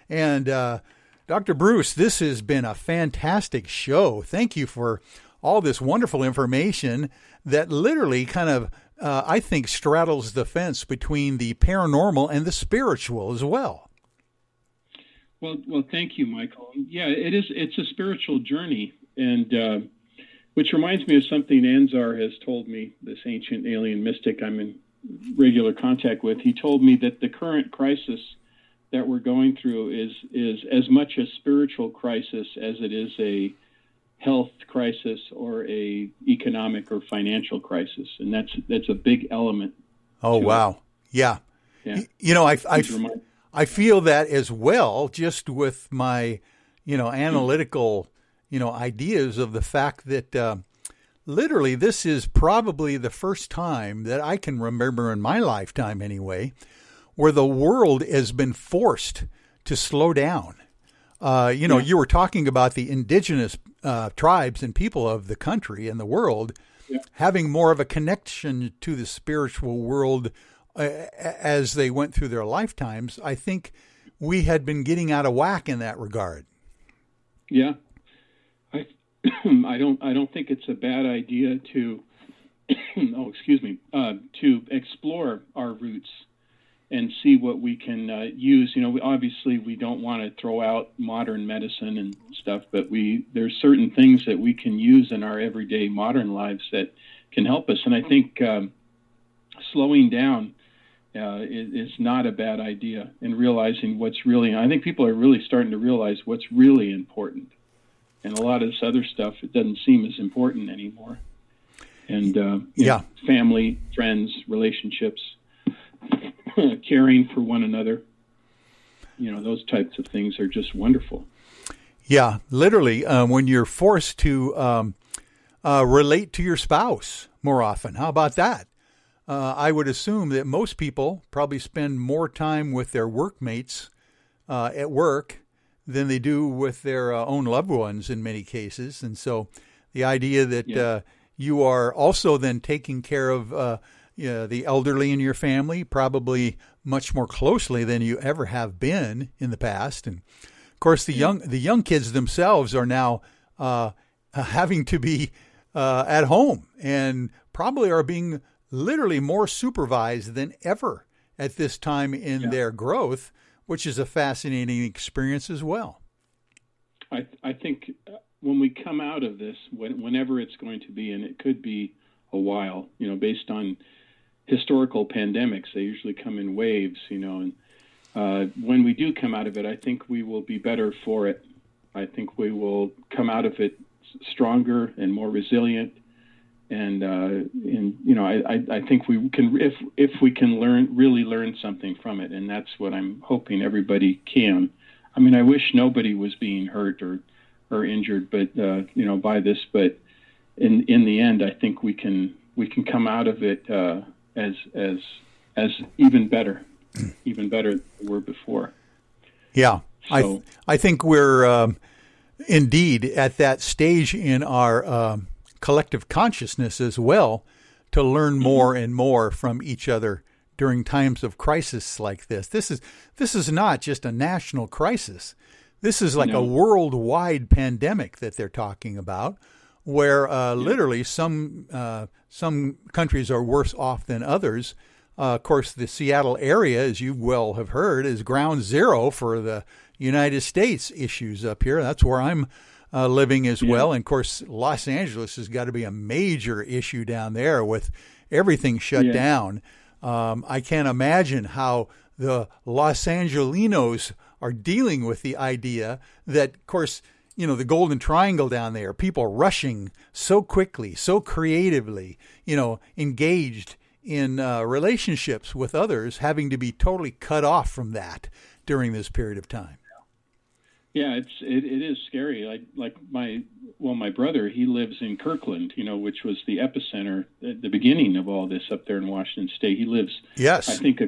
And Dr. Bruce, this has been a fantastic show. Thank you for all this wonderful information that literally kind of, I think, straddles the fence between the paranormal and the spiritual as well. Well, thank you, Michael. Yeah, it is. It's a spiritual journey, and which reminds me of something Anzar has told me, this ancient alien mystic I'm in regular contact with. He told me that the current crisis that we're going through is as much a spiritual crisis as it is a health crisis or a economic or financial crisis, and that's a big element. Oh wow, yeah. You know, I feel that as well, just with my analytical ideas of the fact that literally this is probably the first time that I can remember in my lifetime anyway, where the world has been forced to slow down. You were talking about the indigenous tribes and people of the country and the world having more of a connection to the spiritual world as they went through their lifetimes. I think we had been getting out of whack in that regard. Yeah. I don't think it's a bad idea to to explore our roots and see what we can use. Obviously we don't want to throw out modern medicine and stuff, but there's certain things that we can use in our everyday modern lives that can help us. And I think slowing down is not a bad idea, and realizing I think people are really starting to realize what's really important. And a lot of this other stuff, it doesn't seem as important anymore. And family, friends, relationships, caring for one another, those types of things are just wonderful. Yeah, literally, when you're forced to relate to your spouse more often. How about that? I would assume that most people probably spend more time with their workmates at work than they do with their own loved ones in many cases. And so the idea that you are also then taking care of the elderly in your family, probably much more closely than you ever have been in the past. And of course, the young kids themselves are now having to be at home, and probably are being literally more supervised than ever at this time in their growth, which is a fascinating experience as well. I think when we come out of this, whenever it's going to be, and it could be a while, based on historical pandemics, they usually come in waves, and when we do come out of it, I think we will be better for it. I think we will come out of it stronger and more resilient. And I think we can, if we can really learn something from it, and that's what I'm hoping everybody can. I mean, I wish nobody was being hurt or injured, but by this. But in the end, I think we can come out of it as even better than we were before. Yeah, so, I think we're indeed at that stage in our collective consciousness as well, to learn more and more from each other during times of crisis like this. This is not just a national crisis. This is like a worldwide pandemic that they're talking about, where literally some countries are worse off than others. Of course, the Seattle area, as you well have heard, is ground zero for the United States issues up here. That's where I'm living as well. And of course, Los Angeles has got to be a major issue down there with everything shut down. I can't imagine how the Los Angelinos are dealing with the idea that, of course, the Golden Triangle down there, people rushing so quickly, so creatively, engaged in relationships with others, having to be totally cut off from that during this period of time. Yeah, it is scary. Like my brother, he lives in Kirkland, which was the epicenter at the beginning of all this up there in Washington State. He lives, I think, a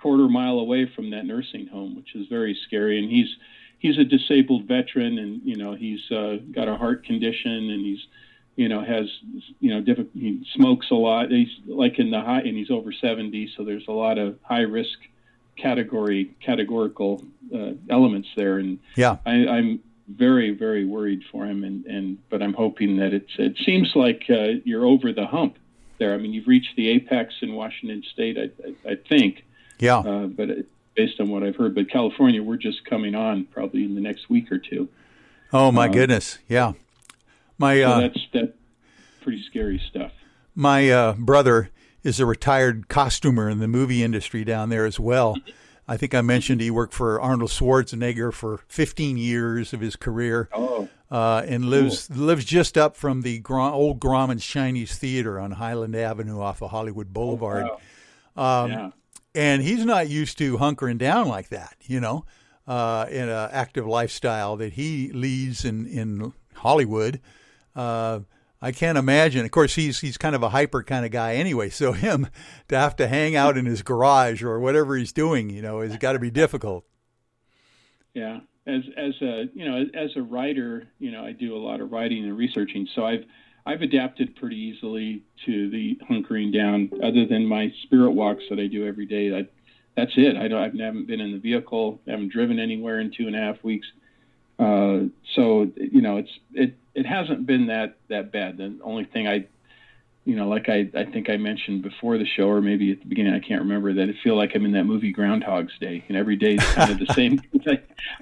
quarter mile away from that nursing home, which is very scary. And he's a disabled veteran, and he's got a heart condition, and he's has he smokes a lot. He's like in the high, and he's over 70, so there's a lot of high risk categorical elements there, and I'm very, very worried for him, but I'm hoping that it seems like you're over the hump there. I mean, you've reached the apex in Washington State, I think. But based on what I've heard, but California, we're just coming on probably in the next week or two. Oh my goodness, yeah. So that's pretty scary stuff. My brother is a retired costumer in the movie industry down there as well. I think I mentioned he worked for Arnold Schwarzenegger for 15 years of his career, and lives just up from the old Grauman's Chinese Theater on Highland Avenue off of Hollywood Boulevard. And he's not used to hunkering down like that, in an active lifestyle that he leads in Hollywood. I can't imagine. Of course, he's kind of a hyper kind of guy anyway. So him to have to hang out in his garage or whatever he's doing, has got to be difficult. Yeah, as a writer, I do a lot of writing and researching. So I've adapted pretty easily to the hunkering down. Other than my spirit walks that I do every day, that's it. I haven't been in the vehicle, haven't driven anywhere in 2.5 weeks. So it hasn't been that bad. The only thing like I think I mentioned before the show, or maybe at the beginning, I can't remember, that I feel like I'm in that movie Groundhog's Day, and every day is kind of the same.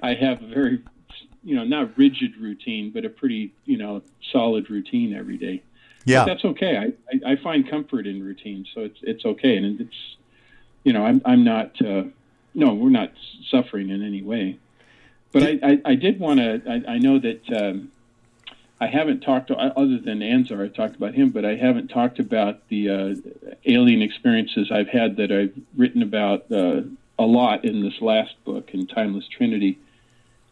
I have a very, not rigid routine, but a pretty, solid routine every day. Yeah. But that's okay. I find comfort in routine, so it's okay. And it's, I'm not, no, we're not suffering in any way. But I did want to, I know that I haven't talked, other than Anzar, I talked about him, but I haven't talked about the alien experiences I've had that I've written about a lot in this last book, in Timeless Trinity.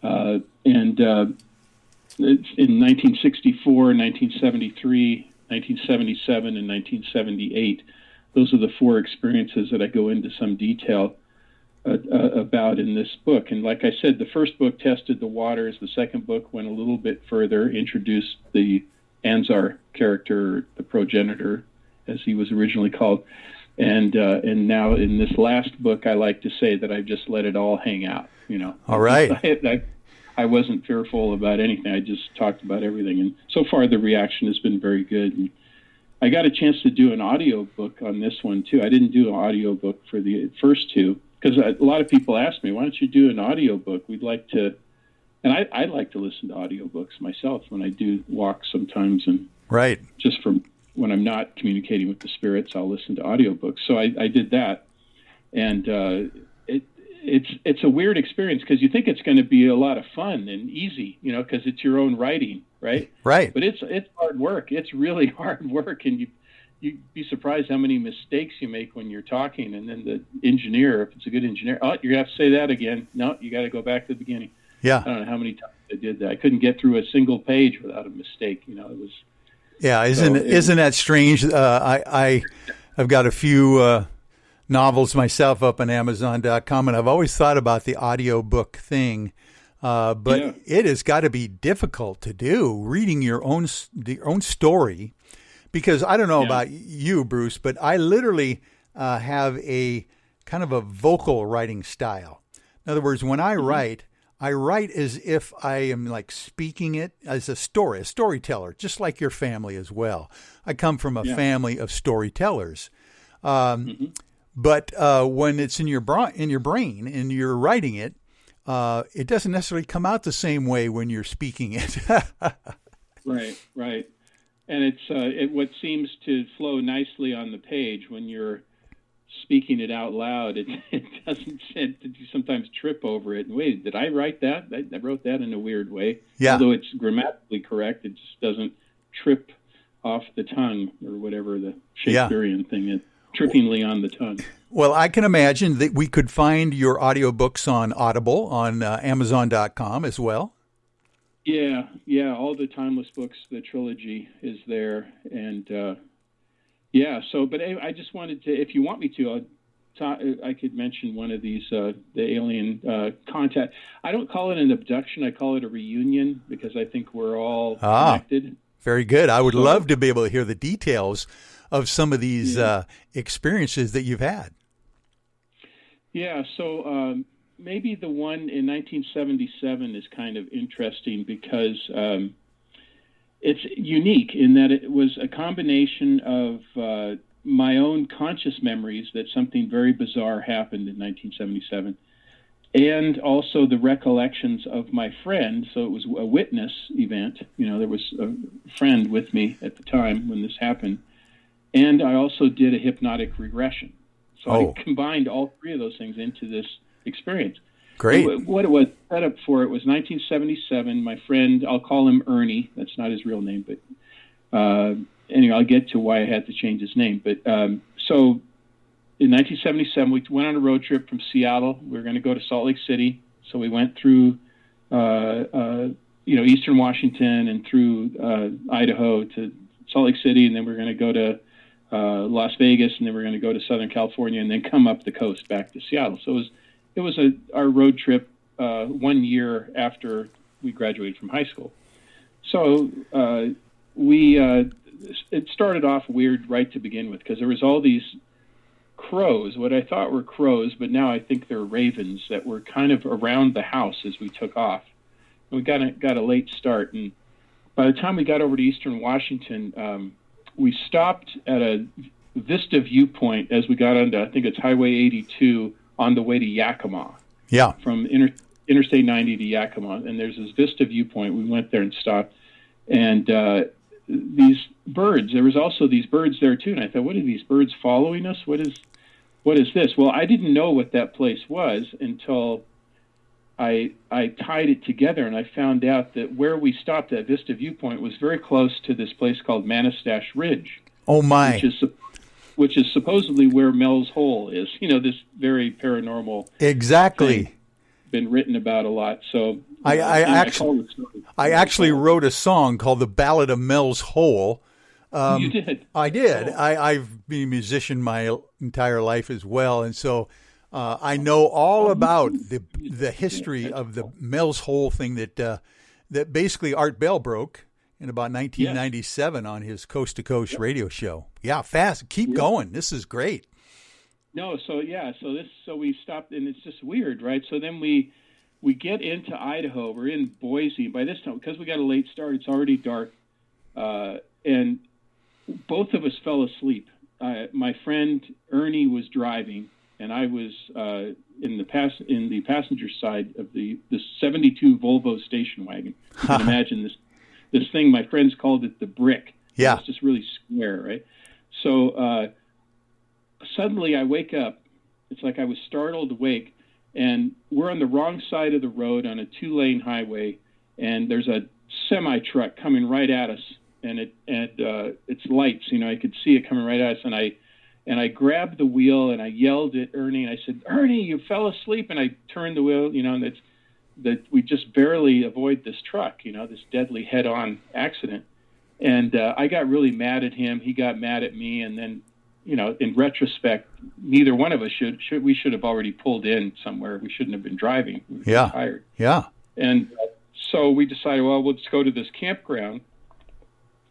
And it's in 1964, 1973, 1977, and 1978. Those are the 4 experiences that I go into some detail about in this book. And like I said, the first book tested the waters. The second book went a little bit further, introduced the Anzar character, the progenitor, as he was originally called. And now in this last book, I like to say that I've just let it all hang out. All right. I wasn't fearful about anything. I just talked about everything. And so far, the reaction has been very good. And I got a chance to do an audio book on this one, too. I didn't do an audio book for the first 2, because a lot of people ask me, why don't you do an audio book? We'd like to, and I like to listen to audiobooks myself when I do walks sometimes. And right. Just from when I'm not communicating with the spirits, I'll listen to audiobooks. So I did that. And it's a weird experience, because you think it's going to be a lot of fun and easy, because it's your own writing, right? Right. But it's hard work. It's really hard work, and you'd be surprised how many mistakes you make when you're talking. And then the engineer, if it's a good engineer, you have to say that again. No, you got to go back to the beginning. Yeah. I don't know how many times I did that. I couldn't get through a single page without a mistake. It was. Yeah, isn't that strange? I've got a few novels myself up on Amazon.com, and I've always thought about the audiobook thing. But it has got to be difficult to do, reading your own story, because I don't know about you, Bruce, but I literally have a kind of a vocal writing style. In other words, when I write as if I am like speaking it as a storyteller, just like your family as well. I come from a family of storytellers. But when it's in your brain and you're writing it, it doesn't necessarily come out the same way when you're speaking it. Right. And it's what seems to flow nicely on the page when you're speaking it out loud. It doesn't. You sometimes trip over it. And wait, did I write that? I wrote that in a weird way. Yeah. Although it's grammatically correct, it just doesn't trip off the tongue, or whatever the Shakespearean thing is. Trippingly on the tongue. Well, I can imagine that we could find your audiobooks on Audible, on Amazon.com as well. Yeah, all the Timeless books, the trilogy is there. And but I just wanted to, if you want me to, I could mention one of these, the alien contact. I don't call it an abduction, I call it a reunion, because I think we're all connected. Very good. I would love to be able to hear the details of some of these experiences that you've had. Yeah, so maybe the one in 1977 is kind of interesting, because it's unique in that it was a combination of my own conscious memories that something very bizarre happened in 1977, and also the recollections of my friend. So it was a witness event. There was a friend with me at the time when this happened. And I also did a hypnotic regression. So I combined all 3 of those things into this experience. Great. What it was set up for, it was 1977. My friend, I'll call him Ernie. That's not his real name, but anyway, I'll get to why I had to change his name. But so in 1977, we went on a road trip from Seattle. We were going to go to Salt Lake City. So we went through Eastern Washington and through Idaho to Salt Lake City, and then we were going to go to Las Vegas, and then we're going to go to Southern California, and then come up the coast back to Seattle. So it was our road trip 1 year after we graduated from high school. So it started off weird right to begin with, because there was all these crows, what I thought were crows, but now I think they're ravens, that were kind of around the house as we took off. And we got a late start, and by the time we got over to Eastern Washington, we stopped at a Vista viewpoint as we got onto, I think it's Highway 82 on the way to Yakima. Yeah. From Interstate 90 to Yakima, and there's this Vista viewpoint. We went there and stopped, and these birds. There was also these birds there too, and I thought, what are these birds following us? What is this? Well, I didn't know what that place was until I tied it together, and I found out that where we stopped at Vista viewpoint was very close to this place called Manistash Ridge. Oh my! Which is supposedly where Mel's Hole is. This very paranormal. Exactly. Thing. Been written about a lot. So I actually wrote a song called "The Ballad of Mel's Hole." You did. I did. Oh. I've been a musician my entire life as well, and so I know all about the history of the Mel's Hole thing that basically Art Bell broke in about 1997 on his Coast to Coast radio show. Yeah, fast. Keep going. This is great. No, so we stopped, and it's just weird, right? So then we get into Idaho. We're in Boise. By this time, because we got a late start, it's already dark, and both of us fell asleep. My friend Ernie was driving, and I was in the passenger side of the 72 Volvo station wagon. You can imagine this thing. My friends called it the Brick. Yeah, it's just really square, right? So. Suddenly I wake up. It's like I was startled awake, and we're on the wrong side of the road on a 2-lane highway, and there's a semi-truck coming right at us, and it's lights. I could see it coming right at us, and I grabbed the wheel, and I yelled at Ernie, and I said, "Ernie, you fell asleep!" And I turned the wheel, and that we just barely avoid this truck, this deadly head-on accident, and I got really mad at him. He got mad at me, and then. In retrospect, neither one of us we should have already pulled in somewhere. We shouldn't have been driving. We were tired. Yeah. And so we decided, well, let's go to this campground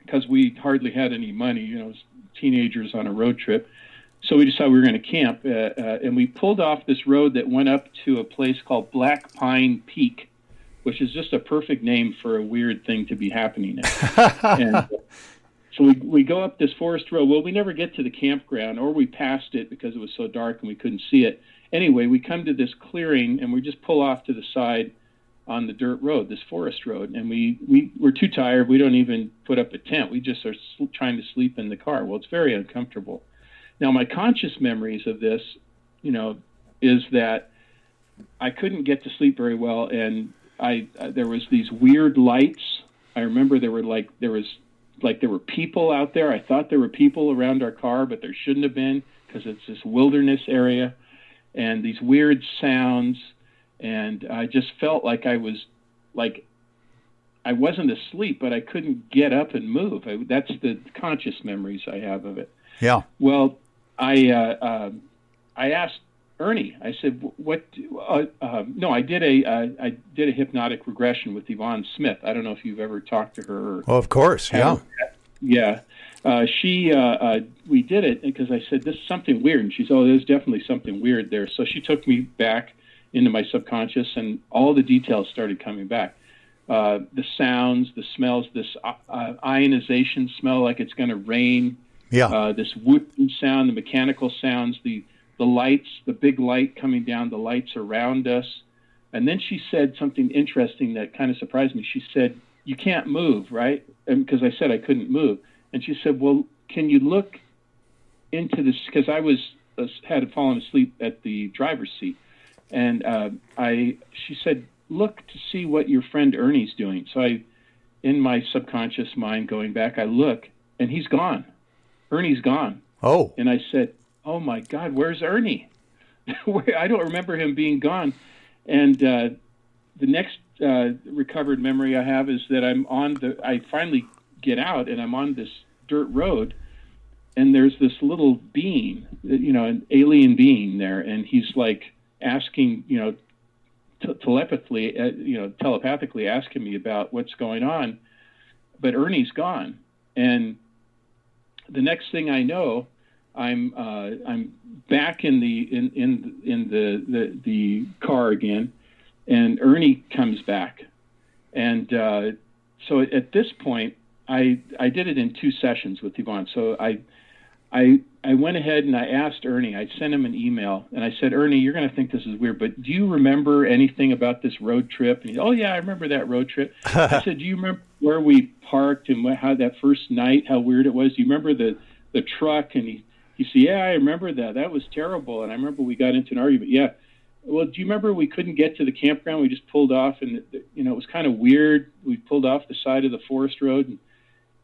because we hardly had any money, as teenagers on a road trip. So we decided we were going to camp, and we pulled off this road that went up to a place called Black Pine Peak, which is just a perfect name for a weird thing to be happening there. And, so we go up this forest road. Well, we never get to the campground, or we passed it because it was so dark and we couldn't see it. Anyway, we come to this clearing, and we just pull off to the side on the dirt road, this forest road. And we're too tired. We don't even put up a tent. We just are trying to sleep in the car. Well, it's very uncomfortable. Now, my conscious memories of this, is that I couldn't get to sleep very well, and there was these weird lights. I remember there were people out there. I thought there were people around our car, but there shouldn't have been because it's this wilderness area, and these weird sounds. And I just felt like I wasn't asleep, but I couldn't get up and move. That's the conscious memories I have of it. Yeah. Well, I asked Ernie. I said, "What?" No, I did a hypnotic regression with Yvonne Smith. I don't know if you've ever talked to her. Of course, yeah. Yeah. We did it because I said, "This is something weird," and she said, "Oh, there's definitely something weird there." So she took me back into my subconscious, and all the details started coming back. The sounds, the smells, this ionization smell like it's going to rain. Yeah. This whooping sound, the mechanical sounds, the lights, the big light coming down, the lights around us. And then she said something interesting that kind of surprised me. She said, "You can't move, right?" Because I said I couldn't move. And she said, "Well, can you look into this?" Because I had fallen asleep at the driver's seat. And she said, "Look to see what your friend Ernie's doing." So in my subconscious mind going back, I look, and he's gone. Ernie's gone. Oh. And I said, "Oh my God, where's Ernie?" I don't remember him being gone. And the next recovered memory I have is that I finally get out, and I'm on this dirt road, and there's this little being, an alien being there, and he's like asking, telepathically asking me about what's going on, but Ernie's gone. And the next thing I know, I'm back in the car again, and Ernie comes back, and so at this point I did it in 2 sessions with Yvonne. So I went ahead and I asked Ernie. I sent him an email and I said, Ernie, you're going to think this is weird, but do you remember anything about this road trip? And he said, oh yeah, I remember that road trip. I said, do you remember where we parked and how that first night, how weird it was? Do you remember the truck? And he said, yeah, I remember that. That was terrible. And I remember we got into an argument. Yeah. Well, do you remember we couldn't get to the campground? We just pulled off, and it was kind of weird. We pulled off the side of the forest road, and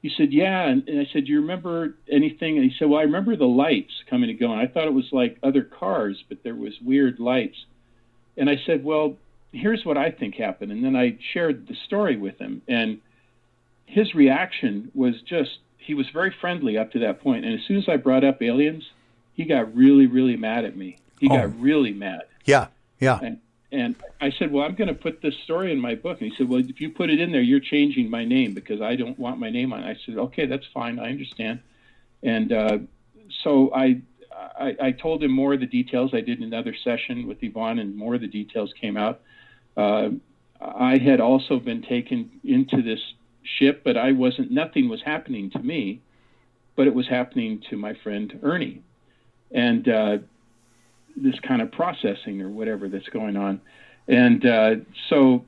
he said, yeah. And I said, do you remember anything? And he said, well, I remember the lights coming and going. I thought it was like other cars, but there was weird lights. And I said, well, here's what I think happened. And then I shared the story with him, and his reaction was he was very friendly up to that point. And as soon as I brought up aliens, he got really, really mad at me. He got really mad. Yeah. And I said, well, I'm going to put this story in my book. And he said, well, if you put it in there, you're changing my name because I don't want my name on it. I said, okay, that's fine. I understand. And so I told him more of the details. I did another session with Yvonne, and more of the details came out. I had also been taken into this ship, but nothing was happening to me, but it was happening to my friend Ernie. And this kind of processing or whatever that's going on. And so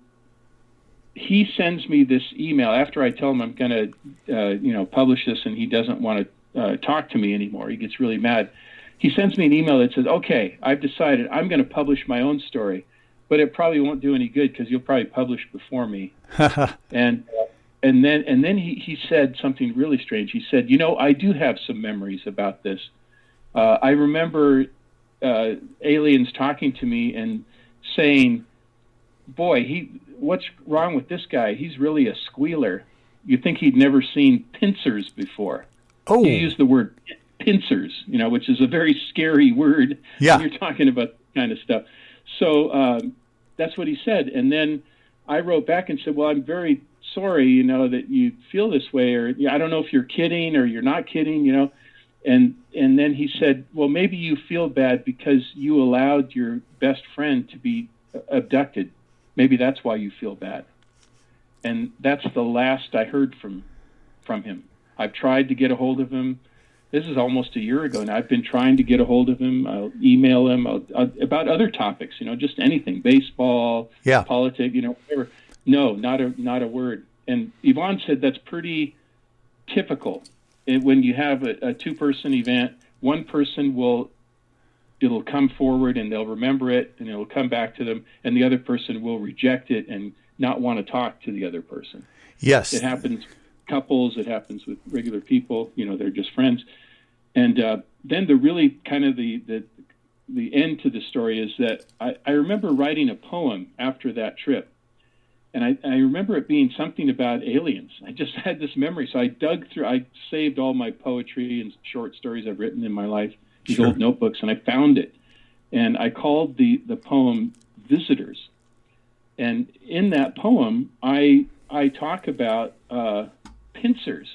he sends me this email after I tell him I'm going to, publish this, and he doesn't want to talk to me anymore. He gets really mad. He sends me an email that says, okay, I've decided I'm going to publish my own story, but it probably won't do any good because you'll probably publish before me. And then he said something really strange. He said, I do have some memories about this. I remember aliens talking to me and saying, boy, what's wrong with this guy? He's really a squealer. You'd think he'd never seen pincers before. Oh. He used the word pincers, which is a very scary word when you're talking about this kind of stuff. So that's what he said. And then I wrote back and said, well, I'm very sorry, that you feel this way, or I don't know if you're kidding or you're not kidding, And then he said, well, maybe you feel bad because you allowed your best friend to be abducted. Maybe that's why you feel bad. And that's the last I heard from him. I've tried to get a hold of him. This is almost a year ago now. I've been trying to get a hold of him. I'll email him about other topics, just anything, baseball, politics, whatever. No, not a word. And Yvonne said that's pretty typical. When you have a 2-person event, one person it'll come forward and they'll remember it and it'll come back to them, and the other person will reject it and not want to talk to the other person. Yes. It happens with couples, it happens with regular people, they're just friends. And then the really kind of the end to the story is that I remember writing a poem after that trip. And I remember it being something about aliens. I just had this memory. So I saved all my poetry and short stories I've written in my life, these old notebooks, and I found it. And I called the poem Visitors. And in that poem, I talk about pincers.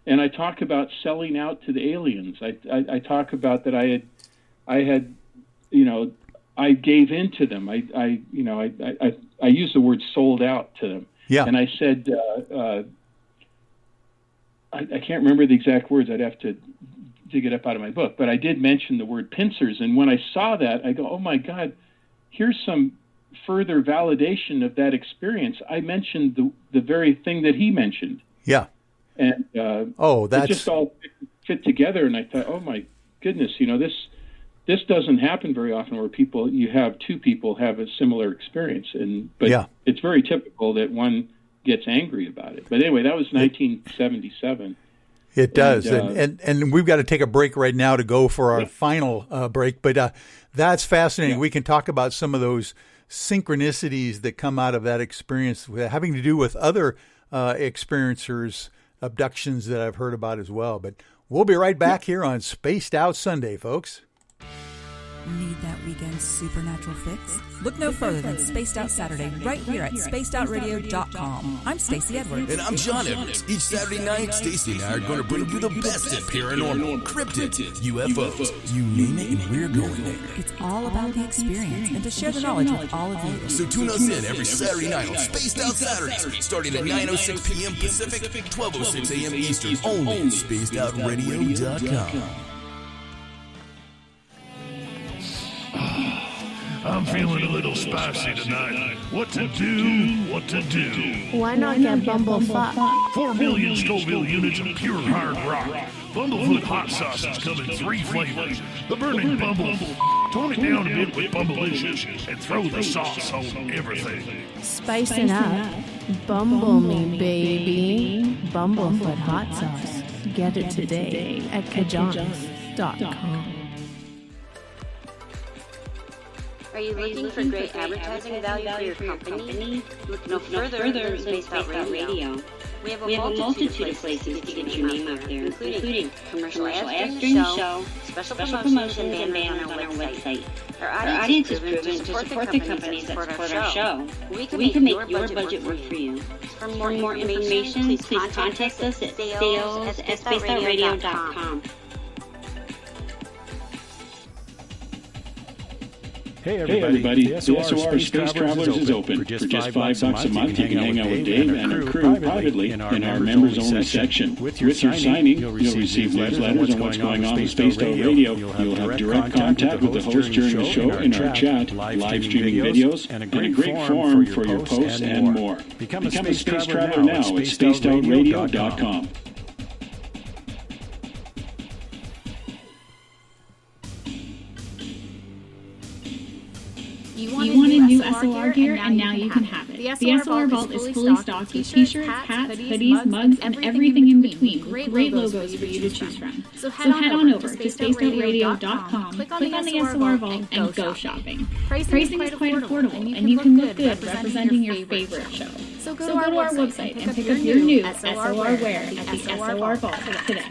And I talk about selling out to the aliens. I talk about that I had I gave in to them. I used the word sold out to them. Yeah. And I said, I can't remember the exact words. I'd have to dig it up out of my book. But I did mention the word pincers. And when I saw that, I go, oh, my God, here's some further validation of that experience. I mentioned the very thing that he mentioned. Yeah. And it just all fit together. And I thought, oh, my goodness, this doesn't happen very often where you have 2 people have a similar experience. But it's very typical that one gets angry about it. But anyway, that was 1977. It does. And we've got to take a break right now to go for our final break. But that's fascinating. Yeah. We can talk about some of those synchronicities that come out of that experience having to do with other experiencers, abductions that I've heard about as well. But we'll be right back here on Spaced Out Sunday, folks. Need that weekend supernatural fix? Look no further than Spaced Out Saturday right here at spacedoutradio.com. I'm Stacey Edwards. And I'm John Edwards. Each Saturday night, Stacey and I are going to bring you the best in paranormal, cryptids, UFOs, you name it, and we're going there. It's all about the experience and to share the knowledge with all of you. So tune us in every Saturday night on Spaced Out Saturdays, starting at 9:06 p.m. Pacific, 12:06 a.m. Eastern, only at spacedoutradio.com. I'm feeling a little spicy tonight. What to do? Why not get Bumblefoot? 4 million Scoville units of pure hard rock. Bumblefoot hot sauces come in 3 flavors. The burning Bumble. Tone it down a bit with Bumblicious and throw the sauce on everything. Spice it up. Bumble me, baby. Bumblefoot hot sauce. Get it today at kajans.com. Are you looking for great advertising value for your company? Look no further than Spaced Out Radio. We have a multitude of places to get your name out there, including commercial ads during the show, special promotions and banners on our website. Our audience is proven to support the companies that support our show. We can make your budget work for you. For more information, please contact us at sales@spacedoutradio.com. Hey everybody, the SOR Space Travelers is open. For just $5 a month, you can hang out with Dave and our crew privately in our members-only section. With your signing, you'll receive newsletters on what's going on with Spaced Out Radio. You'll have direct contact with the host during the show in our chat, live streaming videos, and a great forum for your posts and more. Become a Space Traveler now at spacedoutradio.com. You wanted new SOR gear, and now you can have it. The SOR Vault is fully stocked with t-shirts, hats, hoodies, mugs, and everything in between. Great logos for you to choose from. So head on over to spacedoutradio.com, click on the SOR Vault, and go shopping. Pricing is quite affordable, and you can look good representing your favorite show. So go to our website and pick up your new SOR wear at the SOR Vault today.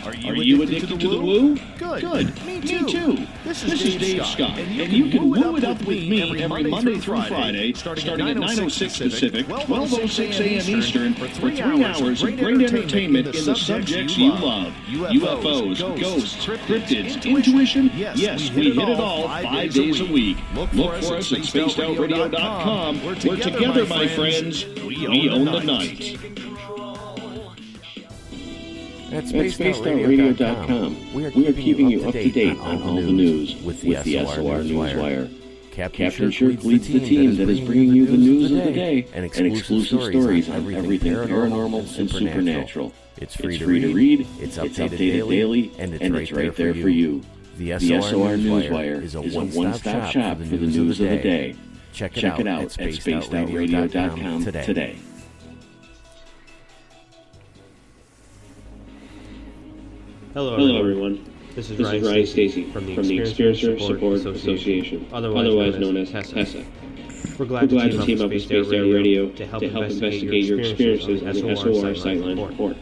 Are you addicted to the woo? Good. Me too. This is Dave Scott, and you can woo it up with me every Monday through Friday, starting at 9:06 Pacific, 12:06 a.m. Eastern, for 3 hours of great entertainment in the subjects you love. UFOs, ghosts, cryptids, intuition. Yes, we hit it all 5 days a week. Look for us at spacedoutradio.com. We're together, my friends. We own the night. At spacedoutradio.com, we are keeping you up to date on all the news with the SOR Newswire. Captain Shirk leads the team that is bringing you the news of the day and exclusive stories on everything paranormal and supernatural. It's free to read, it's updated daily, and it's right there for you. The SOR Newswire is a one-stop shop for the news of the day. Check it out at spacedoutradio.com today. Hello everyone. This is Ryan Stacy from the Experiencer Support Association, otherwise known as TESSA. We're glad to team up with Spaced Out Radio to help investigate your experiences on the SOR Sightline report.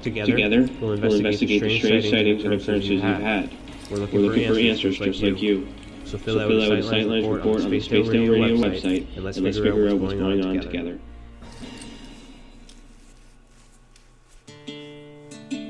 Together, we'll investigate the strange sightings and occurrences you've had. We're looking for answers just like you. So fill out a Sightline report on the Spaced Out Radio website, and let's figure out what's going on together.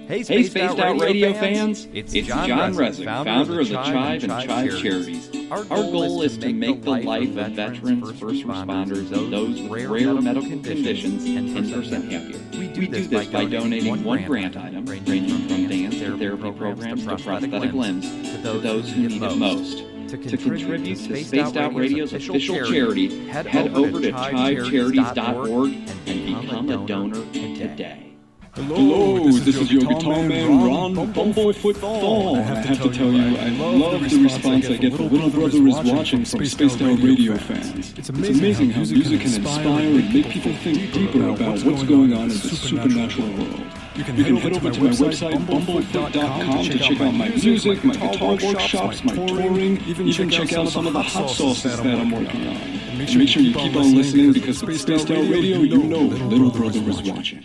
Hey, Spaced Out Radio fans! It's John Resnick, founder of the Chive and Chive Charities. Our goal is to make the life of veterans, first responders, those with rare medical conditions 10% happier. We do this by donating one grant item, ranging from dance to therapy programs to prosthetic limbs, to those who need it most. To contribute to Spaced Out Radio's official charity, head over to chivecharities.org and become a donor today. Hello, this is your guitar man, Ron Bumblefoot Thal. I have to tell you, I love the response I get from Little Brother is Watching from Spaced Out Radio fans. It's amazing how music can inspire and make people think deeper about what's going on in the supernatural world. You can head over to my website, bumblefoot.com, to check out my music, my guitar workshops, my touring, even check out some of the hot sauces that I'm working on. And make sure you keep on listening, because with Spaced Out Radio, you know Little Brother is watching.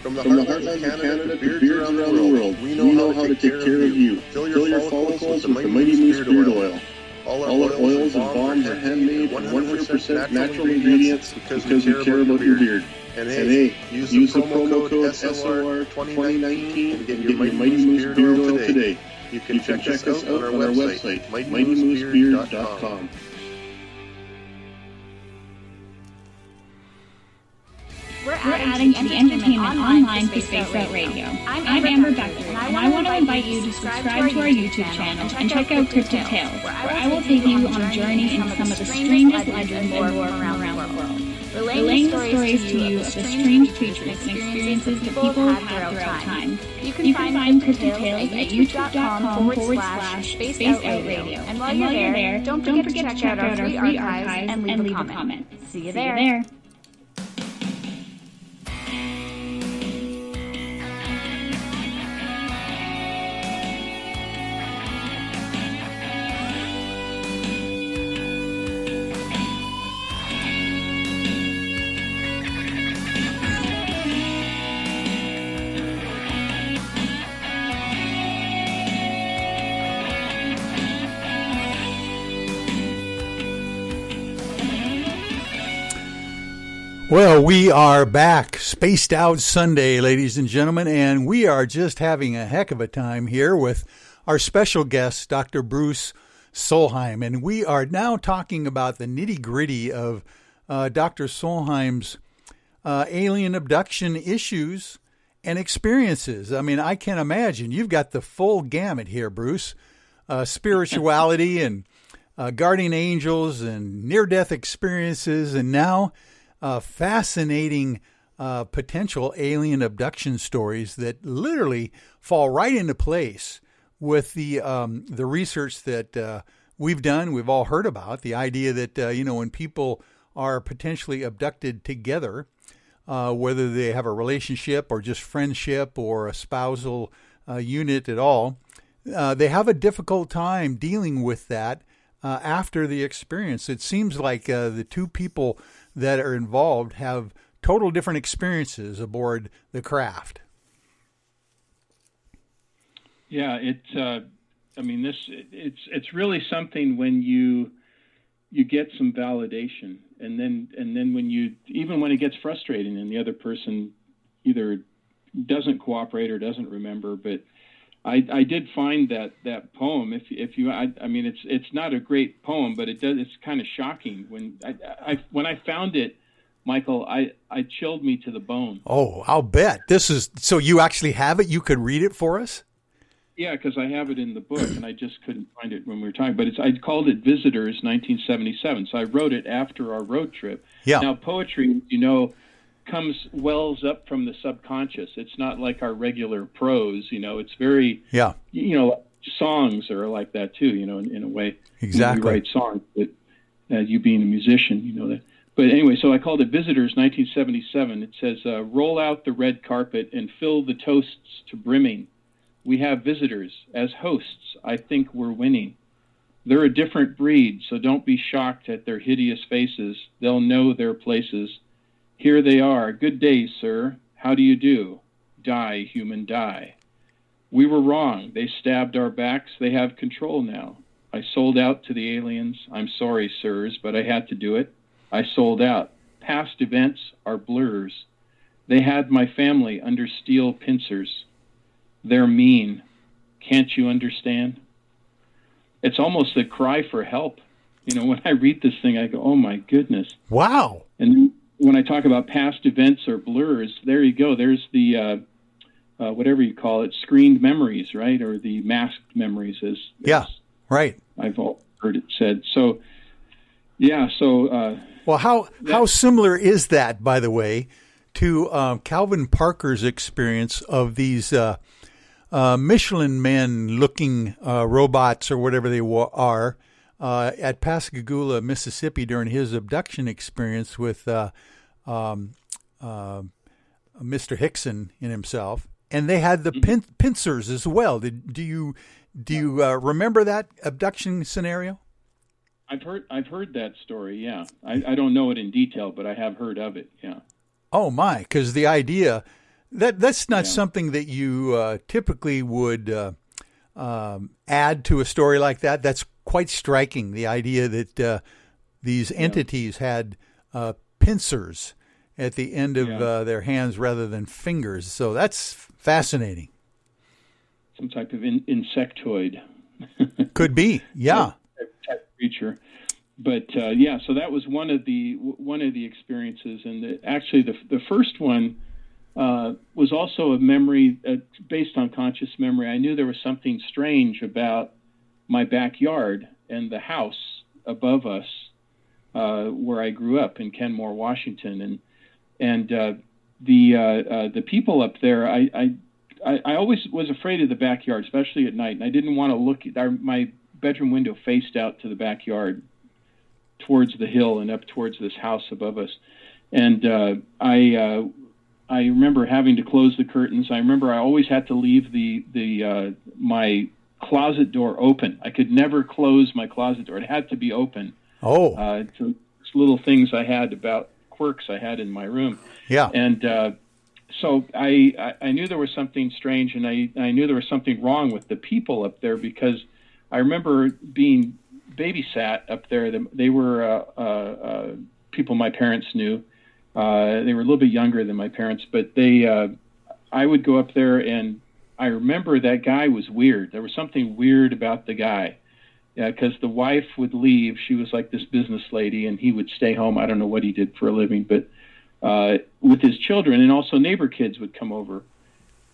From the heartlands of Canada to beards around the world, we know how to take care of you. Fill your follicles with the Mighty Moose Beard Oil. All our oils and balms are handmade with 100% natural ingredients because we care about your beard. And hey, use the promo code SOR2019 and get your Mighty Moose Beard Oil today. You can check us out on our website, mightymoosebeard.com. We're adding to the entertainment online for Spaced Out Radio. I'm Amber Becker, and I want to invite you to subscribe to our YouTube channel and check out Cryptid Tales, where I will take you on a journey into some of the strangest legends and lore from around the world, relaying the stories to you of the strange creatures and experiences that people have had throughout time. You can find Cryptid Tales at youtube.com/Spaced Out Radio. And while you're there, don't forget to check out our free archives and leave a comment. See you there. Well, we are back, Spaced Out Sunday, ladies and gentlemen, and we are just having a heck of a time here with our special guest, Dr. Bruce Solheim, and we are now talking about the nitty-gritty of Dr. Solheim's alien abduction issues and experiences. I mean, I can imagine you've got the full gamut here, Bruce, spirituality and guardian angels and near-death experiences, and now fascinating potential alien abduction stories that literally fall right into place with the research that we've done. We've all heard about the idea that when people are potentially abducted together, whether they have a relationship or just friendship or a spousal unit at all, they have a difficult time dealing with that after the experience. It seems like the two people that are involved have total different experiences aboard the craft. Yeah, it's really something when you get some validation, and then when it gets frustrating and the other person either doesn't cooperate or doesn't remember. But I did find that poem. It's not a great poem, but it's kind of shocking. When I found it, Michael, I chilled me to the bone. Oh, I'll bet. So you actually have it? You could read it for us? Yeah, because I have it in the book, and I just couldn't find it when we were talking. But I called it Visitors, 1977. So I wrote it after our road trip. Yeah. Now, poetry, wells up from the subconscious. It's not like our regular prose, it's very, songs are like that too, in a way. Exactly. We write songs, but you being a musician, that. But anyway, so I called it Visitors, 1977. It says, roll out the red carpet and fill the toasts to brimming. We have visitors. As hosts, I think we're winning. They're a different breed, so don't be shocked at their hideous faces. They'll know their places. Here they are. Good day, sir. How do you do? Die, human, die. We were wrong. They stabbed our backs. They have control now. I sold out to the aliens. I'm sorry, sirs, but I had to do it. I sold out. Past events are blurs. They had my family under steel pincers. They're mean. Can't you understand? It's almost a cry for help. When I read this thing, I go, oh, my goodness. Wow. And when I talk about past events or blurs, there you go. There's the, whatever you call it, screened memories, right? Or the masked memories, as right. I've heard it said. So, yeah. So, well, how similar is that, by the way, to Calvin Parker's experience of these Michelin men-looking robots or whatever they are at Pascagoula, Mississippi during his abduction experience with Mr. Hickson in himself, and they had the pincers as well. Do you remember that abduction scenario? I've heard that story. Yeah, I don't know it in detail, but I have heard of it. Yeah. Oh my! Because the idea That's not something that you typically would add to a story like that. That's quite striking, the idea that these entities had pincers at the end of their hands rather than fingers. So that's fascinating. Some type of insectoid. Could be, yeah. Type creature. But so that was one of the experiences, and actually the first one was also a memory based on conscious memory. I knew there was something strange about my backyard and the house above us, where I grew up in Kenmore, Washington, and the people up there. I always was afraid of the backyard, especially at night, and I didn't want to look. My bedroom window faced out to the backyard, towards the hill and up towards this house above us, and I remember having to close the curtains. I remember I always had to leave my closet door open. I could never close my closet door. It had to be open. Oh. So little things I had about quirks I had in my room. Yeah. And so I knew there was something strange, and I knew there was something wrong with the people up there, because I remember being babysat up there. They were people my parents knew. They were a little bit younger than my parents, but I would go up there, and I remember that guy was weird. There was something weird about the guy, because the wife would leave. She was like this business lady, and he would stay home. I don't know what he did for a living, but with his children, and also neighbor kids would come over.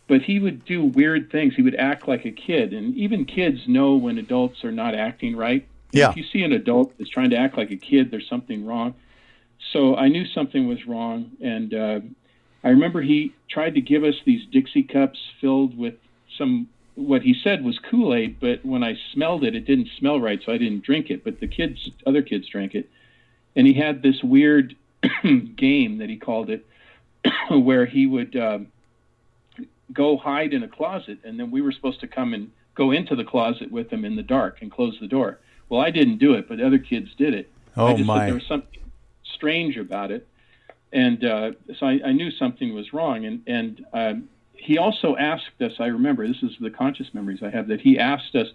But he would do weird things. He would act like a kid, and even kids know when adults are not acting right. Yeah. If you see an adult that's trying to act like a kid, there's something wrong. So I knew something was wrong, and I remember he tried to give us these Dixie cups filled with what he said was Kool-Aid, but when I smelled it, it didn't smell right, so I didn't drink it, but other kids drank it. And he had this weird game that he called it, where he would go hide in a closet, and then we were supposed to come and go into the closet with him in the dark and close the door. Well, I didn't do it, but other kids did it. Oh, I just my. thought there was something strange about it. And so I knew something was wrong. And he also asked us, I remember, this is the conscious memories I have, that he asked us,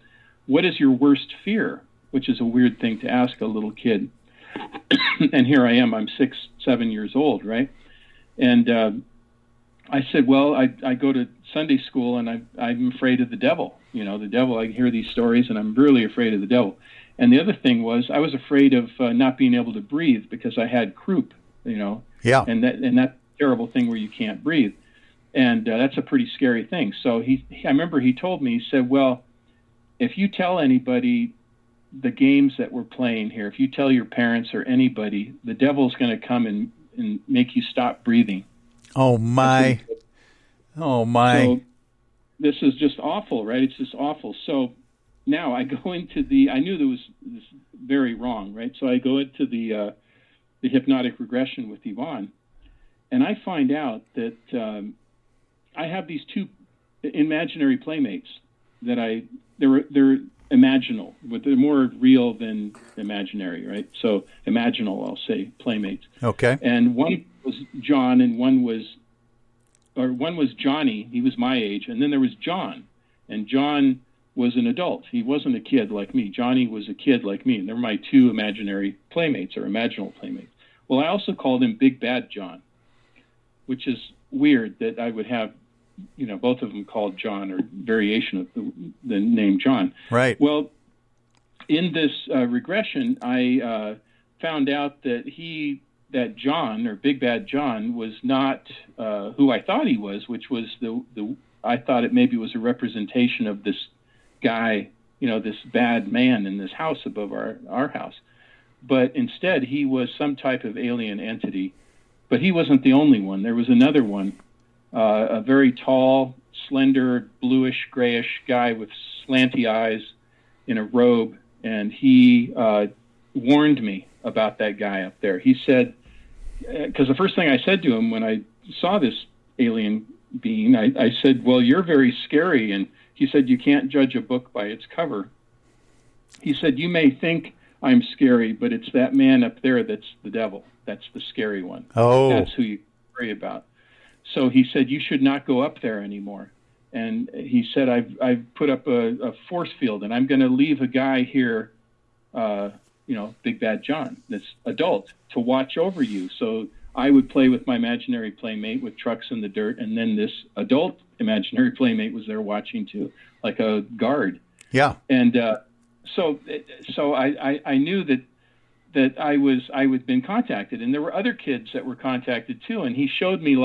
what is your worst fear? Which is a weird thing to ask a little kid. And here I am, I'm 6, 7 years old, right? And I said, well, I go to Sunday school, and I'm afraid of the devil. You know, the devil, I hear these stories, and I'm really afraid of the devil. And the other thing was, I was afraid of not being able to breathe, because I had croup, you know. Yeah. And that terrible thing where you can't breathe. And that's a pretty scary thing. So I remember he told me, he said, well, if you tell anybody the games that we're playing here, if you tell your parents or anybody, the devil's going to come and make you stop breathing. Oh, my. Oh, my. So this is just awful, right? It's just awful. So now I go into I knew there was this very wrong, right? So I go into the hypnotic regression with Yvonne, and I find out that I have these two imaginary playmates that they're imaginal, but they're more real than imaginary, right? So imaginal, I'll say, playmates. Okay. And one was John, and one was Johnny. He was my age, and then there was John, and John was an adult. He wasn't a kid like me. Johnny was a kid like me, and they're my two imaginary playmates, or imaginal playmates. Well, I also called him Big Bad John, which is weird that I would have, both of them called John, or variation of the name John. Right. Well, in this regression, I found out that John, or Big Bad John, was not who I thought he was, which was I thought it maybe was a representation of this guy, this bad man in this house above our house. But instead, he was some type of alien entity. But he wasn't the only one. There was another one, a very tall, slender, bluish, grayish guy with slanty eyes in a robe, and he warned me about that guy up there. He said, because the first thing I said to him when I saw this alien being, I said, well, you're very scary. And he said, you can't judge a book by its cover. He said, you may think I'm scary, but it's that man up there that's the devil. That's the scary one. Oh. That's who you worry about. So he said, you should not go up there anymore. And he said, I've put up a force field, and I'm going to leave a guy here, Big Bad John, this adult, to watch over you. So I would play with my imaginary playmate with trucks in the dirt, and then this adult imaginary playmate was there watching too, like a guard. Yeah. And so I knew that I had been contacted, and there were other kids that were contacted too. And he showed me it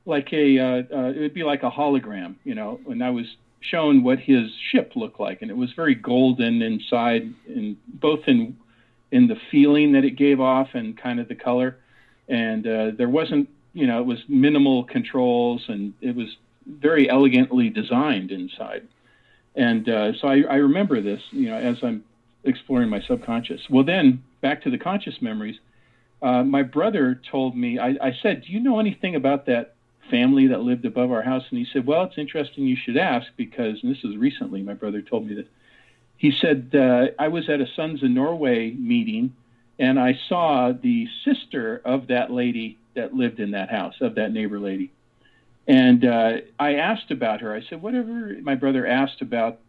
would be like a hologram, and I was shown what his ship looked like, and it was very golden inside, and both in the feeling that it gave off and kind of the color, and there wasn't, it was minimal controls, and it was very elegantly designed inside. And so I remember this, as I'm exploring my subconscious. Well, then back to the conscious memories. My brother told me, I said, do you know anything about that family that lived above our house? And he said, well, it's interesting you should ask, because, and this was recently, my brother told me that. He said, I was at a Sons of Norway meeting, and I saw the sister of that lady that lived in that house, of that neighbor lady. And I asked about her. I said, my brother asked about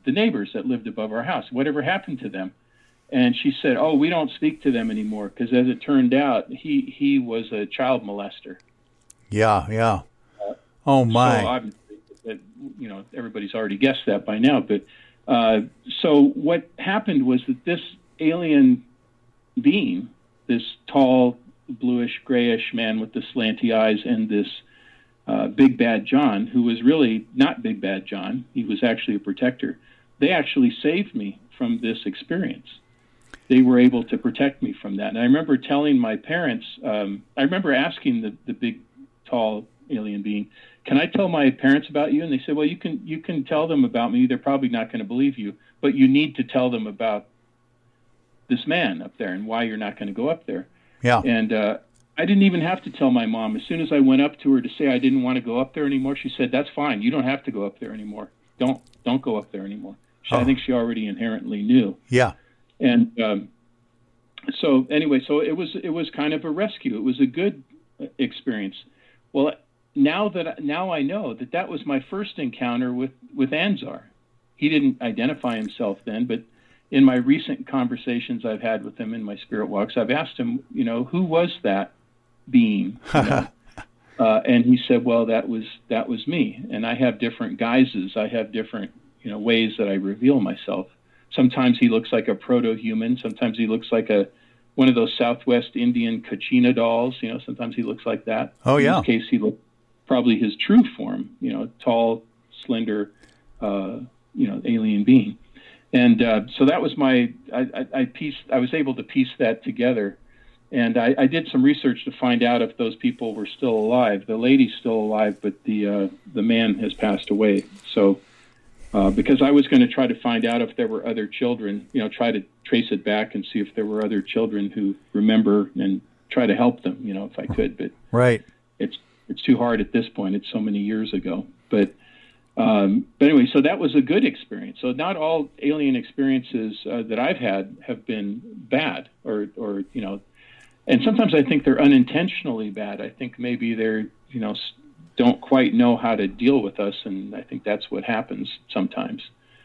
the neighbors that lived above our house. Whatever happened to them? And she said, oh, we don't speak to them anymore, because as it turned out, he was a child molester. Yeah. Oh, my. So obviously, everybody's already guessed that by now. But so what happened was that this alien being, this tall, bluish, grayish man with the slanty eyes, and this Big Bad John, who was really not Big Bad John, he was actually a protector, they actually saved me from this experience. They were able to protect me from that. And I remember telling my parents, I remember asking the big, tall alien being, can I tell my parents about you? And they said, well, you can tell them about me. They're probably not going to believe you, but you need to tell them about this man up there and why you're not going to go up there. Yeah. And I didn't even have to tell my mom. As soon as I went up to her to say I didn't want to go up there anymore, she said, that's fine. You don't have to go up there anymore. Don't go up there anymore. I think she already inherently knew. Yeah. And so anyway, so it was kind of a rescue. It was a good experience. Well, now I know that was my first encounter with Anzar. He didn't identify himself then, but in my recent conversations I've had with him in my spirit walks, I've asked him, who was that being? And he said, well, that was me. And I have different guises. I have different, ways that I reveal myself. Sometimes he looks like a proto-human. Sometimes he looks like one of those Southwest Indian Kachina dolls. Sometimes he looks like that. Oh, yeah. In this case, he looked probably his true form, tall, slender, alien being. And so that was I was able to piece that together. And I did some research to find out if those people were still alive. The lady's still alive, but the man has passed away. So because I was going to try to find out if there were other children, try to trace it back and see if there were other children who remember and try to help them, if I could. But right. It's too hard at this point. It's so many years ago. But anyway, so that was a good experience. So not all alien experiences that I've had have been bad or and sometimes I think they're unintentionally bad. I think maybe they're, don't quite know how to deal with us, and I think that's what happens sometimes.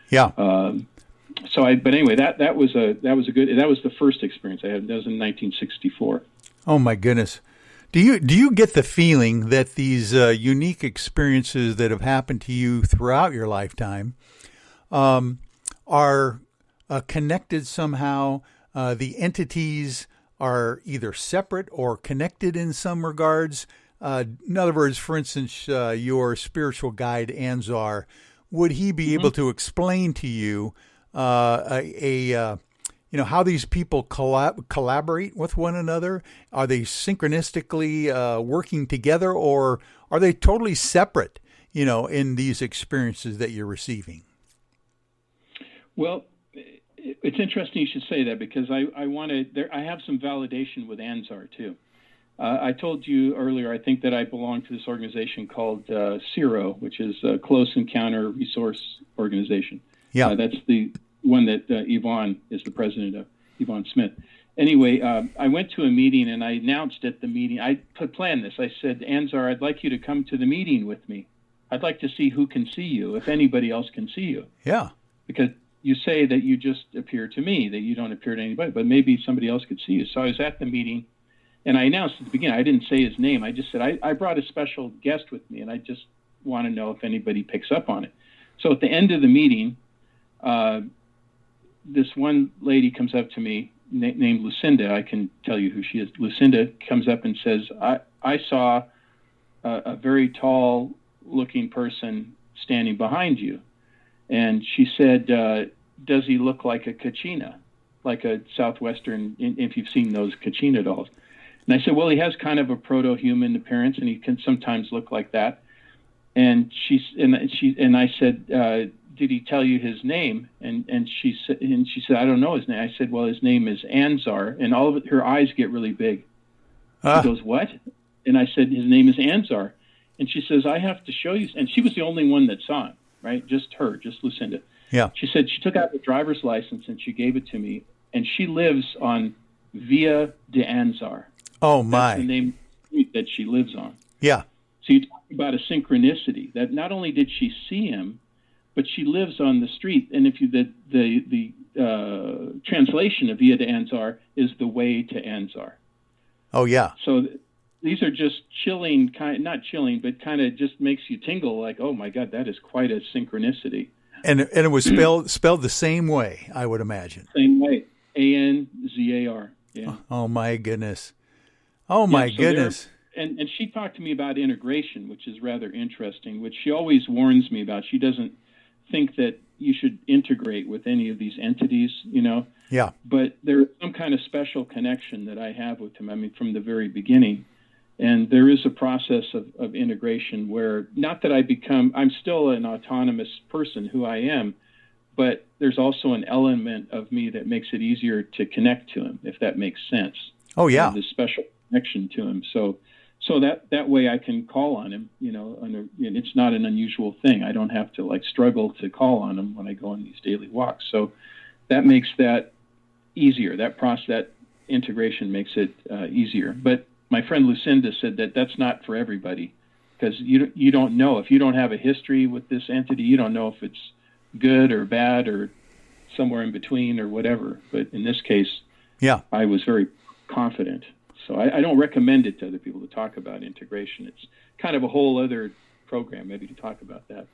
Yeah. But anyway, that was the first experience I had. That was in 1964. Oh my goodness. Do you get the feeling that these unique experiences that have happened to you throughout your lifetime are connected somehow? The entities are either separate or connected in some regards. In other words, for instance, your spiritual guide, Anzar, would he be able to explain to you how these people collaborate with one another? Are they synchronistically working together, or are they totally separate, in these experiences that you're receiving? Well, it's interesting you should say that, because I have some validation with Anzar too. I told you earlier, I think that I belong to this organization called CERO, which is a Close Encounter Resource Organization. Yeah. That's the one that Yvonne is the president of, Yvonne Smith. anyway, I went to a meeting, and I announced at the meeting, I planned this. I said, Anzar, I'd like you to come to the meeting with me. I'd like to see who can see you, if anybody else can see you. Yeah. Because you say that you just appear to me, that you don't appear to anybody, but maybe somebody else could see you. So I was at the meeting, and I announced at the beginning, I didn't say his name. I just said, I brought a special guest with me, and I just want to know if anybody picks up on it. So at the end of the meeting, this one lady comes up to me named Lucinda. I can tell you who she is. Lucinda comes up and says, I saw a very tall-looking person standing behind you. And she said, does he look like a Kachina, like a Southwestern, if you've seen those Kachina dolls? And I said, well, he has kind of a proto-human appearance, and he can sometimes look like that. And I said, did he tell you his name? And she said, I don't know his name. I said, well, his name is Anzar. And all of it, her eyes get really big. She goes, what? And I said, his name is Anzar. And she says, I have to show you. And she was the only one that saw him, right? Just Lucinda. Yeah. She said she took out the driver's license and she gave it to me. And she lives on Via de Anzar. Oh, my. That's the name of the street that she lives on. Yeah. So you talk about a synchronicity, that not only did she see him, but she lives on the street. And if you the translation of Via de Anzar is the way to Anzar. Oh, yeah. So these are just chilling, not chilling, but kind of just makes you tingle like, oh, my God, that is quite a synchronicity. And it was spelled the same way, I would imagine. Same way. Anzar. Yeah. Oh, my goodness. Oh, my goodness. And she talked to me about integration, which is rather interesting, which she always warns me about. She doesn't think that you should integrate with any of these entities, Yeah. But there is some kind of special connection that I have with them, I mean, from the very beginning. And there is a process of integration where, not that I'm still an autonomous person who I am, but there's also an element of me that makes it easier to connect to him, if that makes sense. Oh, yeah. This special connection to him. So that way I can call on him, and it's not an unusual thing. I don't have to struggle to call on him when I go on these daily walks. So that makes that easier. That integration makes it easier. But my friend Lucinda said that that's not for everybody, because you don't know. If you don't have a history with this entity, you don't know if it's good or bad or somewhere in between or whatever. But in this case, yeah, I was very confident. So I don't recommend it to other people to talk about integration. It's kind of a whole other program, maybe, to talk about that.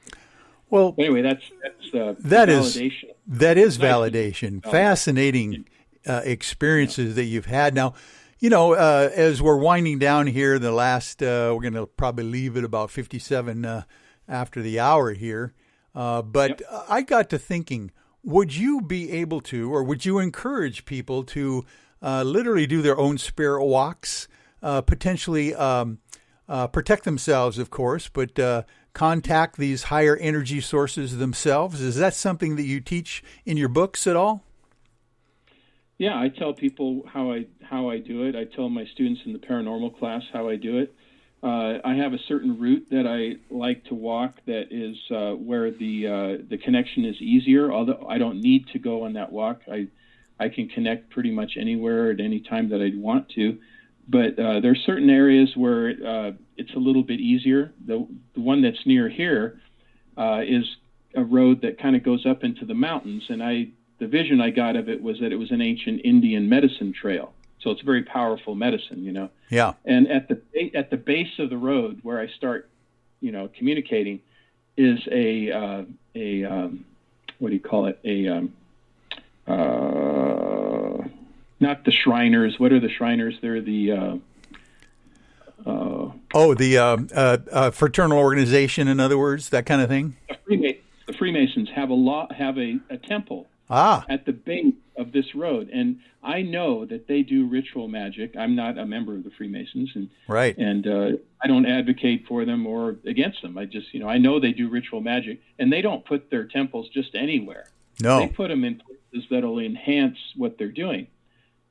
Well, but anyway, that's validation. That is validation. Nice. Fascinating experiences that you've had. Now, as we're winding down here, the last, we're going to probably leave it about 57 after the hour here. But yep. I got to thinking, would you be able to, or would you encourage people to literally do their own spirit walks, potentially protect themselves, of course, but contact these higher energy sources themselves? Is that something that you teach in your books at all? Yeah, I tell people how I do it. I tell my students in the paranormal class how I do it. I have a certain route that I like to walk that is where the connection is easier, although I don't need to go on that walk. I can connect pretty much anywhere at any time that I'd want to. But there are certain areas where it's a little bit easier. The one that's near here is a road that kind of goes up into the mountains, and the vision I got of it was that it was an ancient Indian medicine trail. So it's very powerful medicine, Yeah. And at the base of the road where I start, communicating, is a what do you call it? Not the Shriners. What are the Shriners? They're the fraternal organization, in other words, that kind of thing. The Freemasons have a temple at the base of this road, and I know that they do ritual magic. I'm not a member of the Freemasons, and right, and I don't advocate for them or against them. I just, I know they do ritual magic, and they don't put their temples just anywhere. No, they put them in places that'll enhance what they're doing.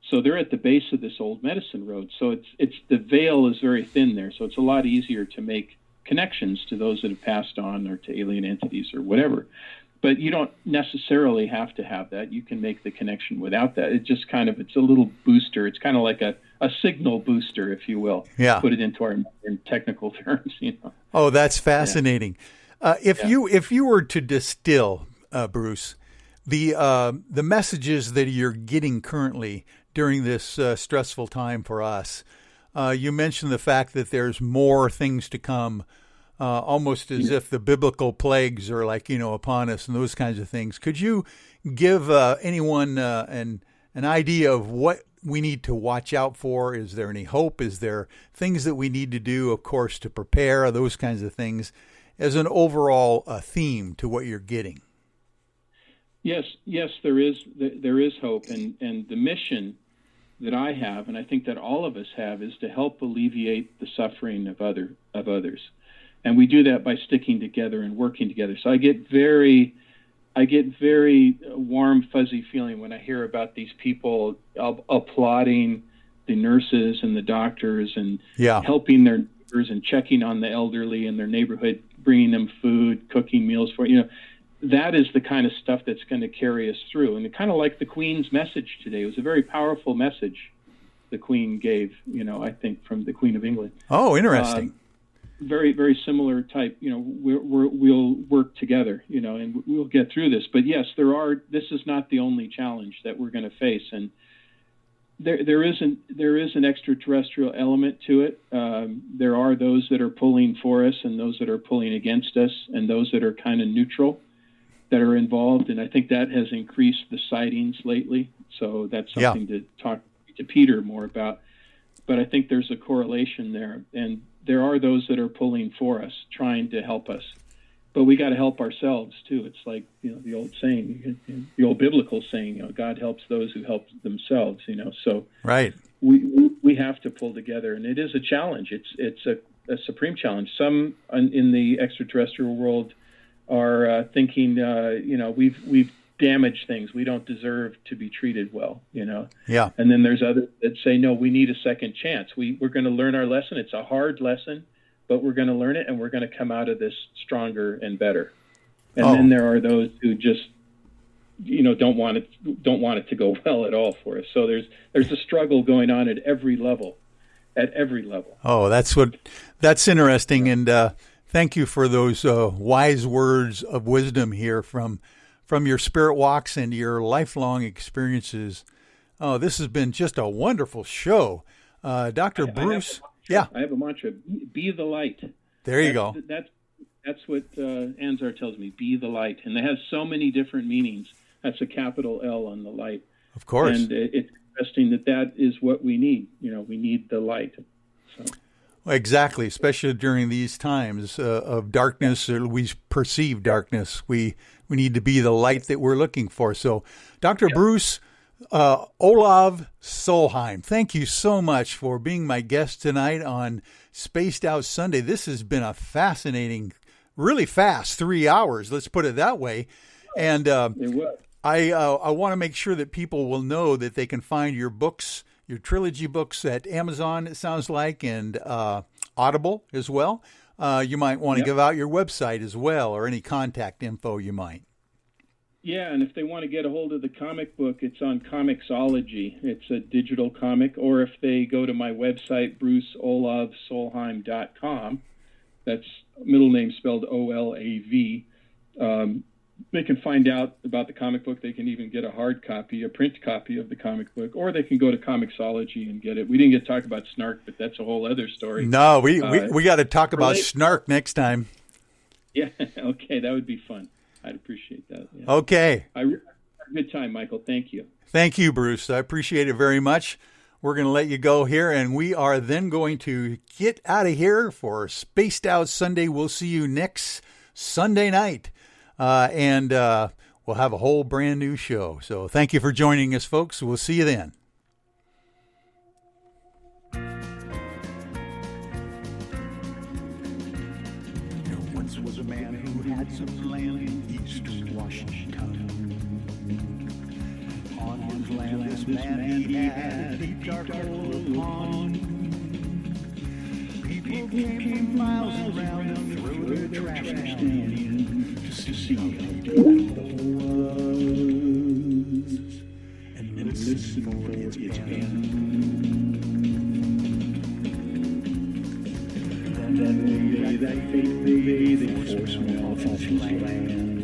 So they're at the base of this old medicine road. So it's the veil is very thin there, so it's a lot easier to make connections to those that have passed on or to alien entities or whatever. But you don't necessarily have to have that. You can make the connection without that. It's just it's a little booster. It's kind of like a signal booster, if you will. Yeah. Put it into our technical terms, Oh, that's fascinating. Yeah. If you were to distill, Bruce, the messages that you're getting currently during this stressful time for us, you mentioned the fact that there's more things to come. Almost as if the biblical plagues are upon us and those kinds of things. Could you give anyone an idea of what we need to watch out for? Is there any hope? Is there things that we need to do, of course, to prepare, those kinds of things, as an overall theme to what you're getting? Yes, there is hope, and the mission that I have, and I think that all of us have, is to help alleviate the suffering of others. And we do that by sticking together and working together. So I get very warm, fuzzy feeling when I hear about these people applauding the nurses and the doctors and helping their neighbors and checking on the elderly in their neighborhood, bringing them food, cooking meals for, that is the kind of stuff that's going to carry us through. And kind of like the Queen's message today. It was a very powerful message the Queen gave, I think, from the Queen of England. Oh, interesting. Very, very similar type. We'll work together, and we'll get through this. But yes, this is not the only challenge that we're going to face, and there is an extraterrestrial element to it. There are those that are pulling for us, and those that are pulling against us, and those that are kind of neutral that are involved. And I think that has increased the sightings lately. So that's something to talk to Peter more about. But I think there's a correlation there, and there are those that are pulling for us, trying to help us. But we got to help ourselves too. It's like the old saying, the old biblical saying, God helps those who help themselves. So right. We have to pull together, and it is a challenge. It's a supreme challenge. Some in the extraterrestrial world are thinking, we've damaged things. We don't deserve to be treated well, Yeah. And then there's others that say, no, we need a second chance. We're going to learn our lesson. It's a hard lesson, but we're going to learn it, and we're going to come out of this stronger and better. And then there are those who just, don't want it to go well at all for us. So there's a struggle going on at every level. Oh, that's interesting. And thank you for those wise words of wisdom here from your spirit walks and your lifelong experiences. Oh, this has been just a wonderful show. Dr. Bruce. I have a mantra, be the light. There you go. That's what Anzar tells me, be the light. And it has so many different meanings. That's a capital L on the light. Of course. And it's interesting that is what we need. We need the light. So. Exactly, especially during these times of darkness, or we perceive darkness. We need to be the light that we're looking for. So, Dr. Bruce, Olav Solheim, thank you so much for being my guest tonight on Spaced Out Sunday. This has been a fascinating, really fast 3 hours, let's put it that way. And I want to make sure that people will know that they can find your books, your trilogy books, at Amazon, it sounds like, and Audible as well. You might want to give out your website as well, or any contact info you might. Yeah, and if they want to get a hold of the comic book, it's on Comixology. It's a digital comic. Or if they go to my website, bruceolavsolheim.com, that's middle name spelled O-L-A-V, they can find out about the comic book. They can even get a hard copy, a print copy of the comic book, or they can go to Comixology and get it. We didn't get to talk about Snark, but that's a whole other story. No, we got to talk about Snark next time. Yeah, okay, that would be fun. I'd appreciate that. Yeah. Okay. I had a good time, Michael. Thank you. Thank you, Bruce. I appreciate it very much. We're going to let you go here, and we are then going to get out of here for Spaced Out Sunday. We'll see you next Sunday night, and we'll have a whole brand new show. So thank you for joining us, folks. We'll see you then. There once was a man who had some land in eastern Washington. On his land, this man he had a deep dark hole of pond. People came from miles around and threw their trash down in just to see how he did. they force him off his land.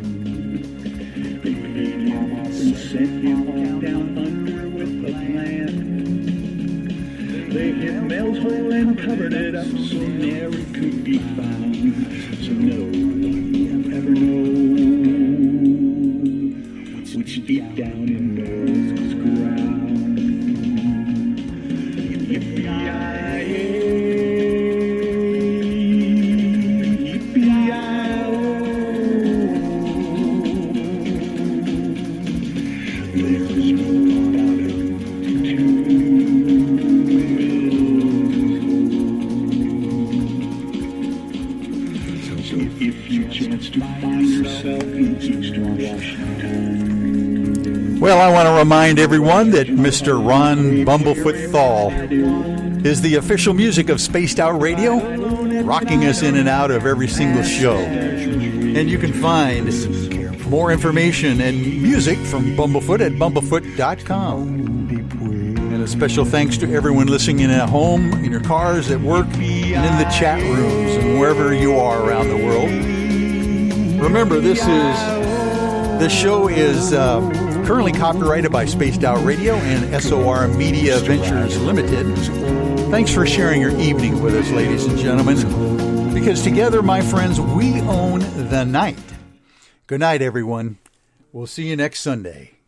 They paid him off and sent him down under with the plan. They hit Mel's hole and covered it up so ne'er it could be found. So no one ever knows which deep down in Mel's ground. Yippee-yi-yay, yippee-yi-oh. There's no thought out of if you chance to find yourself in Eastern Washington. Well, I want to remind everyone that Mr. Ron Bumblefoot Thal is the official music of Spaced Out Radio, rocking us in and out of every single show. And you can find more information and music from Bumblefoot at bumblefoot.com. And a special thanks to everyone listening in at home, in your cars, at work, and in the chat rooms, and wherever you are around the world. Remember, this show is currently copyrighted by Spaced Out Radio and SOR Media Ventures Limited. Thanks for sharing your evening with us, ladies and gentlemen, because together, my friends, we own the night. Good night, everyone. We'll see you next Sunday.